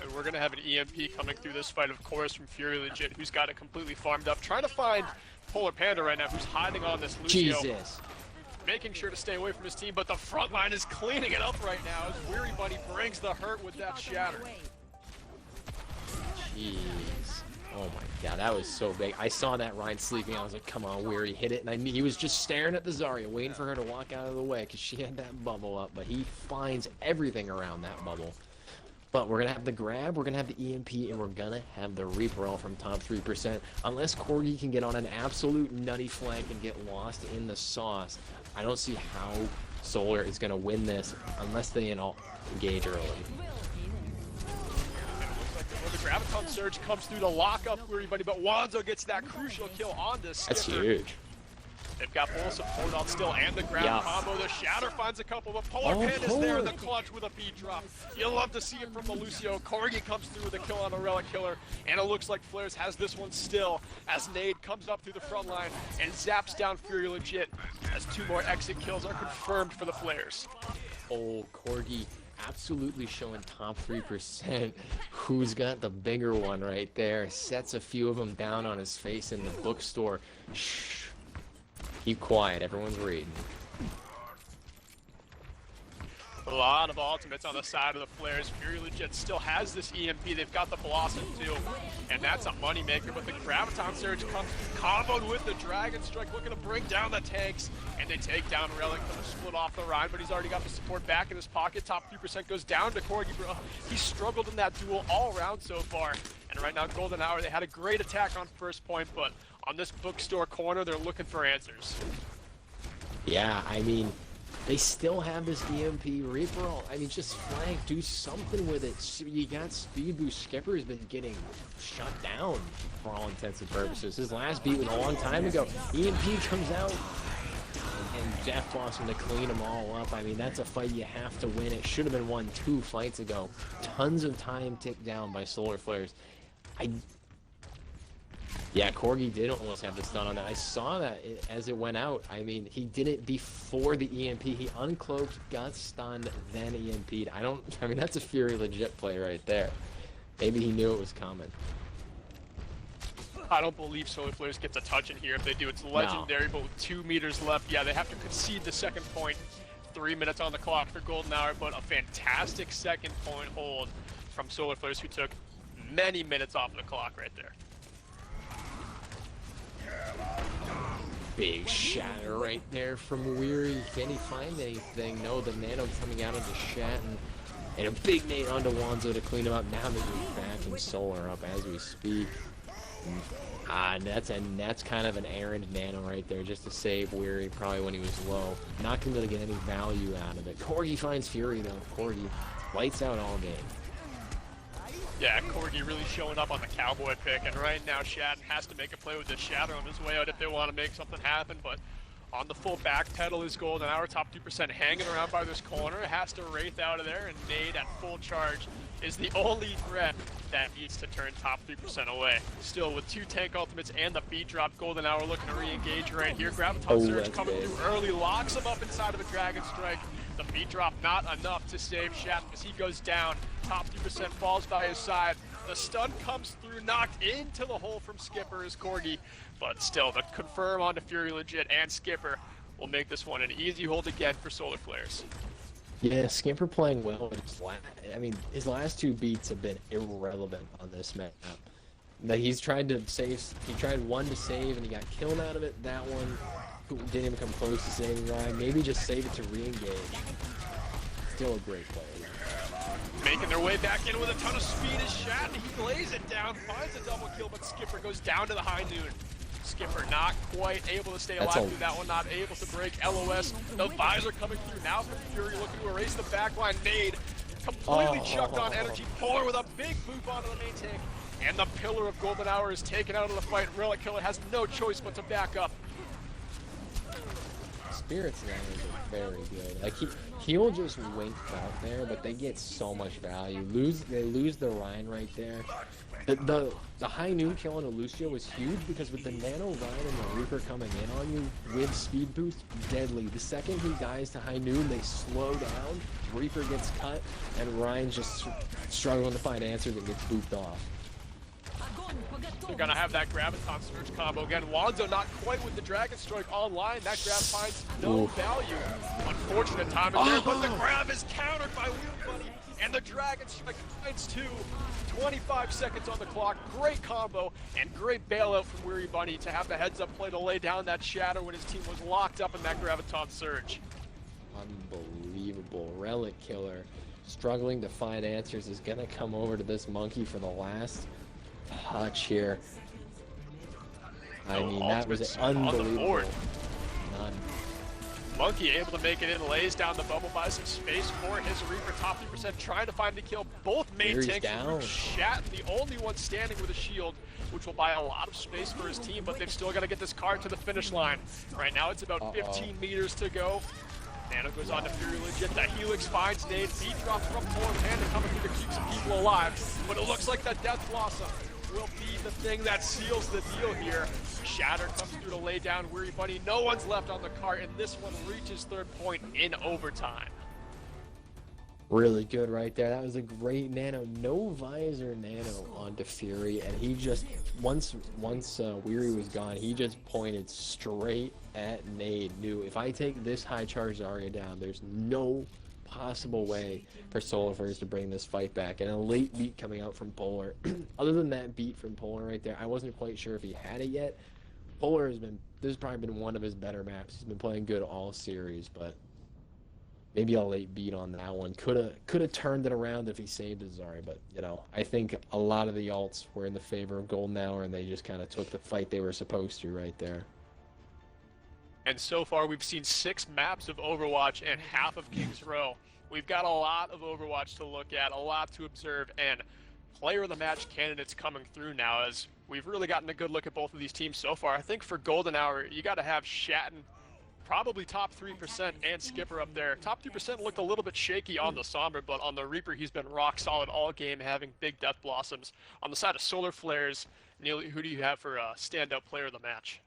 [SPEAKER 6] And we're going to have an EMP coming through this fight, of course, from Fury Legit, who's got it completely farmed up. Trying to find Polar Panda right now, who's hiding on this Lucio.
[SPEAKER 2] Jesus.
[SPEAKER 6] Making sure to stay away from his team, but the front line is cleaning it up right now as Weary Buddy brings the hurt with that shatter.
[SPEAKER 2] Jeez. Oh my god, that was so big. I saw that Ryan sleeping. I was like, come on, Weary, hit it. And I knew he was just staring at the Zarya, waiting for her to walk out of the way because she had that bubble up. But he finds everything around that bubble. But we're going to have the grab, we're going to have the EMP, and we're going to have the Reaper from top 3%. Unless Corgi can get on an absolute nutty flank and get lost in the sauce, I don't see how Solar is going to win this unless they engage early.
[SPEAKER 6] When the Graviton Surge comes through to lock up Weary Buddy, but Wanzo gets that crucial kill onto Skipper.
[SPEAKER 2] That's huge.
[SPEAKER 6] They've got full support on still and the grab
[SPEAKER 2] Yeah.
[SPEAKER 6] combo. The Shatter finds a couple, but Polar Panda's there in the clutch with a beat drop. You'll love to see it from the Lucio. Corgi comes through with a kill on the Relic Killer, and it looks like Flares has this one still as Nade comes up through the front line and zaps down Fury Legit as 2 more exit kills are confirmed for the Flares.
[SPEAKER 2] Oh, Corgi absolutely showing top 3%. Who's got the bigger one right there? Sets a few of them down on his face in the bookstore. Shh. Keep quiet, everyone's reading.
[SPEAKER 6] A lot of ultimates on the side of the Flares. Fury Legit still has this EMP. They've got the Blossom too, and that's a moneymaker. But the Graviton Surge comes comboed with the Dragon Strike, looking to bring down the tanks, and they take down Relic. Gonna split off the Rhine, but he's already got the support back in his pocket. Top 3% goes down to Corgi, bro. He struggled in that duel all round so far. And right now, Golden Hour, they had a great attack on first point, but on this bookstore corner, they're looking for answers.
[SPEAKER 2] Yeah, I mean, they still have this EMP Reaper. I mean, just flank, do something with it. You got speed boost. Skipper has been getting shut down for all intents and purposes. His last beat was a long time ago. EMP comes out, and Jeff Blossom to clean them all up. I mean, that's a fight you have to win. It should have been won 2 fights ago. Tons of time ticked down by Solar Flares. Yeah, Corgi did almost have the stun on that. I saw that as it went out. I mean, he did it before the EMP. He uncloaked, got stunned, then EMP'd. I mean, that's a Fury Legit play right there. Maybe he knew it was coming.
[SPEAKER 6] I don't believe Solar Flares gets a touch in here. If they do, it's legendary, but with 2 meters left, yeah, they have to concede the second point. 3 minutes on the clock for Golden Hour, but a fantastic second point hold from Solar Flares, who took many minutes off the clock right there.
[SPEAKER 2] Big shatter right there from Weary. Can he find anything? No, the Nano coming out into Shatton. And a big nade onto Wanzo to clean him up. Now they're backing Solar up as we speak. And that's kind of an errand Nano right there just to save Weary probably when he was low. Not going to get any value out of it. Corgi finds Fury though. Corgi lights out all game.
[SPEAKER 6] Yeah, Corgi really showing up on the Cowboy pick, and right now Shatton has to make a play with the Shatter on his way out if they want to make something happen, but on the full back pedal is Golden Hour, top 2% hanging around by this corner, has to Wraith out of there, and Nade at full charge is the only threat that needs to turn top 3% away. Still, with 2 tank ultimates and the beat drop, Golden Hour looking to re-engage right here. Graviton Surge coming through early, locks him up inside of a Dragon Strike. The beat drop not enough to save Shatton as he goes down. Top 2% falls by his side. The stun comes through, knocked into the hole from Skipper as Corgi, but still, the confirm onto Fury Legit and Skipper will make this one an easy hold again for Solar Flares.
[SPEAKER 2] Yeah, Skipper playing well. His last 2 beats have been irrelevant on this map. He's tried to save. He tried one to save and he got killed out of it. That one didn't even come close to saving Ryan. Maybe just save it to re-engage. Still a great play.
[SPEAKER 6] Making their way back in with a ton of speed is Shatton. He lays it down, finds a double kill, but Skipper goes down to the high noon. Skipper not quite able to stay alive through that one, not able to break LOS. The visor coming through now from Fury, looking to erase the backline. Nade completely chucked on energy. Polar with a big boop onto the main tank. And the pillar of Golden Hour is taken out of the fight. Relic Killer has no choice but to back up.
[SPEAKER 2] Spirits now are very good. Like he'll just wink out there, but they get so much value. They lose the Rhine right there, The high noon kill on Lucio was huge because with the Nano Ryan and the Reaper coming in on you with speed boost, deadly. The second he dies to high noon, they slow down, Reaper gets cut, and Ryan's just struggling to find answers and gets booped off.
[SPEAKER 6] They're gonna have that Graviton Surge combo again. Wanzo not quite with the Dragon Strike online. That grab finds no value. Unfortunate timing there, but the grab is countered by Weird Bunny, and the Dragon Strike finds 2. 25 seconds on the clock. Great combo and great bailout from Weary Bunny to have the heads-up play to lay down that shadow when his team was locked up in that Graviton Surge.
[SPEAKER 2] Unbelievable. Relic Killer struggling to find answers is gonna come over to this monkey for the last touch here. I mean, that was unbelievable. None.
[SPEAKER 6] Monkey able to make it in, lays down the bubble, buys some space for his Reaper, top 3%, trying to find the kill. Both main
[SPEAKER 2] He's
[SPEAKER 6] tanks,
[SPEAKER 2] down.
[SPEAKER 6] Shatton, the only one standing with a shield, which will buy a lot of space for his team, but they've still got to get this card to the finish line. Right now, it's about 15 meters to go. Nano goes on to Fury Legit. The Helix finds Nade. Beat drops from Polar Panda coming through to keep some people alive. But it looks like that Death Blossom will be the thing that seals the deal here. Shatter comes through to lay down Weary Bunny. No one's left on the cart, and this one reaches third point in overtime.
[SPEAKER 2] Really good right there. That was a great Nano. No visor Nano onto Fury, and he just, once Weary was gone, he just pointed straight at Nade. Knew if I take this high charge Zarya down, there's no possible way for Solar Flares to bring this fight back. And a late beat coming out from Polar. Other than that beat from Polar right there, I wasn't quite sure if he had it yet. Polar this has probably been one of his better maps. He's been playing good all series, but maybe a late beat on that one. Could have turned it around if he saved his Zarya, but you know, I think a lot of the alts were in the favor of Golden Hour, and they just kind of took the fight they were supposed to right there.
[SPEAKER 6] And so far, we've seen 6 maps of Overwatch and half of King's Row. We've got a lot of Overwatch to look at, a lot to observe, and player of the match candidates coming through now, as we've really gotten a good look at both of these teams so far. I think for Golden Hour, you got to have Shatton, probably top 3%, and Skipper up there. Top 2% looked a little bit shaky on the Sombra, but on the Reaper, he's been rock solid all game, having big Death Blossoms. On the side of Solar Flares, Neely, who do you have for standout player of the match?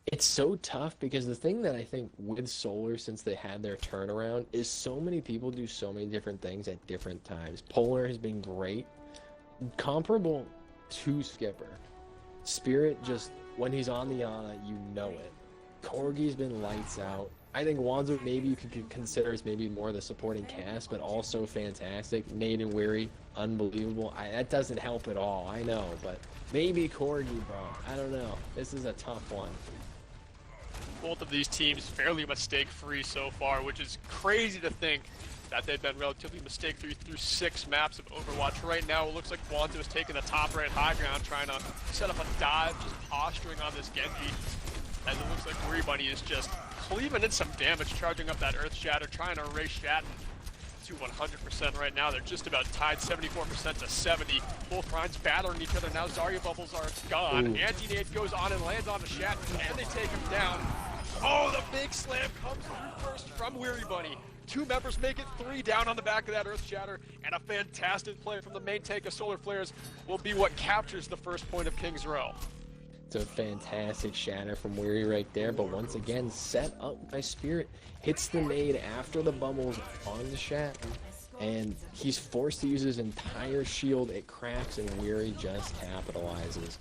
[SPEAKER 2] It's so tough because the thing that I think with Solar, since they had their turnaround, is so many people do so many different things at different times. Polar has been great, comparable to Skipper. Spirit, just when he's on the Ana, you know it. Corgi's been lights out. I think Wanzo maybe you could consider as maybe more the supporting cast, but also fantastic. Nade and Weary, unbelievable. That doesn't help at all, I know, but maybe Corgi, bro. I don't know. This is a tough one.
[SPEAKER 6] Both of these teams fairly mistake-free so far, which is crazy to think that they've been relatively mistake-free through 6 maps of Overwatch. Right now, it looks like Wanzo is taking the top right high ground, trying to set up a dive, just posturing on this Genji. As it looks like Weary Bunny is just cleaving in some damage, charging up that Earth Shatter, trying to erase Shatton to 100% right now. They're just about tied 74% to 70. Both Rhines battling each other. Now Zarya bubbles are gone. Anti-Nade goes on and lands on a Shatton, and they take him down. Oh, the big slam comes through first from Weary Bunny. 2 members make it, 3 down on the back of that Earth Shatter, and a fantastic play from the main tank of Solar Flares will be what captures the first point of King's Row.
[SPEAKER 2] It's a fantastic Shatter from Weary right there, but once again, set up by Spirit. Hits the nade after the bubbles on the Shatton, and he's forced to use his entire shield. It cracks, and Weary just capitalizes.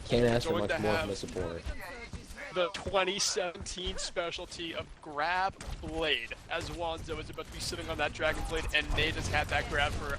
[SPEAKER 2] Can't ask for much more from the support.
[SPEAKER 6] The 2017 specialty of Grab Blade, as Wanzo is about to be sitting on that Dragon Blade, and Nade has had that grab for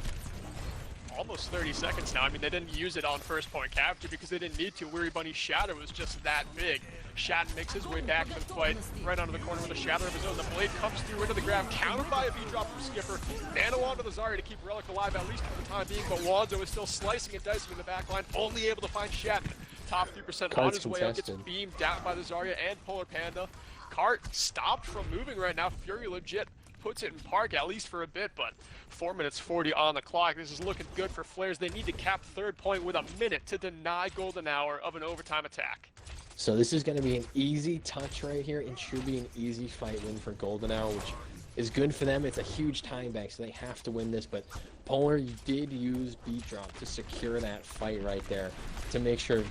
[SPEAKER 6] almost 30 seconds now. I mean, they didn't use it on first point capture because they didn't need to. Weary Bunny's Shatter was just that big. Shatton makes his way back to the fight, right onto the corner with a Shatter of his own. The Blade comes through into the grab, countered by a V-drop from Skipper. Nano onto the Zarya to keep Relic alive, at least for the time being, but Wanzo is still slicing and dicing in the backline, only able to find Shatton. Top 3% on his way up, gets beamed down by the Zarya and Polar Panda. Cart stopped from moving right now. Fury Legit puts it in park, at least for a bit, but 4 minutes 40 on the clock. This is looking good for Flares. They need to cap third point with a minute to deny Golden Hour of an overtime attack.
[SPEAKER 2] So this is going to be an easy touch right here, and should be an easy fight win for Golden Hour, which is good for them. It's a huge time bank, so they have to win this. But Polar did use beat drop to secure that fight right there to make sure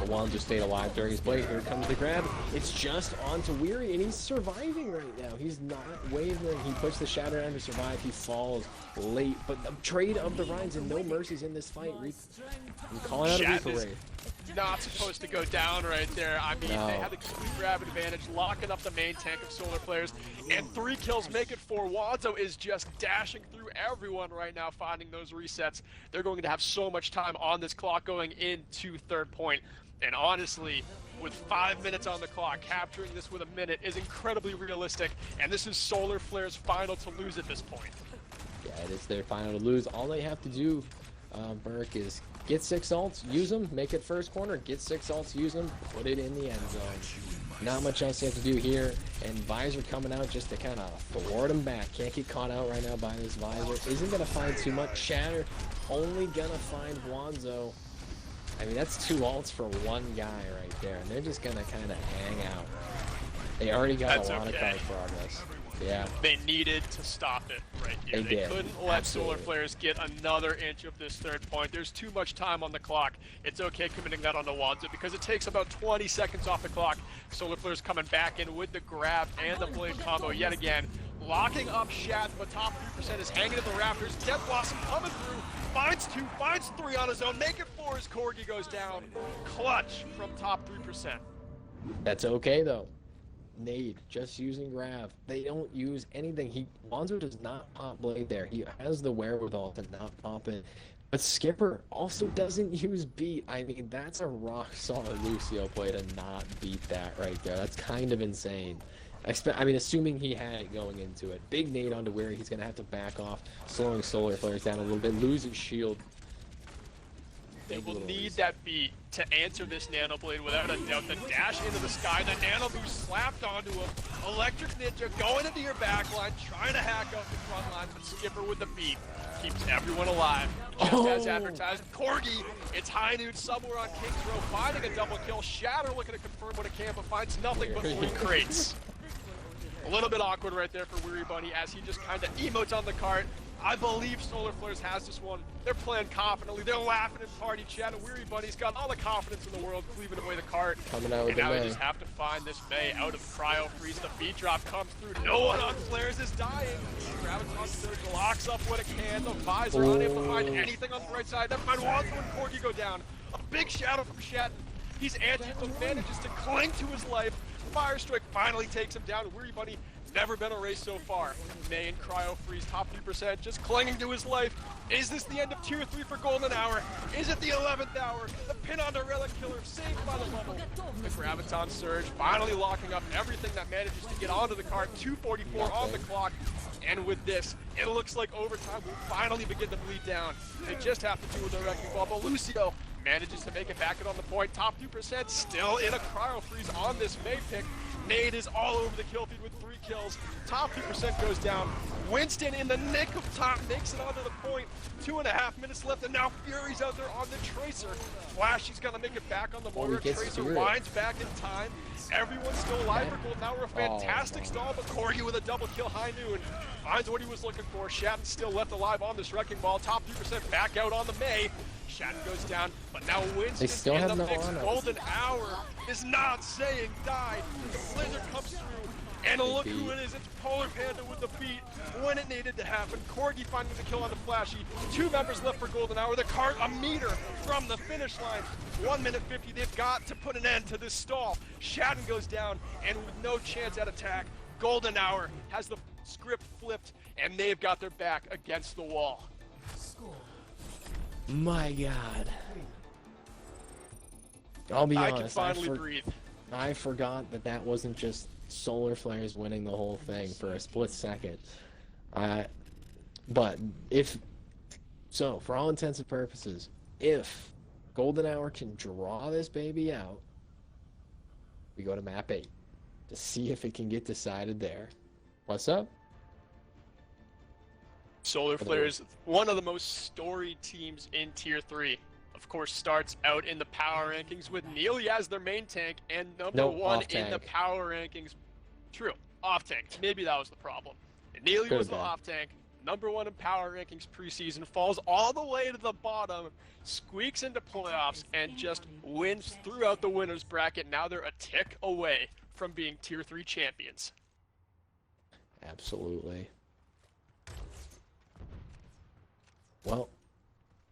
[SPEAKER 2] Wanzo stayed alive during his play. Here comes the grab. It's just onto Weary, and he's surviving right now. He's not wavering. He puts the shadow down to survive. He falls late, but the trade of the Rhines and no mercies in this fight. I'm calling out a
[SPEAKER 6] Shat
[SPEAKER 2] Reaper
[SPEAKER 6] is
[SPEAKER 2] Raid.
[SPEAKER 6] not supposed to go down right there. I mean,
[SPEAKER 2] No.
[SPEAKER 6] they had the complete grab advantage, locking up the main tank of Solar Flares, and 3 kills make it 4. Wanzo is just dashing through everyone right now, finding those resets. They're going to have so much time on this clock going into third point. And honestly, with 5 minutes on the clock, capturing this with a minute is incredibly realistic. And this is Solar Flares' final to lose at this point.
[SPEAKER 2] Yeah, it is their final to lose. All they have to do, Burke, is get 6 ults, use them, make it first corner, get 6 ults, use them, put it in the end zone. Not much else you have to do here, and Visor coming out just to kind of thwart him back. Can't get caught out right now by this Visor. Isn't going to find too much. Shatter only going to find Wanzo. I mean, that's 2 ults for 1 guy right there, and they're just going to kind of hang out. They already got
[SPEAKER 6] That's
[SPEAKER 2] a lot
[SPEAKER 6] okay.
[SPEAKER 2] of card progress. Yeah.
[SPEAKER 6] They needed to stop it right here.
[SPEAKER 2] They
[SPEAKER 6] They
[SPEAKER 2] did.
[SPEAKER 6] couldn't let
[SPEAKER 2] Absolutely.
[SPEAKER 6] Solar Flares get another inch of this third point. There's too much time on the clock. It's okay committing that onto Wanzo because it takes about 20 seconds off the clock. Solar Flares coming back in with the grab and the blade combo yet again. Locking up Shat, but top 3% is hanging in the rafters. Death Blossom coming through. Finds 2, finds 3 on his own. Make it 4 as Corgi goes down. Clutch from top 3%.
[SPEAKER 2] That's okay though. Nade just using grab. They don't use anything. Wanzo does not pop blade there. He has the wherewithal to not pop it. But Skipper also doesn't use beat. I mean, that's a rock solid Lucio play to not beat that right there. That's kind of insane. I mean, assuming he had it going into it. Big nade onto Weary. He's gonna have to back off, slowing Solar Flares down a little bit, losing shield.
[SPEAKER 6] They
[SPEAKER 2] Big
[SPEAKER 6] will
[SPEAKER 2] little
[SPEAKER 6] need
[SPEAKER 2] reset.
[SPEAKER 6] that beat to answer this Nano Blade without a doubt. The dash into the sky, the Nano Boost slapped onto him. Electric Ninja going into your backline, trying to hack up the front line, but Skipper with the beat keeps everyone alive. Just as
[SPEAKER 2] Oh.
[SPEAKER 6] advertised. Corgi, it's High Noon somewhere on King's Row, finding a double kill. Shatter looking to confirm what it can, but finds nothing but 3 crates. A little bit awkward right there for Weary Bunny as he just kind of emotes on the cart. I believe Solar Flares has this one. They're playing confidently. They're laughing in party chat. And Weary Bunny's got all the confidence in the world, cleaving away the cart.
[SPEAKER 2] Coming out with
[SPEAKER 6] And
[SPEAKER 2] the
[SPEAKER 6] now they
[SPEAKER 2] May.
[SPEAKER 6] just have to find this May out of cryo freeze. The beat drop comes through. No one on Flares is dying. Graviton Surge locks up what it can. The Visor unable to find anything on the right side. Then find Wanzo and Corgi go down. A big shadow from Shatton. He's anti, but manages to cling to his life. Fire Strike finally takes him down. Weary Bunny never been a race so far. May and Cryo Freeze top 3%, just clinging to his life. Is this the end of tier 3 for Golden Hour? Is it the 11th hour? The pin on the Relic Killer saved by the bubble. The Graviton Surge finally locking up everything that manages to get onto the cart. 2:44 on the clock. And with this, it looks like overtime will finally begin to bleed down. They just have to do with the Wrecking Ball, but Lucio manages to make it back on the point. Top 2% still in a Cryo Freeze on this May pick. Nade is all over the kill feed with 3 kills. Top 2% goes down. Winston in the nick of time makes it onto the point. 2.5 minutes left, and now Fury's out there on the Tracer. Flash, he's gonna make it back on the
[SPEAKER 2] Oh, he
[SPEAKER 6] mortar.
[SPEAKER 2] gets
[SPEAKER 6] Tracer
[SPEAKER 2] through it.
[SPEAKER 6] winds back in time. Everyone's still alive for Golden Hour. A fantastic stall, but Corgi with a double kill. High Noon finds what he was looking for. Shatton still left alive on this Wrecking Ball. Top 2% back out on the May. Shatton goes down, but now Winston
[SPEAKER 2] still
[SPEAKER 6] in
[SPEAKER 2] have
[SPEAKER 6] the
[SPEAKER 2] no
[SPEAKER 6] mix.
[SPEAKER 2] honor.
[SPEAKER 6] Golden Hour is not saying die. The Blizzard comes through, and look who it is. It's Polar Panda with the beat when it needed to happen. Corgi finding the kill on the Flashy. 2 members left for Golden Hour. The cart a meter from the finish line. 1 minute 50. They've got to put an end to this stall. Shatton goes down, and with no chance at attack, Golden Hour has the script flipped, and they've got their back against the wall.
[SPEAKER 2] My God. I'll be
[SPEAKER 6] I can
[SPEAKER 2] honest.
[SPEAKER 6] finally breathe.
[SPEAKER 2] I forgot that that wasn't just Solar Flares winning the whole thing for a split second. But for all intents and purposes, if Golden Hour can draw this baby out, we go to map 8 to see if it can get decided there. What's up?
[SPEAKER 6] Solar Flares, one of the most storied teams in Tier 3. Of course, starts out in the power rankings with Neely as their main tank and number 1 in the
[SPEAKER 2] off-tank.
[SPEAKER 6] power rankings. True, off tank. Maybe that was the problem. Neely
[SPEAKER 2] Could've
[SPEAKER 6] was the
[SPEAKER 2] been.
[SPEAKER 6] off tank, #1 in power rankings preseason, falls all the way to the bottom, squeaks into playoffs, and just wins throughout the winners bracket. Now they're a tick away from being Tier 3 champions.
[SPEAKER 2] Absolutely. Well,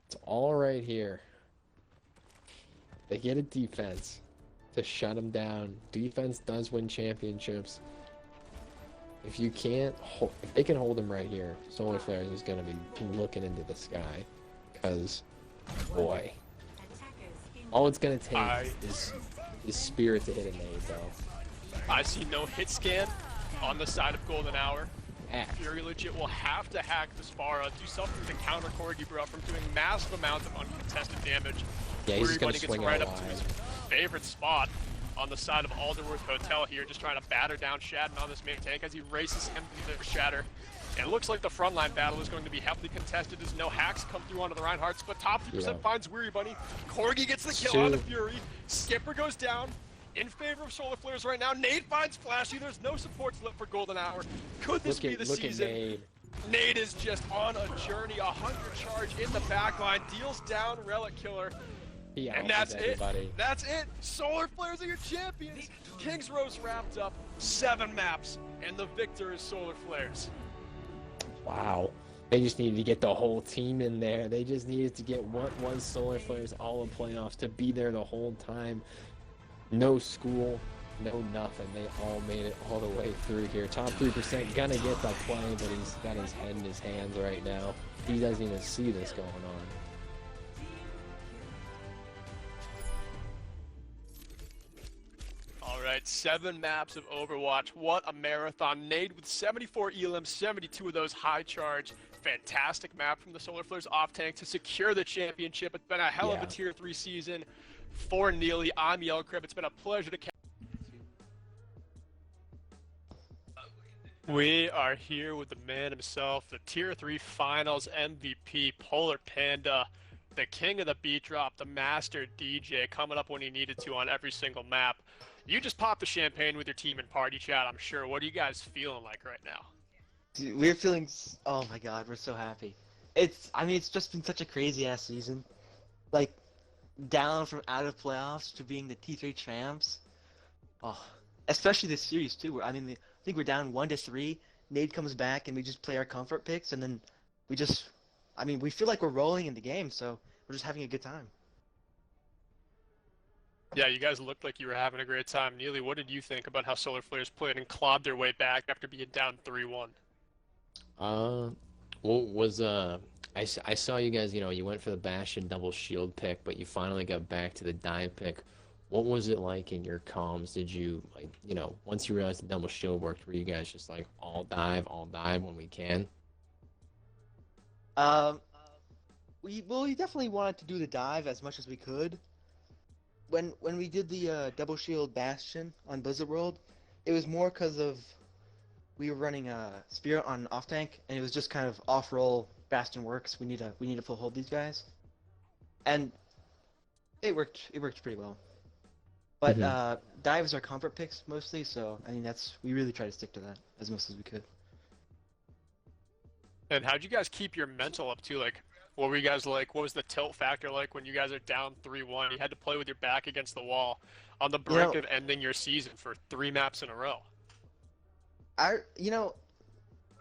[SPEAKER 2] it's all right here. They get a defense to shut them down. Defense does win championships. If you can't, if they can hold them right here, Solar Flares is going to be looking into the sky. Because, boy, all it's going to take is Spirit to hit a nade, though.
[SPEAKER 6] I see no hit scan on the side of Golden Hour.
[SPEAKER 2] Act.
[SPEAKER 6] Fury Legit will have to hack the Spara, do something to counter Corgi Bro from doing massive amounts of uncontested damage.
[SPEAKER 2] Yeah, he's just going
[SPEAKER 6] Everybody
[SPEAKER 2] to swing
[SPEAKER 6] gets right
[SPEAKER 2] out
[SPEAKER 6] up to his
[SPEAKER 2] wide.
[SPEAKER 6] favorite spot on the side of Alderworth Hotel here, just trying to batter down Shadden on this main tank as he races him to the Shatter. It looks like the frontline battle is going to be heavily contested as no hacks come through onto the Reinhardts, but top 3% finds Weary Bunny. Corgi gets the kill on the Fury. Skipper goes down in favor of Solar Flares right now. Nade finds Flashy. There's no supports left for Golden Hour. Could this be the season?
[SPEAKER 2] Nade.
[SPEAKER 6] Nade is just on a journey. 100 charge in the backline. Deals down Relic Killer. And that's
[SPEAKER 2] everybody.
[SPEAKER 6] it. That's it. Solar Flares are your champions. King's Roast wrapped up. 7 maps. And the victor is Solar Flares.
[SPEAKER 2] Wow. They just needed to get the whole team in there. They just needed to get what was Solar Flares all the playoffs to be there the whole time. No school, no nothing. They all made it all the way through here. Top 3% gonna get the play, but he's got his head in his hands right now. He doesn't even see this going on.
[SPEAKER 6] Alright, 7 maps of Overwatch. What a marathon. Nade with 74 elims, 72 of those high charge. Fantastic map from the Solar Flares off tank to secure the championship. It's been a hell of a Tier 3 season for Neely. I'm Yellowcrib. It's been a pleasure to catch. We are here with the man himself, the Tier 3 Finals MVP, Polar Panda, the king of the beat drop, the master DJ, coming up when he needed to on every single map. You just popped the champagne with your team in party chat, I'm sure. What are you guys feeling like right now?
[SPEAKER 9] Dude, we're feeling, oh my god, we're so happy. I mean, it's just been such a crazy ass season. Like, down from out of playoffs to being the T3 champs. Oh, especially this series too. I mean, I think we're down 1-3. Nade comes back and we just play our comfort picks, and then we just, I mean, we feel like we're rolling in the game, so we're just having a good time.
[SPEAKER 6] Yeah, you guys looked like you were having a great time. Neely, what did you think about how Solar Flares played and clawed their way back after being down 3-1?
[SPEAKER 2] I saw you guys, you went for the Bastion double shield pick, but you finally got back to the dive pick. What was it like in your comms? Did you, once you realized the double shield worked, were you guys just like, all dive when we can?
[SPEAKER 9] We definitely wanted to do the dive as much as we could. When we did the double shield Bastion on Blizzard World, it was more because of we were running Spirit on off tank, and it was just kind of off roll. Bastion works. We need to full hold these guys, and it worked. It worked pretty well. But dives are comfort picks mostly, so I mean we really try to stick to that as much as we could.
[SPEAKER 6] And how'd you guys keep your mental up too? Like, what were you guys like? What was the tilt factor like when you guys are down 3-1? You had to play with your back against the wall on the brink of ending your season for 3 maps in a row.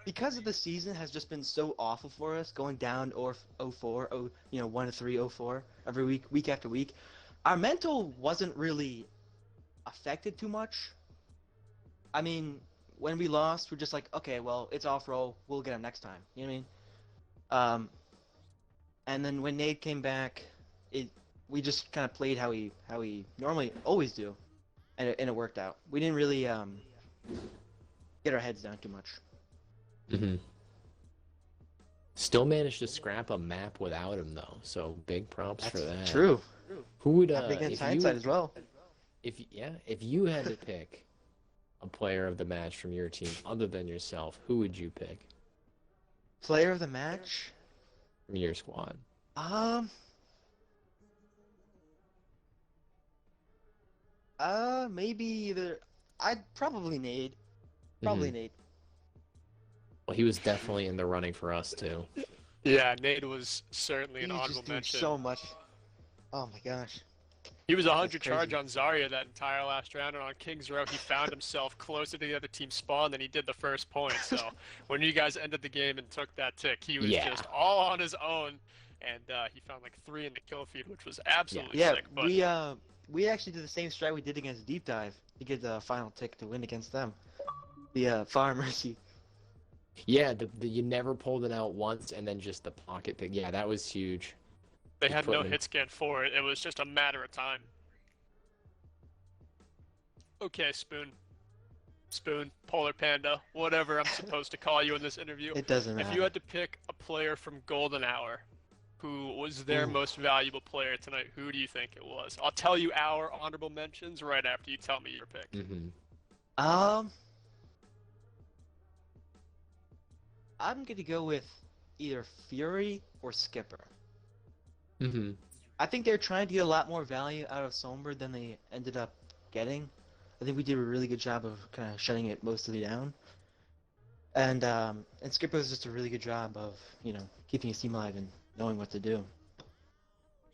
[SPEAKER 9] Because of the season has just been so awful for us, going down 0-4, 1-3, 0-4 every week after week, our mental wasn't really affected too much. I mean, when we lost, we're just like, okay, well, it's off roll, we'll get him next time. You know what I mean? And then when Nade came back, we just kind of played how we normally always do, and it worked out. We didn't really get our heads down too much.
[SPEAKER 2] Still managed to scrap a map without him though, so big props for that.
[SPEAKER 9] True.
[SPEAKER 2] Who would
[SPEAKER 9] big against hindsight as well.
[SPEAKER 2] If you had to pick a player of the match from your team other than yourself, who would you pick?
[SPEAKER 9] Player of the match?
[SPEAKER 2] From your squad.
[SPEAKER 9] Maybe either. I'd probably Nade. Nade.
[SPEAKER 2] Well, he was definitely in the running for us too.
[SPEAKER 7] Yeah, Nate was certainly an
[SPEAKER 9] He's
[SPEAKER 7] honorable
[SPEAKER 9] just doing
[SPEAKER 7] mention.
[SPEAKER 9] so much. Oh my gosh.
[SPEAKER 7] He was
[SPEAKER 9] That's
[SPEAKER 7] 100 charge
[SPEAKER 9] crazy.
[SPEAKER 7] on Zarya that entire last round, and on King's Row, he found himself closer to the other team's spawn than he did the first point. So when you guys ended the game and took that tick, he was
[SPEAKER 2] Yeah.
[SPEAKER 7] just all on his own, and he found like 3 in the kill feed, which was absolutely
[SPEAKER 9] Yeah,
[SPEAKER 7] sick. But
[SPEAKER 9] we actually did the same strat we did against Deep Dive to get the final tick to win against them. The Fire Mercy.
[SPEAKER 2] Yeah, you never pulled it out once, and then just the pocket pick. Yeah, that was huge.
[SPEAKER 7] they had no
[SPEAKER 2] putting him-
[SPEAKER 7] hit scan for it. It was just a matter of time. Okay, Spoon, Polar Panda, whatever I'm supposed to call you in this interview.
[SPEAKER 9] It doesn't matter.
[SPEAKER 7] If you had to pick a player from Golden Hour who was their most valuable player tonight, who do you think it was? I'll tell you our honorable mentions right after you tell me your pick.
[SPEAKER 2] Mm-hmm.
[SPEAKER 9] I'm gonna go with either Fury or Skipper.
[SPEAKER 2] Mm-hmm.
[SPEAKER 9] I think they're trying to get a lot more value out of Sombra than they ended up getting. I think we did a really good job of kind of shutting it mostly down. And Skipper does just a really good job of, keeping his team alive and knowing what to do.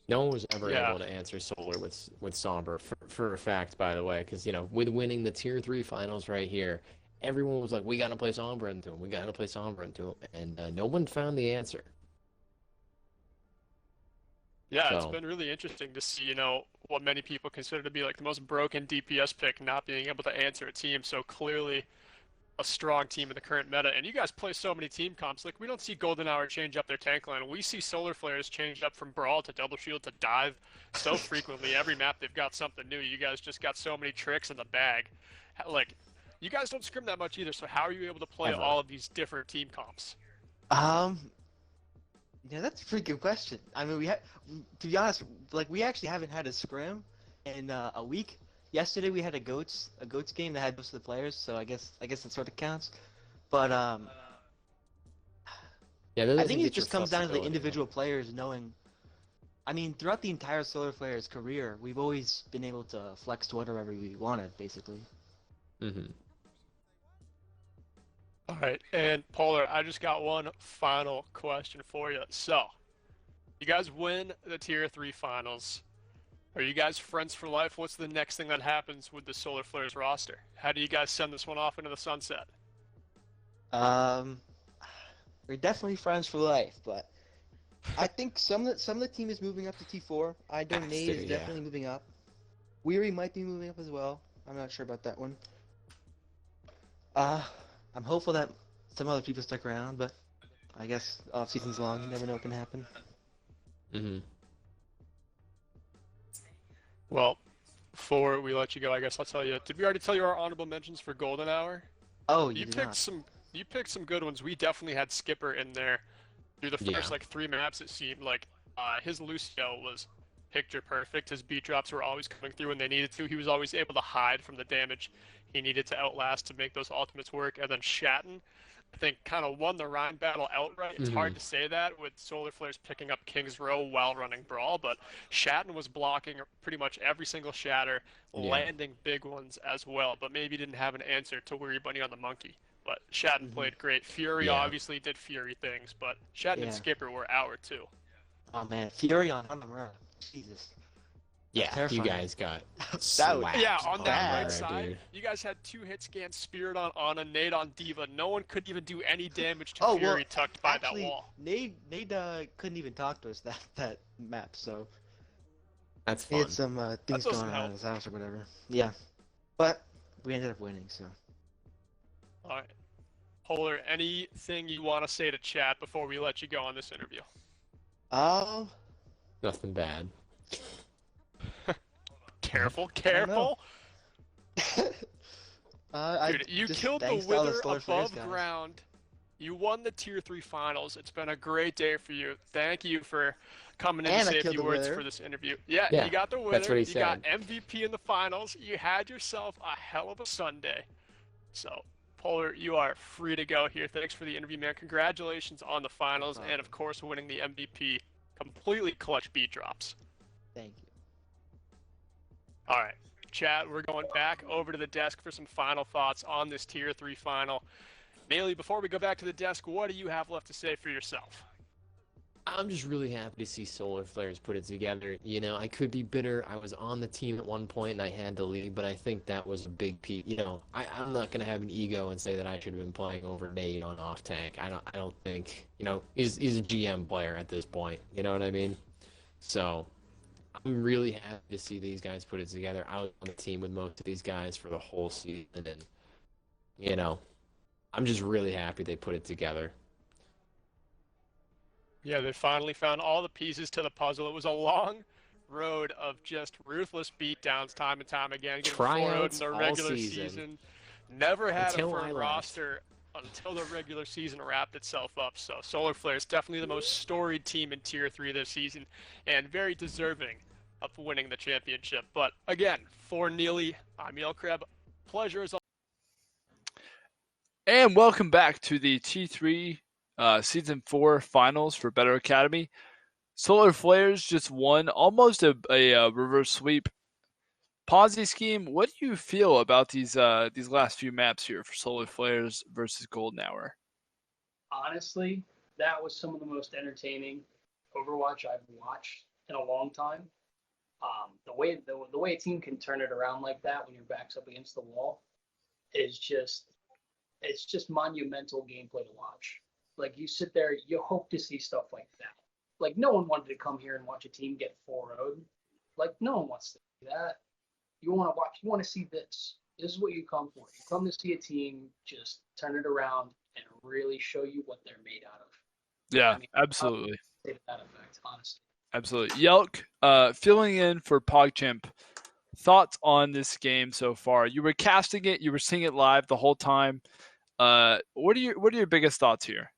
[SPEAKER 2] No one was ever
[SPEAKER 7] Yeah.
[SPEAKER 2] able to answer Solar with Somber for a fact, by the way, because with winning the Tier 3 finals right here, everyone was like, "We gotta play Sombra into him. We gotta play Sombra into him," and no one found the answer.
[SPEAKER 7] Yeah, it's
[SPEAKER 2] So-
[SPEAKER 7] been really interesting to see, what many people consider to be like the most broken DPS pick not being able to answer a team so clearly a strong team in the current meta. And you guys play so many team comps. Like, we don't see Golden Hour change up their tank line. We see Solar Flares change up from Brawl to Double Shield to Dive so frequently. Every map they've got something new. You guys just got so many tricks in the bag. Like, you guys don't scrim that much either, so how are you able to play
[SPEAKER 2] Ever.
[SPEAKER 7] all of these different team comps?
[SPEAKER 9] Yeah, that's a pretty good question. I mean, to be honest, like we actually haven't had a scrim in a week. Yesterday we had a goats game that had most of the players, so I guess that sort of counts. But
[SPEAKER 2] Yeah, that
[SPEAKER 9] I
[SPEAKER 2] doesn't
[SPEAKER 9] think
[SPEAKER 2] get
[SPEAKER 9] it just
[SPEAKER 2] your
[SPEAKER 9] comes down to the
[SPEAKER 2] flexibility.
[SPEAKER 9] individual players knowing. I mean, throughout the entire Solar Flares career, we've always been able to flex to whatever we wanted, basically.
[SPEAKER 2] Mm-hmm.
[SPEAKER 7] All right, and Polar, I just got one final question for you. So, you guys win the Tier 3 finals. Are you guys friends for life? What's the next thing that happens with the Solar Flares roster? How do you guys send this one off into the sunset?
[SPEAKER 9] We're definitely friends for life, but I think some of the team is moving up to T4. I know
[SPEAKER 2] Has
[SPEAKER 9] Nate
[SPEAKER 2] to,
[SPEAKER 9] is
[SPEAKER 2] yeah.
[SPEAKER 9] definitely moving up. Weary might be moving up as well. I'm not sure about that one. I'm hopeful that some other people stick around, but I guess off season's long. You never know what can happen.
[SPEAKER 2] Mm-hmm.
[SPEAKER 7] Well, before we let you go, I guess I'll tell you. Did we already tell you our honorable mentions for Golden Hour?
[SPEAKER 9] Oh,
[SPEAKER 7] You
[SPEAKER 9] did
[SPEAKER 7] picked
[SPEAKER 9] not.
[SPEAKER 7] some. You picked some good ones. We definitely had Skipper in there. Through the first
[SPEAKER 2] Yeah.
[SPEAKER 7] 3 maps, it seemed like his Lucio was picture perfect. His beat drops were always coming through when they needed to. He was always able to hide from the damage he needed to outlast to make those ultimates work. And then Shatton, I think, kind of won the Rhine battle outright. It's hard to say that with Solar Flares picking up King's Row while running Brawl, but Shatton was blocking pretty much every single shatter,
[SPEAKER 2] Yeah.
[SPEAKER 7] landing big ones as well, but maybe didn't have an answer to Weary Bunny on the Monkey. But Shatton played great. Fury
[SPEAKER 2] Yeah.
[SPEAKER 7] obviously did Fury things, but Shatton
[SPEAKER 9] Yeah.
[SPEAKER 7] and Skipper were our two.
[SPEAKER 9] Oh man, Fury on Hanamura. Jesus.
[SPEAKER 2] Yeah, you
[SPEAKER 9] terrifying.
[SPEAKER 2] guys got
[SPEAKER 9] That was-
[SPEAKER 2] slapped.
[SPEAKER 7] Yeah, on that
[SPEAKER 9] bad,
[SPEAKER 7] right side,
[SPEAKER 2] dude.
[SPEAKER 7] you guys had 2 hit scans, Spirit on Ana, Nade on Diva. No one could even do any damage to
[SPEAKER 9] Oh, well,
[SPEAKER 7] Fury tucked by
[SPEAKER 9] Actually,
[SPEAKER 7] that wall.
[SPEAKER 9] Nate couldn't even talk to us that map, so
[SPEAKER 2] That's
[SPEAKER 9] he
[SPEAKER 2] fun.
[SPEAKER 9] had some things
[SPEAKER 7] doesn't
[SPEAKER 9] going on
[SPEAKER 7] help.
[SPEAKER 9] in his house or whatever. Yeah, but we ended up winning, so.
[SPEAKER 7] All right. Polar, anything you want to say to chat before we let you go on this interview?
[SPEAKER 2] Nothing bad.
[SPEAKER 7] Careful,
[SPEAKER 9] don't know.
[SPEAKER 7] careful.
[SPEAKER 9] I
[SPEAKER 7] Dude, you
[SPEAKER 9] just
[SPEAKER 7] killed the
[SPEAKER 9] thanks to all
[SPEAKER 7] Wither
[SPEAKER 9] Solar Flares
[SPEAKER 7] above
[SPEAKER 9] guys.
[SPEAKER 7] ground. You won the Tier 3 finals. It's been a great day for you. Thank you for coming in
[SPEAKER 9] And
[SPEAKER 7] to
[SPEAKER 9] I
[SPEAKER 7] say a
[SPEAKER 9] killed
[SPEAKER 7] few
[SPEAKER 9] the
[SPEAKER 7] words
[SPEAKER 9] Wither.
[SPEAKER 7] for this interview. Yeah,
[SPEAKER 2] Yeah,
[SPEAKER 7] you got the Wither.
[SPEAKER 2] that's what he
[SPEAKER 7] you got
[SPEAKER 2] said.
[SPEAKER 7] MVP in the finals. You had yourself a hell of a Sunday. So, Polar, you are free to go here. Thanks for the interview, man. Congratulations on the finals
[SPEAKER 9] No
[SPEAKER 7] and, of course, winning the MVP. Completely clutch beat drops.
[SPEAKER 9] Thank you.
[SPEAKER 7] All right, chat, we're going back over to the desk for some final thoughts on this Tier 3 final.
[SPEAKER 6] Neely, before we go back to the desk, what do you have left to say for yourself?
[SPEAKER 2] I'm just really happy to see Solar Flares put it together. You know, I could be bitter. I was on the team at one point and I had to leave, but I think that was a big piece. You know, I'm not gonna have an ego and say that I should have been playing over Nate on off tank. I don't think. You know, he's a GM player at this point. You know what I mean? So I'm really happy to see these guys put it together. I was on the team with most of these guys for the whole season, and you know, I'm just really happy they put it together.
[SPEAKER 6] Yeah, they finally found all the pieces to the puzzle. It was a long road of just ruthless beatdowns time and time again. Getting 4-0'd in the regular season. Never had a firm roster until the regular season wrapped itself up. So Solar Flares definitely the most storied team in Tier 3 this season and very deserving of winning the championship. But again, for Neely, I'm Yelkreb. Pleasure as always.
[SPEAKER 1] And welcome back to the T3 Season 4 finals for Better Academy. Solar Flares just won almost a reverse sweep. Ponzi scheme, what do you feel about these last few maps here for Solar Flares versus Golden Hour?
[SPEAKER 4] Honestly, that was some of the most entertaining Overwatch I've watched in a long time. The way a team can turn it around like that when your back's up against the wall is just monumental gameplay to watch. Like, you sit there, you hope to see stuff like that. Like, no one wanted to come here and watch a team get 4-0'd. Like, no one wants to see that. You want to see this. This is what you come for. You come to see a team just turn it around and really show you what they're made out of.
[SPEAKER 1] Yeah, absolutely.
[SPEAKER 4] To that effect, honestly.
[SPEAKER 1] Absolutely. Yelk, filling in for PogChamp. Thoughts on this game so far? You were casting it, you were seeing it live the whole time. What are your biggest thoughts here?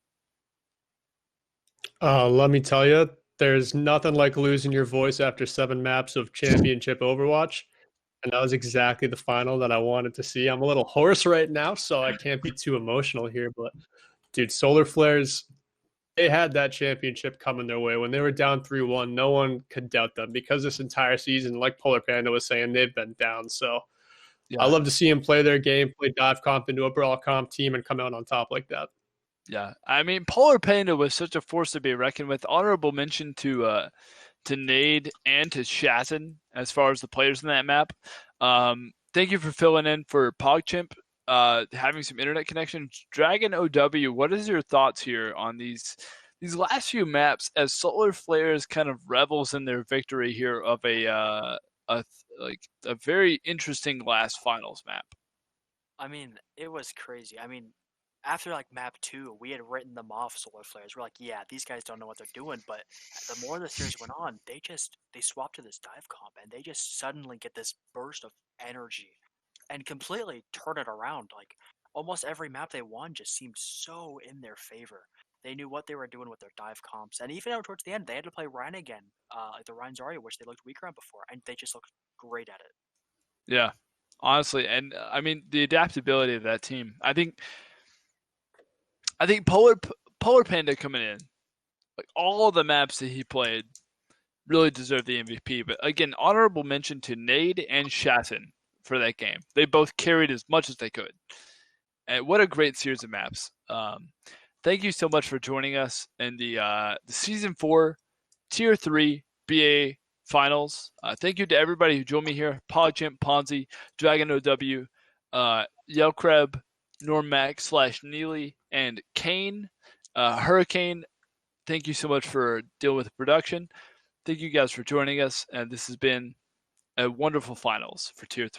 [SPEAKER 6] Let me tell you, there's nothing like losing your voice after 7 maps of championship Overwatch. And that was exactly the final that I wanted to see. I'm a little hoarse right now, so I can't be too emotional here. But, dude, Solar Flares, they had that championship coming their way. When they were down 3-1, no one could doubt them because this entire season, like Polar Panda was saying, they've been down. So yeah. I love to see them play their game, play dive comp into a brawl comp team, and come out on top like that.
[SPEAKER 1] Yeah, I mean, Polar Panda was such a force to be reckoned with. Honorable mention to Nade and to Shatton as far as the players in that map. Thank you for filling in for PogChamp, having some internet connection. Dragon OW, what is your thoughts here on these last few maps as Solar Flares kind of revels in their victory here of a very interesting last finals map?
[SPEAKER 3] I mean, it was crazy. I mean, after like map 2, we had written them off, Solar Flares. We're like, yeah, these guys don't know what they're doing. But the more the series went on, they swapped to this dive comp, and they just suddenly get this burst of energy and completely turn it around. Like, almost every map they won just seemed so in their favor. They knew what they were doing with their dive comps, and even out towards the end, they had to play Ryan again, like the Ryan Zarya, which they looked weaker on before, and they just looked great at it.
[SPEAKER 1] Yeah, honestly, and I mean the adaptability of that team. I think Polar Panda coming in, like all of the maps that he played, really deserved the MVP. But again, honorable mention to Nade and Shatton for that game. They both carried as much as they could. And what a great series of maps. Thank you so much for joining us in the Season 4 Tier 3 BA Finals. Thank you to everybody who joined me here. PogChamp, Ponzi, Dragon OW, Yelkreb, Normac / Neely, and Kane, Hurricane. Thank you so much for dealing with the production. Thank you guys for joining us, and this has been a wonderful finals for Tier 3.